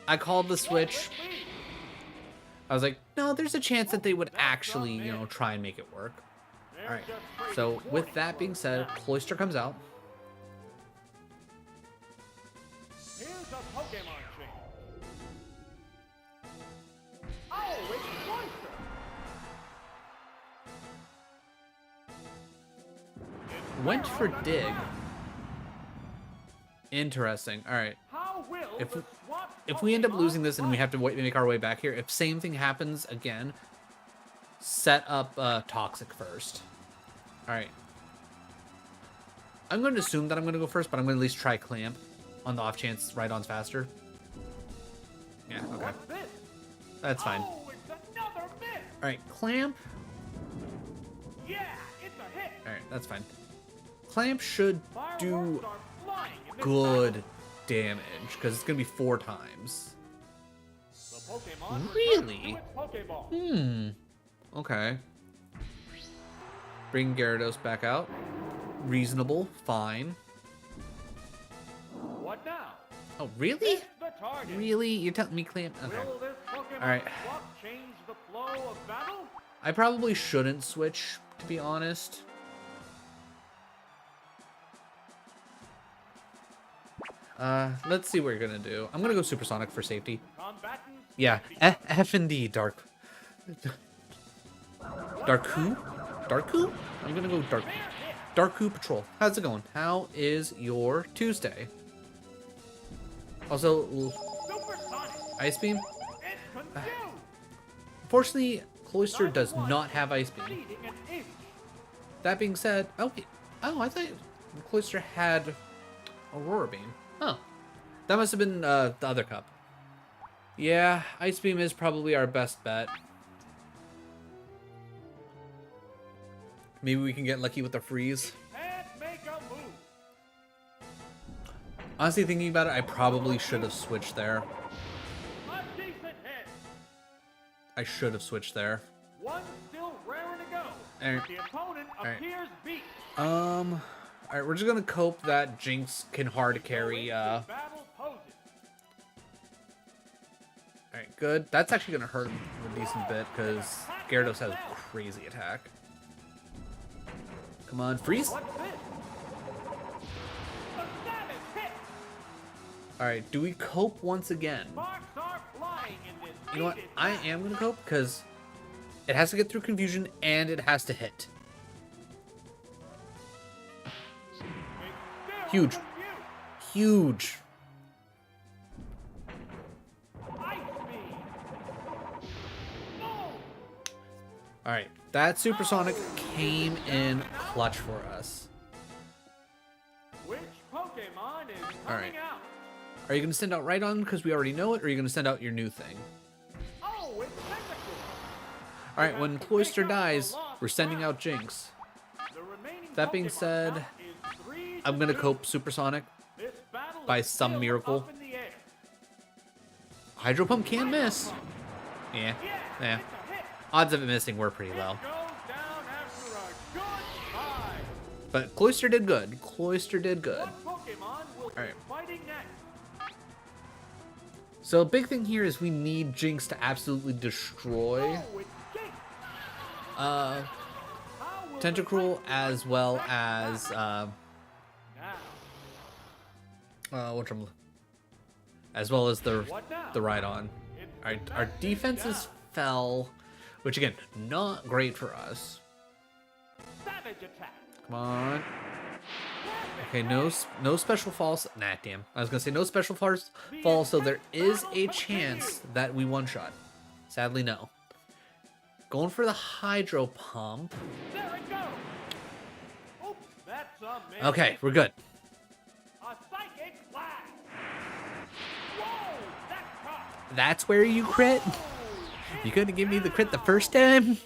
I called the switch. I was like, no, there's a chance that they would actually, you know, try and make it work. All right. So with that being said, Cloyster comes out. Here's a Pokemon change. Oh, it's Cloyster. Went for Dig. Interesting. All right. How will If the swap If we end up Pokemon losing this and we fight? have to make our way back here, if same thing happens again, set up Toxic first. All right. I'm going to assume that I'm going to go first, but I'm going to at least try Clamp on the off chance Rhydon's faster. Yeah, okay. What's this? That's fine. Oh, it's another miss. All right, Clamp. Yeah, it's a hit. All right, that's fine. Clamp should do Fireworks are flying in this good battle. damage because it's going to be 4 times. The Pokemon Really? returns to its Pokeball. Okay. Bring Gyarados back out. Reasonable. Fine. What now? Oh, really? Hit the target. Really? You're telling me Clamp? Okay. Will this Pokemon All right. swap change the flow of battle? I probably shouldn't switch, to be honest. Let's see what you're gonna do. I'm gonna go Supersonic for safety. Combatants Yeah, become F and D, Dark. Darku? Darku? I'm gonna go Dark. Darku Patrol. How's it going? How is your Tuesday? Also, supersonic. Ice Beam? It's confused. Unfortunately, Cloyster does not have Ice Beam. Leading an inch. That being said, oh wait, oh I thought Cloyster had Aurora Beam. Oh, that must have been the other cup. Yeah, Ice Beam is probably our best bet. Maybe we can get lucky with the freeze. Can't make a move. Honestly, thinking about it, I probably should have switched there. A decent hit. I should have switched there. One still raring to go. Alright. The opponent Alright. appears beat. Alright, we're just gonna cope that Jinx can hard carry, Battle poses. Alright, good. That's actually gonna hurt him a decent bit, because Gyarados has crazy attack. Come on, freeze! What's this? A savage hit. Alright, do we cope once again? Sparks are flying in this. You know what? heated I battle. am gonna cope, because it has to get through confusion, and it has to hit. It's still Huge. confused. Huge. Ice beam. No. Alright, that Supersonic came in clutch for us. Which Pokemon is coming Alright. out? Are you gonna send out Rhydon because we already know it, or are you gonna send out your new thing? Oh, it's technical. Alright, when Cloyster dies, we're sending out Jinx. The remaining That being Pokemon said, count is 3 I'm to gonna 2. cope Supersonic. This battle by is some still miracle. up in the air. Hydro Pump can't miss. Yeah, Yeah, yeah. it's a hit. Odds of it missing were pretty It low. goes down after a good fight. But Cloyster did good. Cloyster did good. What Pokemon will be Alright. fighting next? So a big thing here is we need Jinx to absolutely destroy Oh, it's Jinx. uh, How will the Tentacruel fight as well back as now? as well as the What now? Rhydon. It's Our defense is defenses down. fell, which again, not great for us. Savage attack. Come on. Okay, no special falls. Nah, damn. I was gonna say no special fall, so there is a chance that we one-shot. Sadly, no. Going for the Hydro Pump. There it goes. Oops, that That's amazing. Okay, we're good. A psychic flash. Whoa, that's tough. That's where you crit? You couldn't give me the crit the first time?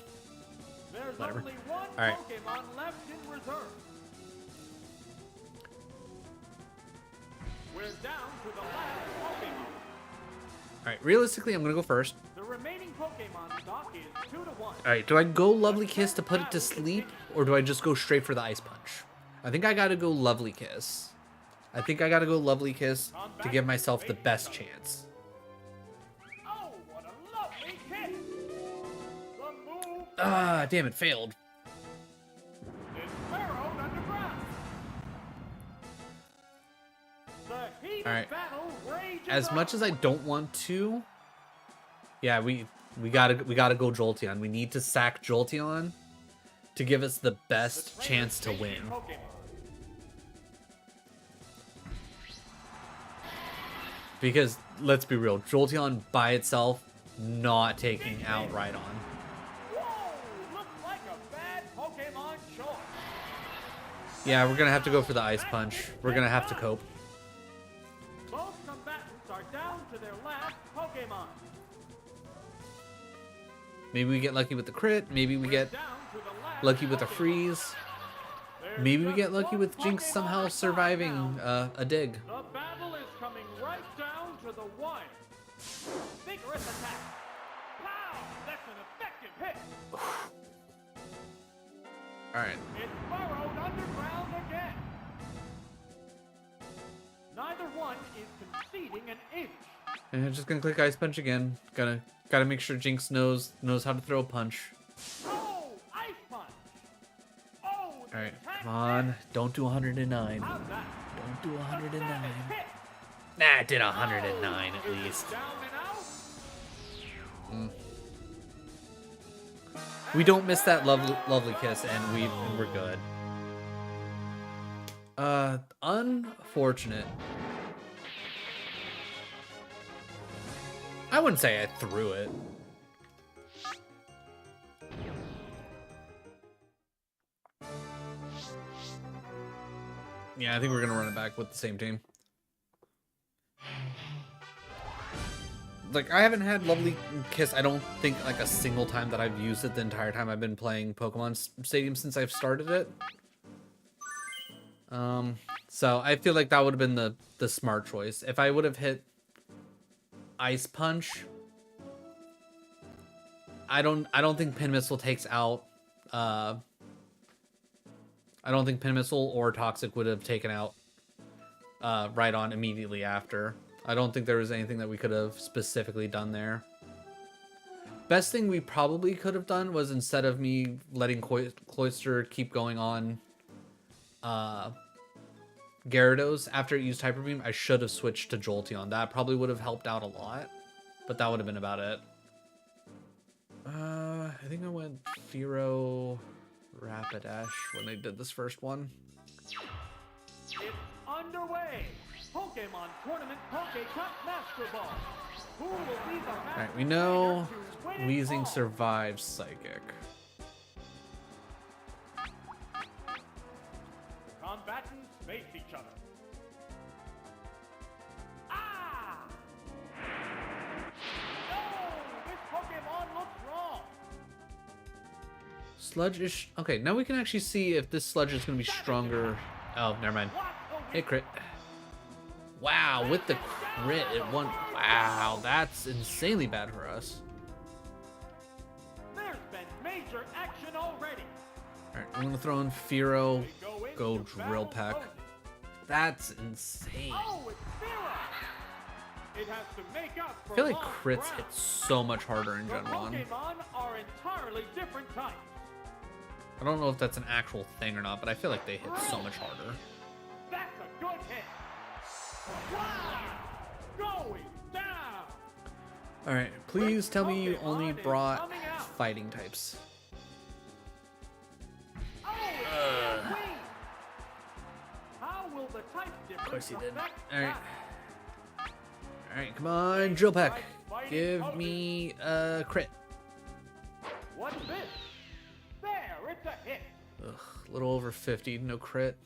There's Whatever. only one All right. Pokemon left in reserve. We're down to the last Pokemon. Alright, realistically, I'm gonna go first. The remaining Pokemon stock is 2 to 1. Alright, do I go Lovely Kiss to put it to sleep, or do I just go straight for the Ice Punch? I think I gotta go Lovely Kiss. I think I gotta go Lovely Kiss to give myself the best chance. Oh, what a lovely kiss! The move Ah, damn it, failed. is burrowed underground. The heated Alright. battle rages As much on. as I don't want to, yeah, we gotta go Jolteon. We need to sack Jolteon to give us the best The chance to trainer win. changing Pokemon. Because let's be real, Jolteon by itself not taking out Rhydon. Whoa, looks like a bad Pokemon choice. Yeah, we're gonna have to go for the Ice Punch. We're gonna have to cope. Both combatants are down to their last Pokemon. Maybe we get lucky with the crit. Maybe we get Down to the last lucky with a Pokemon. freeze. There's Maybe we just get lucky one with Jinx Pokemon somehow left surviving now. a dig. The battle is coming right down to the wire. Vigorous attack. Pow! That's an effective hit. Alright. It's burrowed underground again. Neither one is conceding an inch. And I'm just gonna click Ice Punch again. Gotta make sure Jinx knows how to throw a punch. Oh, ice punch. Oh, the Alright, attack come on. missed. Don't do 109. How's that? Don't do A 109. savage hit. Nah, it did 109 at Oh, is it least. down and out? We don't miss that lovely kiss, and we're good. Unfortunate. I wouldn't say I threw it. Yeah, I think we're gonna run it back with the same team. Like, I haven't had Lovely Kiss, I don't think, like, a single time that I've used it the entire time I've been playing Pokemon Stadium since I've started it. So I feel like that would have been the smart choice. If I would have hit Ice Punch, I don't think Pin Missile takes out, I don't think Pin Missile or Toxic would have taken out Rhydon immediately after. I don't think there was anything that we could have specifically done there. Best thing we probably could have done was, instead of me letting Cloyster keep going on Gyarados after it used Hyper Beam, I should have switched to Jolteon. That probably would have helped out a lot, but that would have been about it. I think I went Fearow Rapidash when they did this first one. It's underway. Pokemon Tournament PokeCup Master Ball. Who will be the master Alright, we know trainer to win it Weezing all? survives Psychic. Combatants face each other. Ah! No! This Pokemon looks wrong. Sludge is... Okay, now we can actually see if this Sludge is going to be stronger. Oh, never mind. What a Hey, crit. Wow, with the crit, it won. Wow, that's insanely bad for us. There's been major action already. Alright, I'm going to throw in Fearow. We go into Go battle Drill Peck. mode. That's insane. Oh, it's Fearow. It has to make up for I feel like lost crits ground. hit so much harder in The Gen 1. Pokemon are entirely different types. I don't know if that's an actual thing or not, but I feel like they hit so much harder. That's a good hit. Wow! Going down. Alright, please tell me you Pokemon only is brought coming out. fighting types. Oh, it's Queen. How will the type difference Of course he did. affect Alright. that? Alright, come on, Drill Peck. Give me a crit. What's this? There, it's a hit. Ugh, a little over 50, no crit.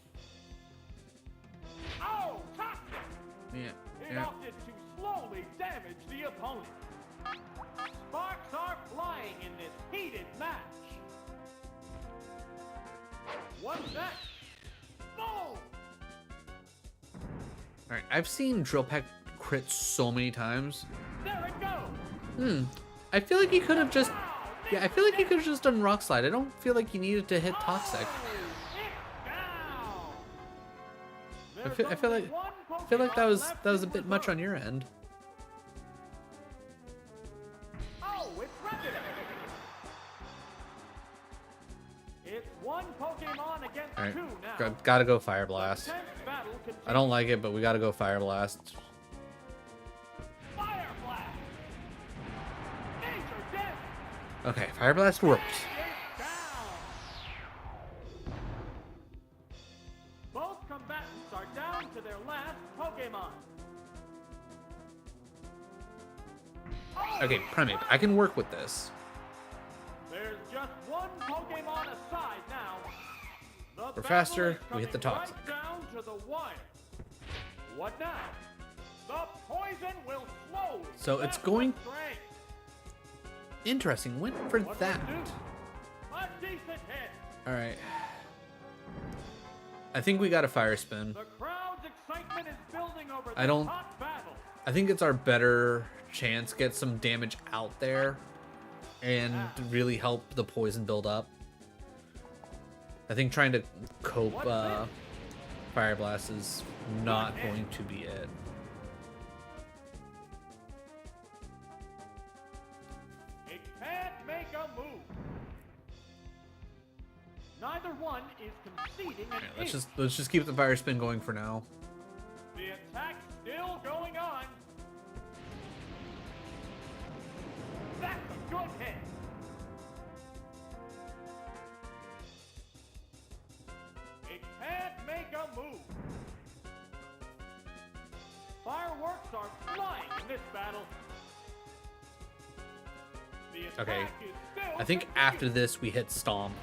Oh, toxic! Yeah, It yeah. opted to slowly damage the opponent. Sparks are flying in this heated match. What's next? Boom! Alright, I've seen Drill Peck crit so many times. There it goes! I feel like he could have just... Yeah, I feel like he could have just done Rock Slide. I don't feel like he needed to hit Toxic. I feel like that was a bit much on your end. Oh, it's Rapidash! It's one Pokemon against Alright, two now. gotta go Fire Blast. Tense battle continues. I don't like it, but we gotta go Fire Blast. Fire Blast! Nature Death! Okay, Fire Blast works. It's down! Both combatants are down to their last Pokemon. Oh, Okay, Primate, I can work with this. there's just one Pokemon aside now. The We're battle faster, is we hit the coming Toxic. Right down to the wire. What now? The poison will slowly. So it's test going- the strength. Interesting, went for What that. will do? A decent hit. Alright. I think we got a Fire Spin. The crowd's excitement is building over I this don't- hot battle. I think it's our better chance, get some damage out there and really help the poison build up. I think trying to cope Fire Blast is not going to be it. It can't make a move. Neither one is conceding an Let's inch. just keep the Fire Spin going for now. The attack's still going on. That's a good hit. It can't make a move. Fireworks are flying in this battle. The attack Okay. is still I think continuing. after this we hit Stomp.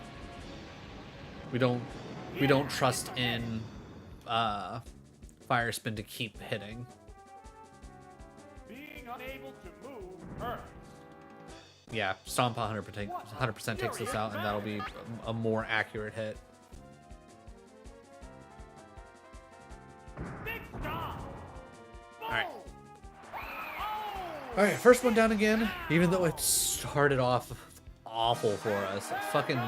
We don't trust in Fire Spin to keep hitting. Being unable to move hurts. Yeah, Stomp 100% takes this out, and that'll be a more accurate hit. Big stop. Alright. Oh! Alright, first one down again, even though it started off awful for us. A fucking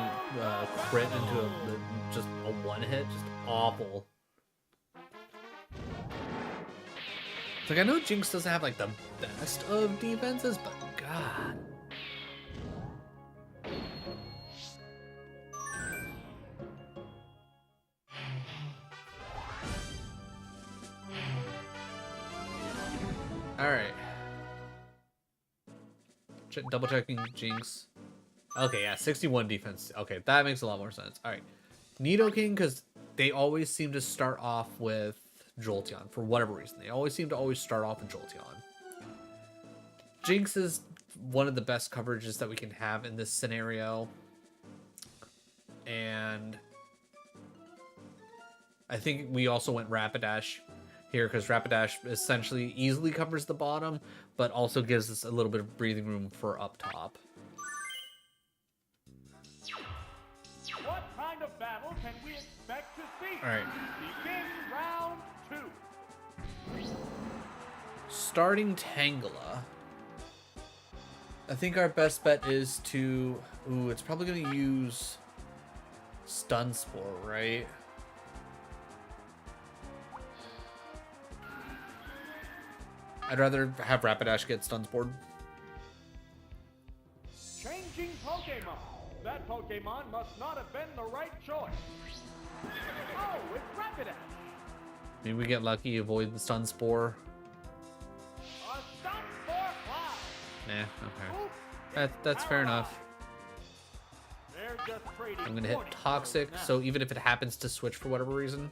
crit into just a one hit, just awful. It's like, I know Jinx doesn't have like the best of defenses, but god. Alright. Double checking Jinx. Okay, yeah, 61 defense. Okay, that makes a lot more sense. Alright. Nidoking, because they always seem to start off with Jolteon for whatever reason. They always seem to start off with Jolteon. Jinx is one of the best coverages that we can have in this scenario. And I think we also went Rapidash here because Rapidash essentially easily covers the bottom, but also gives us a little bit of breathing room for up top. What kind of battle can we expect to see? All right. Begin round 2. Starting Tangela. I think our best bet is to... Ooh, it's probably going to use Stun Spore, right? I'd rather have Rapidash get Stun Spored. Changing Pokemon. That Pokemon must not have been the right choice. Oh, it's Rapidash. Maybe we get lucky, avoid the Stun Spore. A stop for Cloud. Nah, okay. That's fair enough. They're just trading I'm gonna hit warning Toxic, blows now. so even if it happens to switch for whatever reason,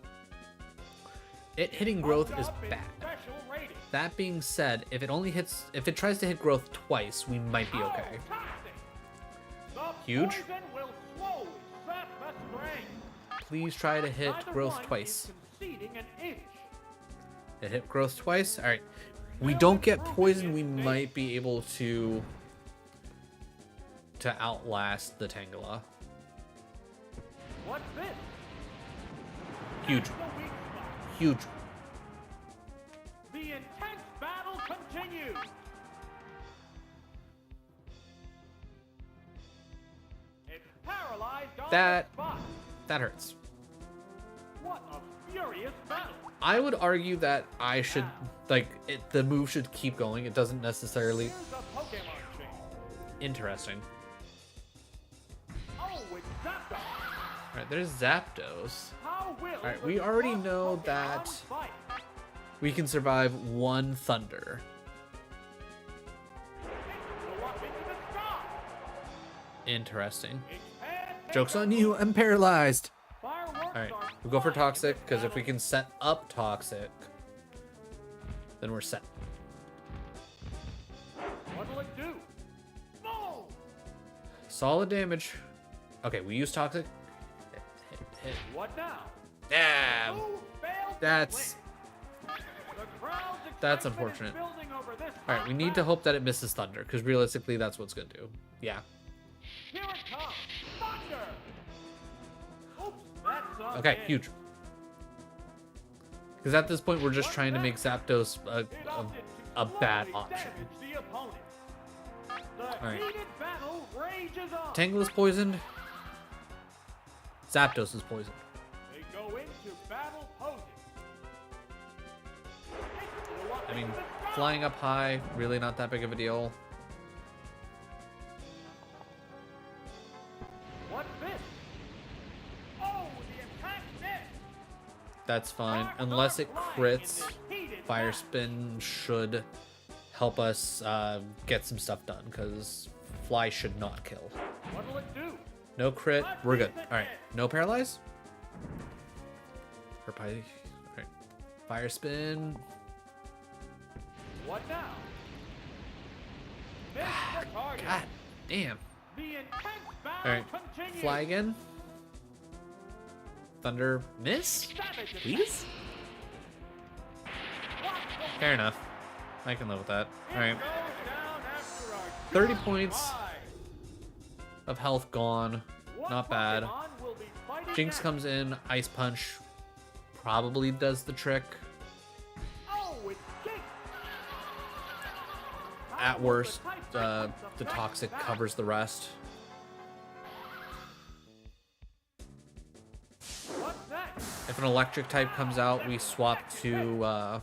it hitting Growth is Poked up in bad. special rating. That being said, if it tries to hit Growth twice, we might be okay. Oh, Toxic. The Huge. poison will slowly sap the strength. please try to hit Neither growth one twice. is conceding an inch. It hit growth twice. All right. We don't get poisoned. We might be able to outlast the Tangela. What's this? Huge. The weak spot. Huge. The intense battle continues. It's paralyzed on That- the spot. That hurts. What a furious battle. I would argue that I should, like, the move should keep going. It doesn't necessarily... Here's a Pokemon chain. Interesting. Oh, it's Zapdos. All right, there's Zapdos. How will All right, the we already strong know Pokemon that fight? we can survive one Thunder. It's go up into the sky. Interesting. Its head takes Joke's a on you, I'm paralyzed. Fireworks All right, are we'll go for flying in Toxic, this because if we battle. can set up Toxic, then we're set. What'll it do? Boom! Solid damage. Okay, we use Toxic. Hit. What now? Damn. Who failed to That's... win? The crowd's That's excitement is unfortunate. building over this All right, we need to battle. hope that it misses Thunder, because realistically, that's what's going to do. Yeah. Here it comes. Thunder! Oops, that's a Okay, hit. huge. Because at this point, we're just What's trying to make that? Zapdos It opted to a bad slowly option. damage the opponent. The right. heated battle rages on. Tangela's poisoned. Zapdos is poisoned. They go into battle posing. It flew up I mean, into the sky. flying up high, really not that big of a deal. What's this? Oh, the attack missed. That's fine. Sparks Unless are it flying in crits, this heated Fire match. Spin should help us get some stuff done, because Fly should not kill. What'll it do? No crit, we're good. Alright, no paralyze? Alright, Fire Spin. What now? Miss the target. God damn. The intense battle Alright, continues. fly again. Thunder, miss? Savage attack. Please? What the- Fair enough. I can live with that. It Alright, goes down after a 30 good points. fight. of health gone. What Not bad. Pokemon will be fighting Jinx next? comes in, Ice Punch probably does the trick. Oh, it's Jinx. How At will worst, type the sequence affect Toxic that? covers the rest. What's that? If an electric type comes out, we swap to right,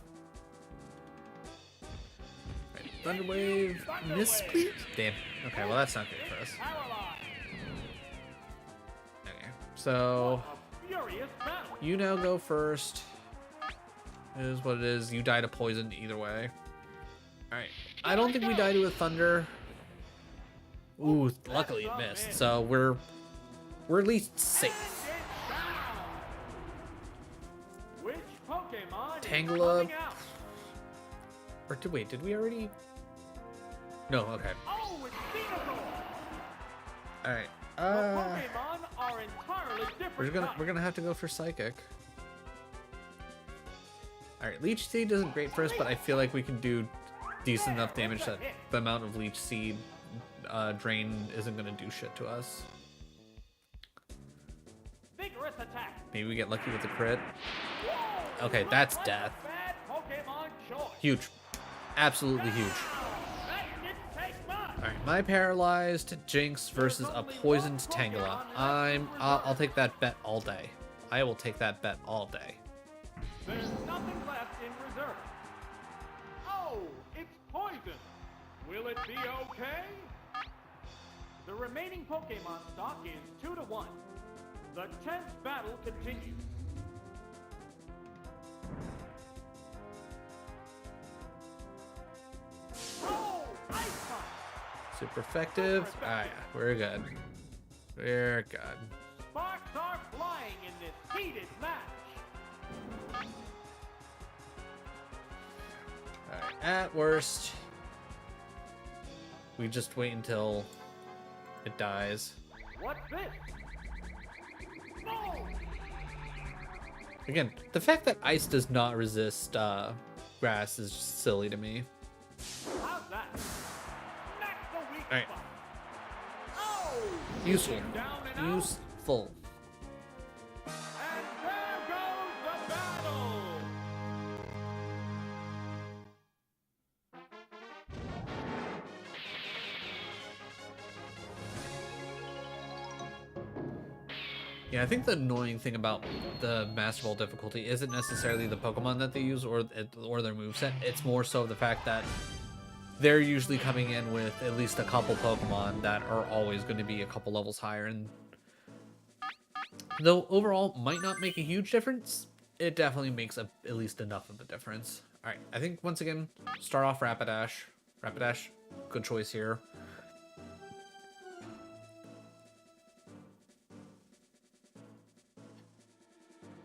Thunder Wave. Miss, please? Damn. Okay, well that's not good for us. Paralyzed. Okay, so A furious battle. you now go first. It is what it is. You die to poison either way. Alright. I don't think we die to a Thunder. Ooh, luckily it missed. So we're at least safe. And it's down. Which Pokemon Tangela. is coming out? Or did we already? No, okay. Oh, it's Venusaur. Alright. The Pokemon are entirely different. We're gonna have to go for Psychic. Alright, Leech Seed isn't great for us, but I feel like we can do decent enough damage that the amount of Leech Seed drain isn't gonna do shit to us. Vigorous attack. Maybe we get lucky with the crit. Whoa, Okay, looks that's like death. a bad Pokemon choice. Huge. Absolutely huge. That didn't take much. Alright, my paralyzed Jinx versus a poisoned Tangela. I'll take that bet all day. I will take that bet all day. There's nothing left in reserve. Oh, it's poison. Will it be okay? The remaining Pokemon stock is 2-1. The tense battle continues. Oh, Ice Punch! Super effective. Ah, yeah, we're good. We're good. Sparks are flying in this heated match. Alright, at worst, we just wait until it dies. What's this? Boom! Again, the fact that ice does not resist grass is just silly to me. How's that? Smack the weak Alright. spot. Oh! Useful. Down and out. Useful. And there goes the battle! Yeah, I think the annoying thing about the Master Ball difficulty isn't necessarily the Pokemon that they use or their moveset. It's more so the fact that they're usually coming in with at least a couple Pokemon that are always going to be a couple levels higher. And though overall might not make a huge difference, it definitely makes at least enough of a difference. All right, I think once again, start off Rapidash. Rapidash, good choice here.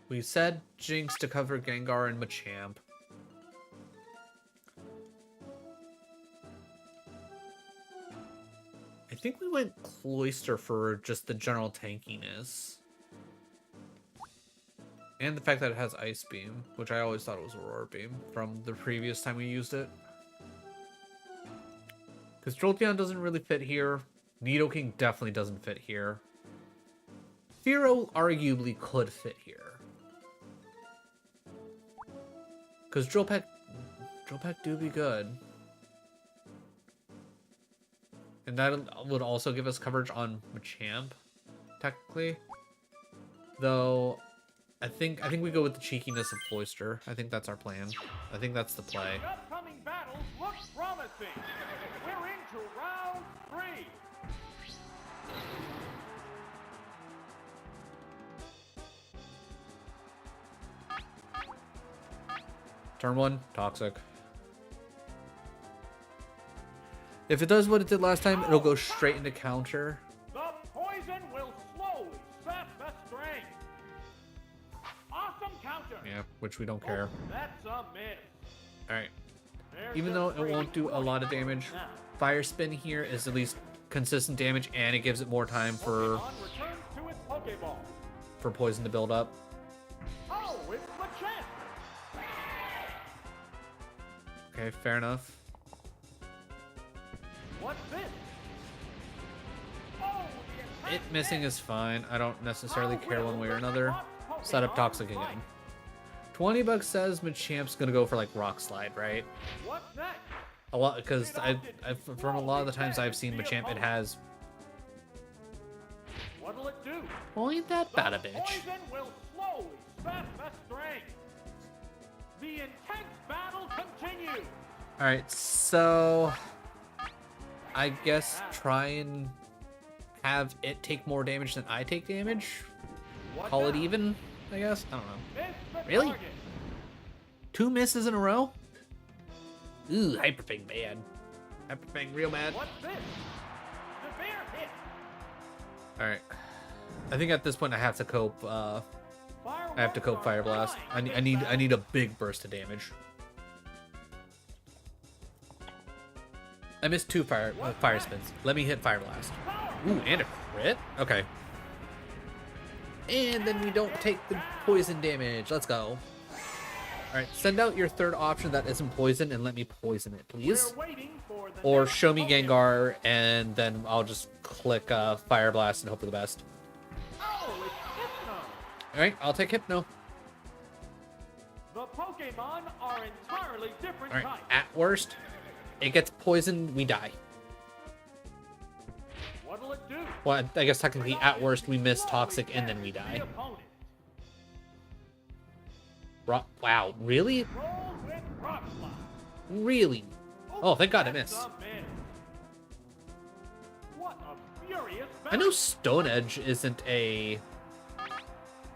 We said Jinx to cover Gengar and Machamp. I think we went Cloyster for just the general tankiness. And the fact that it has Ice Beam, which I always thought it was Aurora Beam from the previous time we used it. Because Jolteon doesn't really fit here. Nidoking definitely doesn't fit here. Fearow arguably could fit here. Because Drill Peck do be good. And that would also give us coverage on Machamp, technically. Though, I think we go with the cheekiness of Cloyster. I think that's our plan. I think that's the play. The upcoming battles look promising. We're into round 3. Turn 1, Toxic. If it does what it did last time, it'll go straight into counter. The poison will slowly sap the strength. Awesome counter. Yeah, which we don't care. That's a miss. Alright. There's Even a though it free won't do a lot of damage, now. Fire Spin here is at least consistent damage, and it gives it more time for Pokemon returns to its Pokeball. poison to build up. Oh, it's Machamp. Okay, fair enough. What's this? Oh, the It attack missing missed. is fine. I don't necessarily How care will one way or the another. Pokemon Set up Toxic fight? again. $20 says Machamp's gonna go for like Rock Slide, right? What's next? A lot, because from a lot of the times I've seen Machamp, it has. What'll it do? Well, ain't that bad a The bitch. poison will slowly sap the strength. The intense battle continues. All right, so I guess try and have it take more damage than I take damage. What Call it now? even, I guess. I don't know. Miss the Really? target. 2 misses in a row? Ooh, Hyperfang bad. Hyperfang real bad. What's this? Severe hit. All right. I think at this point I have to cope. I have to cope Fire Blast. I need a big burst of damage. I missed 2 fire spins. Let me hit Fire Blast. Ooh, and a crit? Okay. And then we don't take the poison damage. Let's go. Alright, send out your third option that isn't poison and let me poison it, please. We're waiting for the Or next show me Pokemon. Gengar, and then I'll just click Fire Blast and hope for the best. Oh, it's Hypno. Alright, I'll take Hypno. The Pokemon are entirely different Alright, types. at worst, it gets poisoned, we die. What'll it do? Well, I guess technically at worst we miss Slowly Toxic and then we damage die. the opponent. Wow, really? Roll with Rock Slide. Really? Oh, thank God I That's missed. a miss. What a furious I know Stone Edge isn't a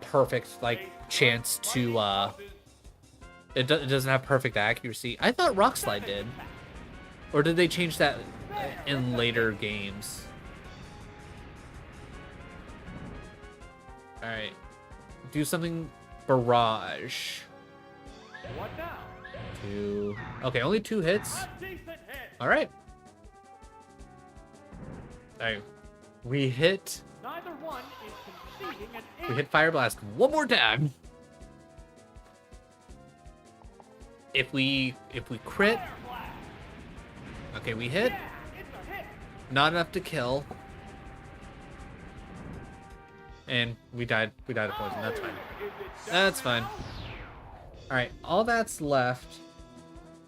perfect, like, chance to, it doesn't have perfect accuracy. I thought Rock Slide did. Or did they change that in later games? Alright. Do something Barrage. What now? 2. Okay, only 2 hits. A decent hit. Alright. Alright. We hit Neither one is conceding an Fire Blast one more time. if we crit, Fire blast. okay, we hit. Yeah, it's a hit. Not enough to kill. And we died of poison. That's fine. Is it done That's fine. now? All right, all that's left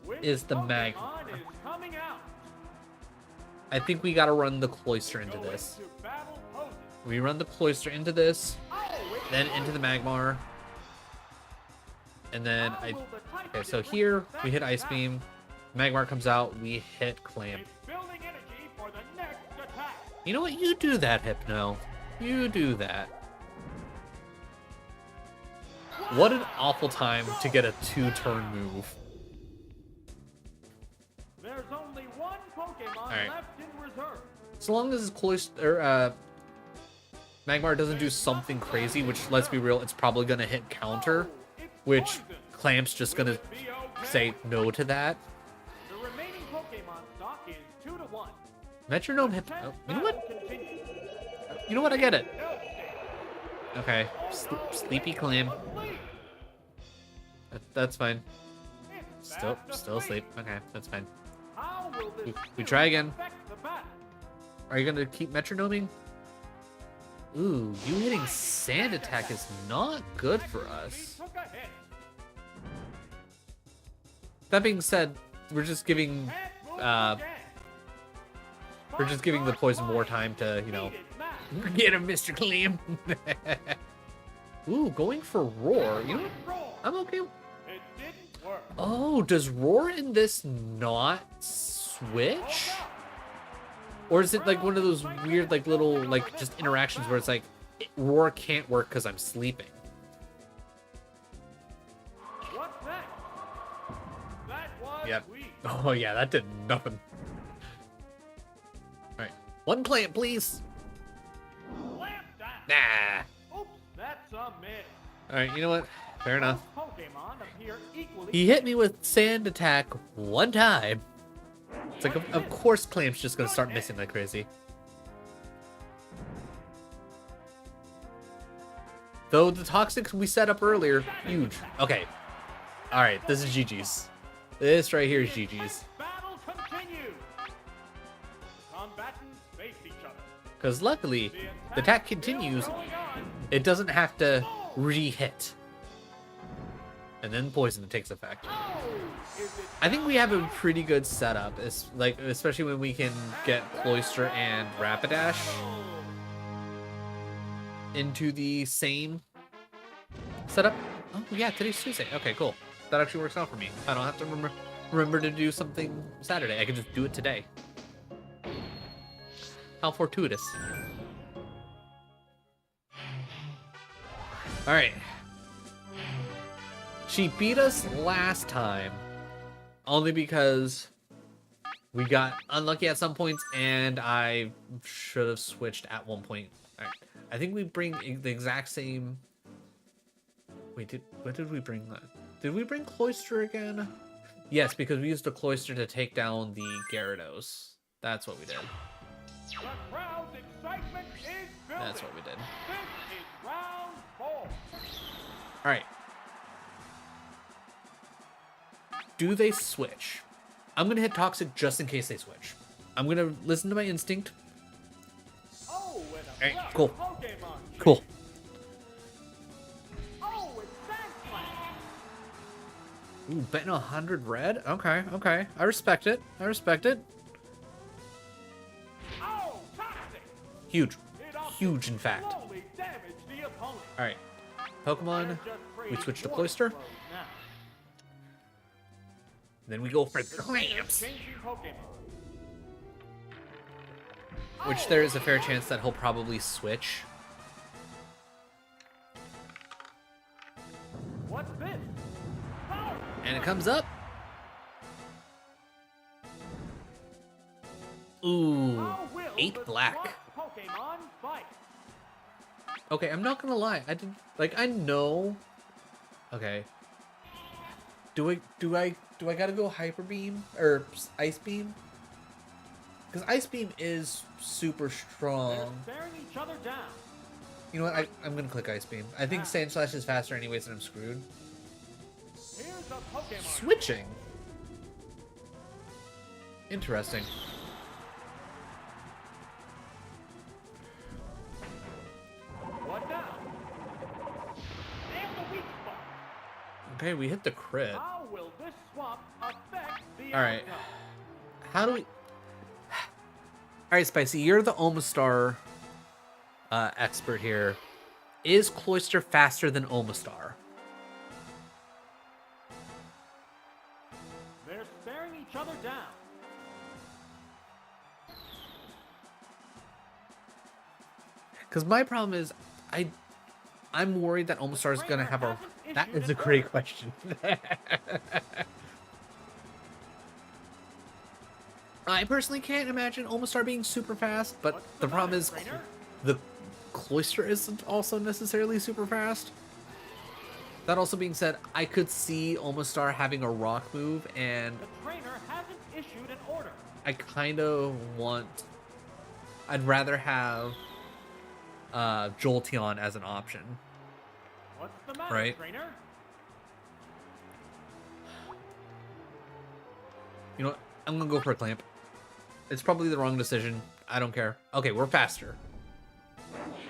Which is the Pokemon Magmar. is coming out? I think we gotta run the Cloyster into Go this. into battle poses. We run the Cloyster into this, Oh, it's then into the Magmar, and then How I. will the type Okay, so difference here affect we hit the Ice battle? Beam. Magmar comes out, we hit Clamp. It's building energy for the next attack. You know what? You do that, Hypno. You do that. What an awful time to get a 2-turn move. There's only one Pokemon right. left in reserve. So long as Cloyster, Magmar doesn't do something crazy, which, let's be real, it's probably gonna hit counter, It's which poison. Clamp's just Will gonna it be okay? say no to that. The remaining Pokemon stock is 2-1. Metronome Hip. Tenth Oh, you know what? battle continues. You know what? I get it. No escape. Okay. Sleepy Clam. Asleep. That's fine. It's Still fast asleep. Okay, that's fine. How will this We spirit try again. affect the battle? Are you gonna keep metronoming? Ooh, you hitting Sand Attack is not good for us. He took a hit. That being said, we're just giving Can't move Uh, again. we're just giving the poison more time to, you know, Heated match. get him, Mr. Clam. Ooh, going for Roar. You know what? Roar. I'm okay. It didn't work. Oh, does Roar in this not switch? Or is it like one of those weird, like little, like just interactions where it's like, Roar can't work because I'm sleeping? What's next? That was Yep. weak. Oh yeah, that did nothing. Alright. One Clamp, please. Clamp down. Nah. Oops, that's a miss. Alright, you know what? Fair enough. Both Pokemon appear equally. He hit me with Sand Attack one time. It's like, of course Clamp's just gonna start missing like crazy. Though the Toxics we set up earlier, huge. Okay. Alright, this is GG's. This right here is GG's. Battle continues. Combatants face each other. Because luckily, the attack continues. Still going on. It doesn't have to re-hit. And then poison takes effect. Oh, is it I think we have a pretty good setup, like especially when we can get Cloyster and Rapidash into the same setup. Oh yeah, today's Tuesday. Okay, cool. That actually works out for me. I don't have to remember to do something Saturday. I can just do it today. How fortuitous. All right. She beat us last time only because we got unlucky at some points and I should have switched at one point. All right. I think we bring the exact same. Wait, what did we bring? Did we bring Cloyster again? Yes, because we used the Cloyster to take down the Gyarados. That's what we did. the crowd's excitement is building? That's what we did. This is round 4. All right. Do they switch? I'm gonna hit Toxic just in case they switch. I'm gonna listen to my instinct. Oh, and a Alright, rough cool. Pokemon. Cool. Oh, it's Sandslash. Ooh, betting 100 red? Okay, okay. I respect it. I respect it. Oh, Toxic. Huge. It opted Huge, in fact. slowly damage the opponent. Alright. Pokemon. They're just We trading switch to water Cloyster. flows now. Then we go for The trainer Clamps. changing Pokemon. Which there is a fair chance that he'll probably switch. What's this? Oh, And it comes up. Ooh. how will 8 the black. swamp Pokemon fight? Okay, I'm not gonna lie. I didn't like. I know. Okay. Do I gotta go Hyper Beam or Ice Beam? Because Ice Beam is super They're strong. staring each other down. You know what? I'm gonna click Ice Beam. I think Sand Slash is faster anyways, and I'm screwed. Here's the Pokemon. Switching. Interesting. What now? And the weak spot. Okay, we hit the crit. How will this swap affect the All right. outcome? How do we... All right, Spicy, you're the Omastar expert here. Is Cloyster faster than Omastar? They're staring each other down. Because my problem is, I'm worried that Omastar is gonna have a... That is a great question. I personally can't imagine Omastar being super fast, but What's the the problem matter, is trainer? the Cloyster isn't also necessarily super fast. That also being said, I could see Omastar having a rock move, and The trainer hasn't issued an order. I kind of want... I'd rather have Jolteon as an option. What's the matter, Right. trainer? You know what? I'm gonna go for a Clamp. It's probably the wrong decision. I don't care. Okay, we're faster.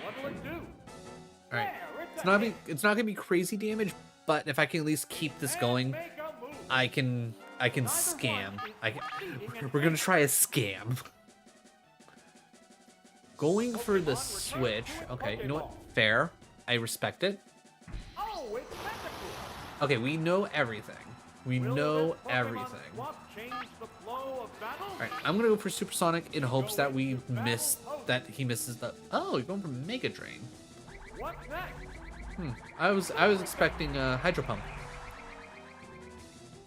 What'll it do? All right. There, It's not gonna be crazy damage, but if I can at least keep this going, I can scam. We're gonna try a scam. Going for the switch. Okay, you know what? Fair. I respect it. Oh, it's Tentacool. Okay, we know everything. We Will know this Pokemon everything. swap change the flow of battle? All right, I'm gonna go for Supersonic in hopes that he misses the. Oh, you're going for Mega Drain. What's next? I was expecting a Hydro Pump.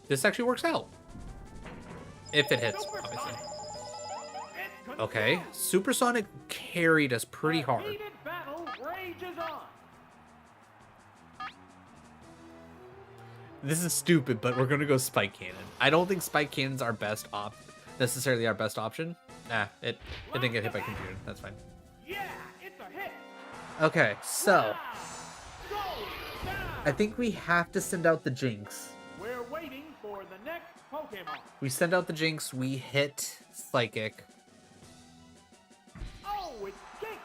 This actually works out. If it hits, obviously. It Okay, Supersonic carried us pretty The hard. heated battle rages on. This is stupid, but we're gonna go Spike Cannon. I don't think Spike Cannon's necessarily our best option. Nah, it didn't get hit by computer. That's fine. Yeah, it's a hit. Okay, so Go down. I think we have to send out the Jinx. We're waiting for the next Pokemon. We send out the Jinx. We hit Psychic. Oh, it's Jink.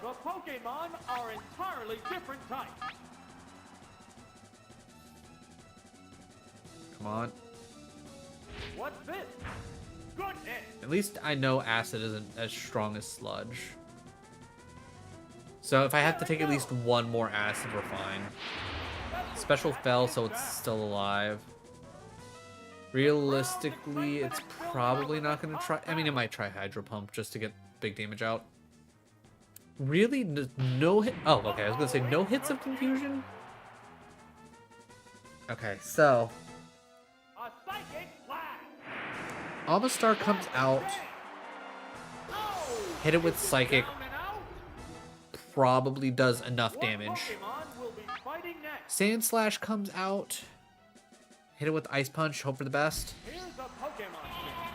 The Pokemon are entirely different types. Come on. What's this? Good hit. At least I know Acid isn't as strong as Sludge. So if I have to take at least one more Acid, we're fine. Special fell, so it's still alive. Realistically, it's probably not going to try... I mean, it might try Hydro Pump just to get big damage out. Really? No hit... Oh, okay. I was going to say no hits of Confusion? Okay, so... A Psychic Blast. Omastar comes out, Oh, hit it with Psychic, down and out. probably does enough What damage. Pokemon will be fighting next? Sand Slash comes out, hit it with Ice Punch, hope for the best. Here's a Pokemon Switch.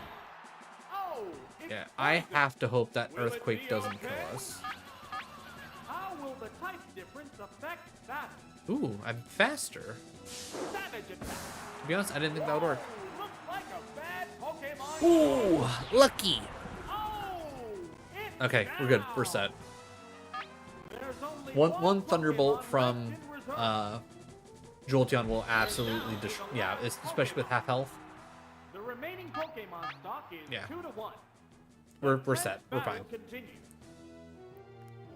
Oh, it's Yeah, I Poison. have to hope that Will it Earthquake be doesn't okay? kill us. How will the type difference affect that? Ooh, I'm faster. Savage attack. To be honest, I didn't think that would work. Looks like a bad Pokemon. Ooh, lucky. Oh, it's Okay, we're good. We're down. set. There's only One Pokemon Thunderbolt left from in reserve. Jolteon will absolutely yeah, especially with half health. The remaining Pokemon stock is Yeah. 2-1. We're The set. tense We're battle fine. continues.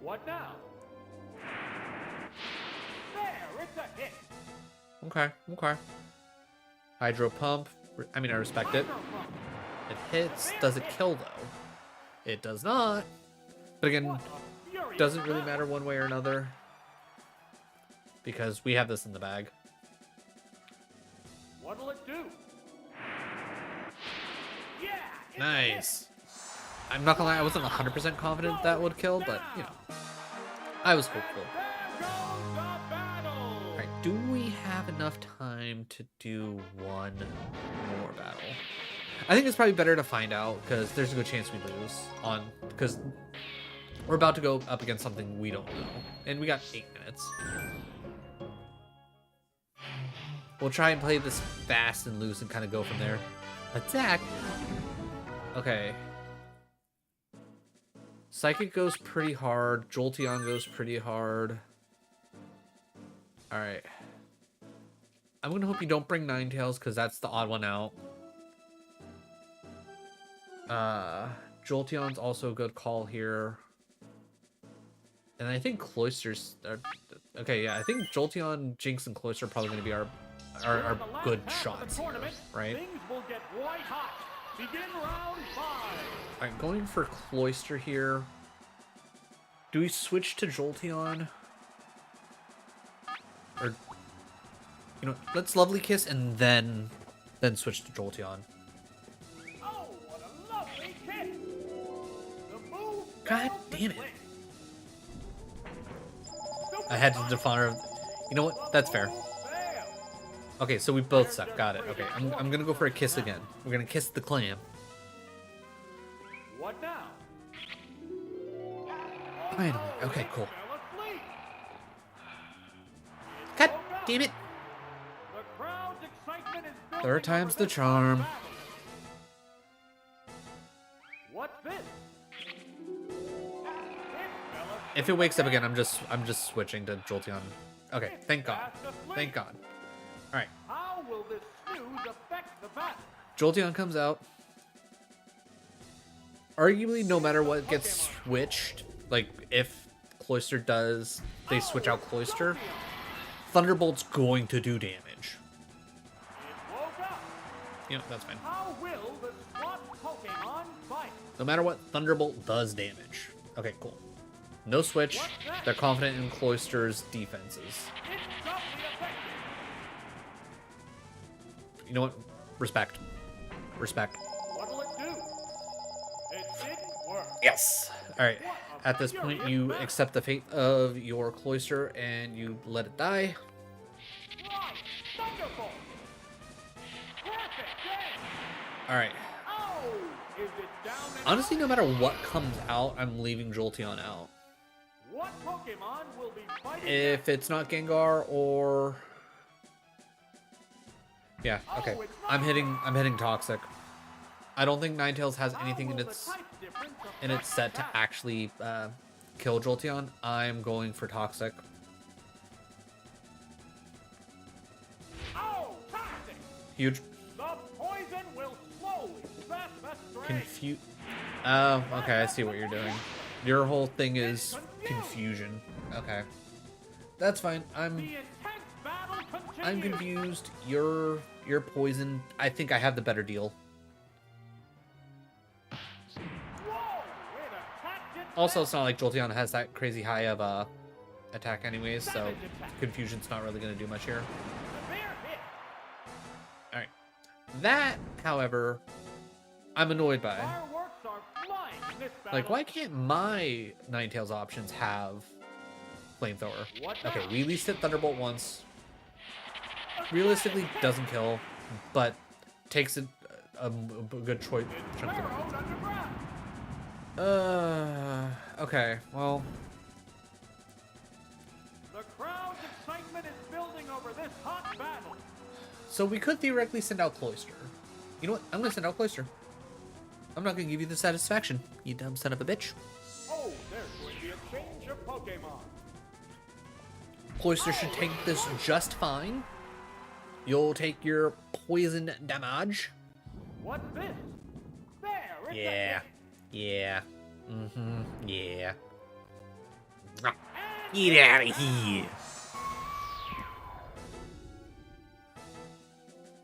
What now? There, it's a hit. Okay. Hydro Pump. I mean, I respect it. Hydro Pump. It hits. Does it kill though? It does not. But again, What a furious doesn't really battle. matter one way or another because we have this in the bag. What'll it do? Yeah, it's a Nice. I'm not gonna lie, I wasn't 100% confident that would kill, but you know, I was hopeful. hit. There goes the battle. All right, do we have enough time to do one more battle? I think it's probably better to find out because there's a good chance we lose because we're about to go up against something we don't know, and we got 8 minutes. We'll try and play this fast and loose and kind of go from there. Attack. Okay. Psychic goes pretty hard. Jolteon goes pretty hard. Alright. I'm gonna hope you don't bring Ninetales, because that's the odd one out. Jolteon's also a good call here. And I think Cloyster's... okay, yeah, I think Jolteon, Jinx, and Cloyster are probably going to be our good shots here, right? Things will get white hot. Begin round 5. Alright, going for Cloyster here. Do we switch to Jolteon? Or, you know, let's Lovely Kiss and then switch to Jolteon. Oh, what a lovely kick! The move God failed to damn it. click. I had to defend. You know what? That's fair. Fail. Okay, so we both suck. Got it. Okay, I'm gonna go for a kiss again. We're gonna kiss the clam. What now? Finally. Okay, cool. Fell asleep. God damn it. The crowd's excitement is building Third time's over the this charm. battle. What's this? If it wakes up again, I'm just switching to Jolteon. Okay, thank God. Thank God. All right, How will this snooze affect the battle? Jolteon comes out. Arguably, no matter what gets switched, like if Cloyster does, they switch out Cloyster, Thunderbolt's going to do damage. It woke up. Yeah, that's fine. How will the SWAT Pokemon fight? No matter what, Thunderbolt does damage. Okay, cool. No switch. They're confident in Cloyster's defenses. It's doubly effective. You know what? Respect. Respect. What'll it do? It didn't work. Yes. All right. At this point, you accept the fate of your Cloyster and you let it die. Right. Thunderbolt. Perfect game. All right. Oh, is it down and Honestly, out? no matter what comes out, I'm leaving Jolteon out. What Pokemon will be fighting If it's not Gengar or... Yeah, okay. I'm hitting Toxic. I don't think Ninetales has anything in its set to actually kill Jolteon. I'm going for Toxic. Oh, toxic. Huge The poison will slowly zap the strength. confuse. Oh, okay, I see what you're doing. Your whole thing is confusion. Okay. That's fine. The intense battle continues. I'm confused. You're poisoned. I think I have the better deal. Whoa, it attacked it Also, back. it's not like Jolteon has that crazy high of attack anyways, so Savage attack. confusion's not really going to do much here. Severe hit. Alright. That, however, I'm annoyed by. Fireworks are flying in this battle. Like, why can't my Ninetales options have Flamethrower? What Okay, now? we at least hit Thunderbolt once. Realistically, doesn't kill, but takes a good choice. It's burrowed underground. Okay, well, The crowd's excitement is building over this hot battle. so we could theoretically send out Cloyster. You know what? I'm gonna send out Cloyster. I'm not gonna give you the satisfaction, you dumb son of a bitch. Oh, there's going to be a change of Pokemon. Cloyster should take this just fine. You'll take your poison damage. What's this? There, it's a Yeah. hit. Yeah. Mm-hmm. Yeah. And Get out of here.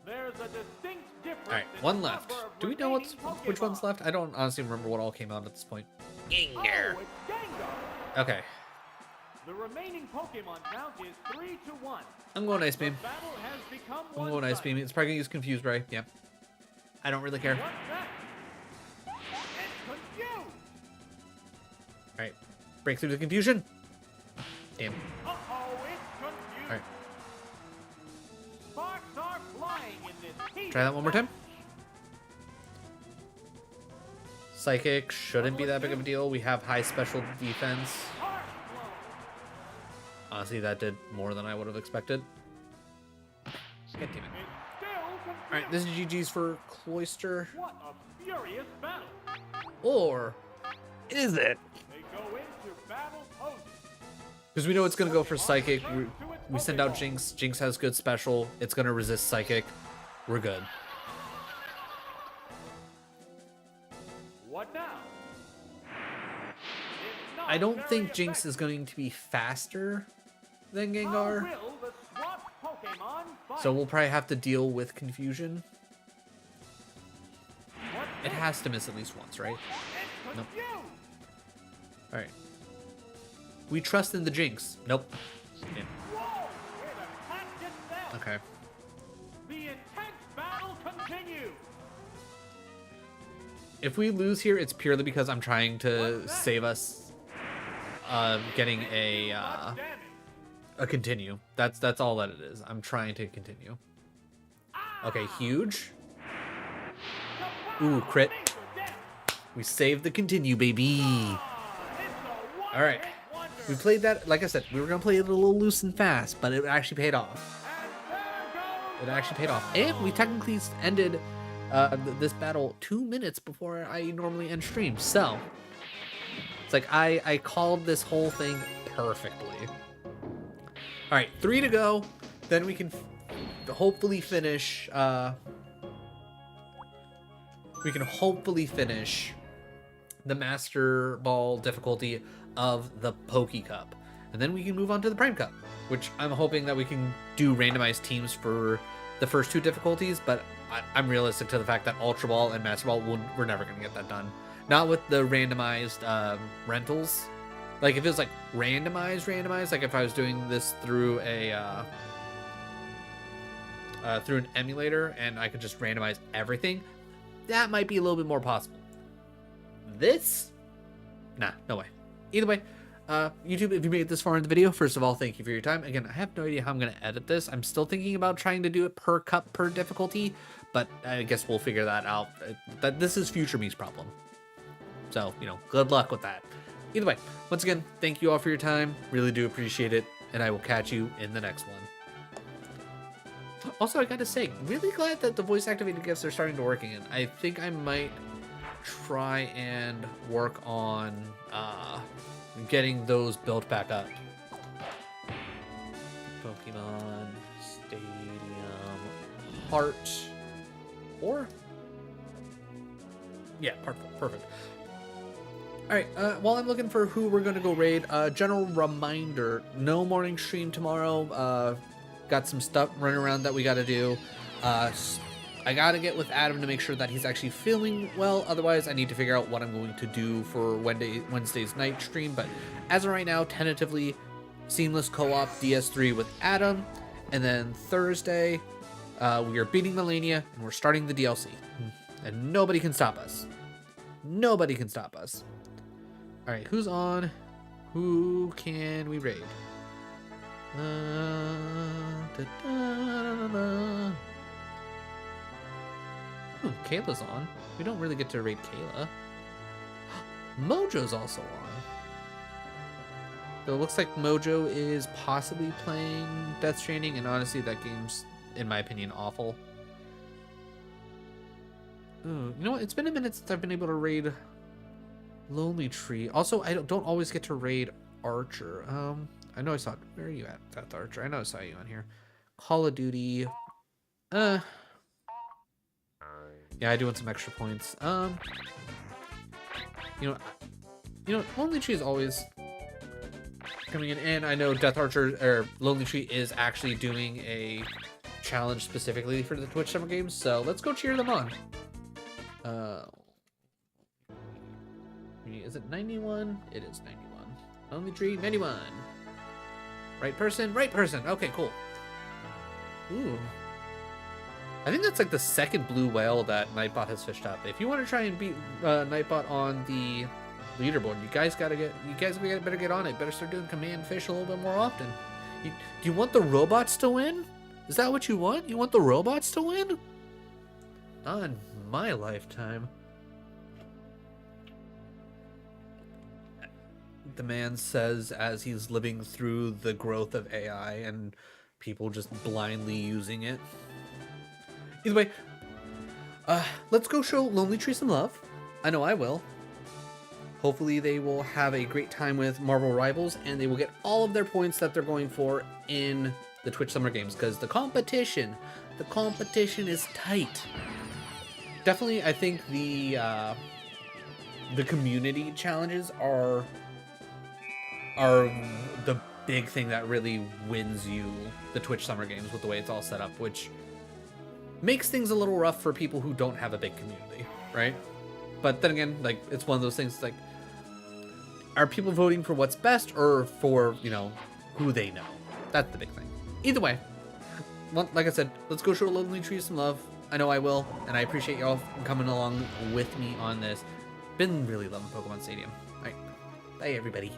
there's a distinct difference. Alright, in one the left. number of Do we know which remaining one's Pokemon. left? I don't honestly remember what all came out at this point. Oh, it's Gengar. Okay. The remaining Pokemon count is 3-1. I'm going Ice The Beam. battle has become I'm going Ice Beam. It's probably gonna use Confused Ray. Yeah. I don't really care. What's that? It's confused. Alright. Break through the confusion. Damn. Uh-oh, it's confused. Alright. Sparks are flying in this heated Try that one more time. battle. Psychic shouldn't be that big of a deal. We have high special defense. Heart blown. Honestly, that did more than I would have expected. God damn it. It's still Alright, this is GG's for Cloyster. What a furious battle. Or is it? They go into battle poses. Because we know it's going to go for Psychic. We send out Jinx. Jinx has good special. It's going to resist Psychic. We're good. What now? It's not I don't very think Jinx effective. is going to be faster than How Gengar. will the swap Pokemon fight? So we'll probably have to deal with confusion. What's It this? has to miss at least once, right? It's Nope. confused. Alright. We trust in the Jinx. Nope. Yeah. Whoa! Where the cat gets down. Okay. The intense battle continues. If we lose here, it's purely because I'm trying to What's that? save us getting a Damage. continue. That's all that it is. I'm trying to continue. Okay, huge. Ooh, crit. Major death. We saved the continue, baby. It's a All right. one-hit wonder. We played that, like I said, we were gonna play it a little loose and fast, but it actually paid off. And there goes It actually paid off, and we technically ended this battle 2 minutes before I normally end stream. So it's like I called this whole thing perfectly. All right, 3 to go. Then we can hopefully finish. We can hopefully finish the Master Ball difficulty of the PokeCup. And then we can move on to the Prime Cup, which I'm hoping that we can do randomized teams for the first 2 difficulties, but I'm realistic to the fact that Ultra Ball and Master Ball, we're never going to get that done. Not with the randomized rentals. Like, if it was, like, randomized, like if I was doing this through a, through an emulator and I could just randomize everything, that might be a little bit more possible. This? Nah, no way. Either way, YouTube, if you made it this far in the video, first of all, thank you for your time. Again, I have no idea how I'm going to edit this. I'm still thinking about trying to do it per cup, per difficulty, but I guess we'll figure that out. That this is future me's problem. So, you know, good luck with that. Either way, once again, thank you all for your time. Really do appreciate it, and I will catch you in the next one. Also, I gotta say, really glad that the voice activated gifts are starting to work again. I think I might try and work on getting those built back up. Pokemon Stadium Part 4? Yeah, Part 4. Perfect. Alright, while I'm looking for who we're gonna go raid, general reminder, no morning stream tomorrow. Got some stuff running around that we gotta do. I gotta get with Adam to make sure that he's actually feeling well. Otherwise, I need to figure out what I'm going to do for Wednesday's night stream. But as of right now, tentatively, seamless co-op DS3 with Adam. And then Thursday, we are beating Melania, and we're starting the DLC. And nobody can stop us. Nobody can stop us. Alright, who's on? Who can we raid? Kayla's on. We don't really get to raid Kayla. Mojo's also on. So it looks like Mojo is possibly playing Death Stranding, and honestly, that game's, in my opinion, awful. Ooh, you know what? It's been a minute since I've been able to raid Lonely Tree. Also, I don't always get to raid Archer. I know I saw it. Where are you at, Death Archer? I know I saw you on here. Call of Duty. Yeah, I do want some extra points. You know, Lonely Tree is always coming in, and I know Death Archer or Lonely Tree is actually doing a challenge specifically for the Twitch Summer Games. So let's go cheer them on. Is it 91? It is 91. Lonely Tree 91. Right person? Right person. Okay, cool. Ooh. I think that's like the second blue whale that Nightbot has fished up. If you want to try and beat Nightbot on the leaderboard, you guys better get on it. Better start doing command fish a little bit more often. Do you want the robots to win? Is that what you want? You want the robots to win? Not in my lifetime. The man says as he's living through the growth of AI and people just blindly using it. Either way, let's go show Lonely Tree some love. I know I will. Hopefully they will have a great time with Marvel Rivals, and they will get all of their points that they're going for in the Twitch Summer Games, because the competition is tight. Definitely, I think the community challenges are the big thing that really wins you the Twitch Summer Games with the way it's all set up, which makes things a little rough for people who don't have a big community, right? But then again, like, it's one of those things, like, are people voting for what's best or for, you know, who they know? That's the big thing. Either way, well, like I said, let's go show Lonely Tree some love. I know I will, and I appreciate y'all coming along with me on this. Been really loving Pokemon Stadium. All right, bye everybody.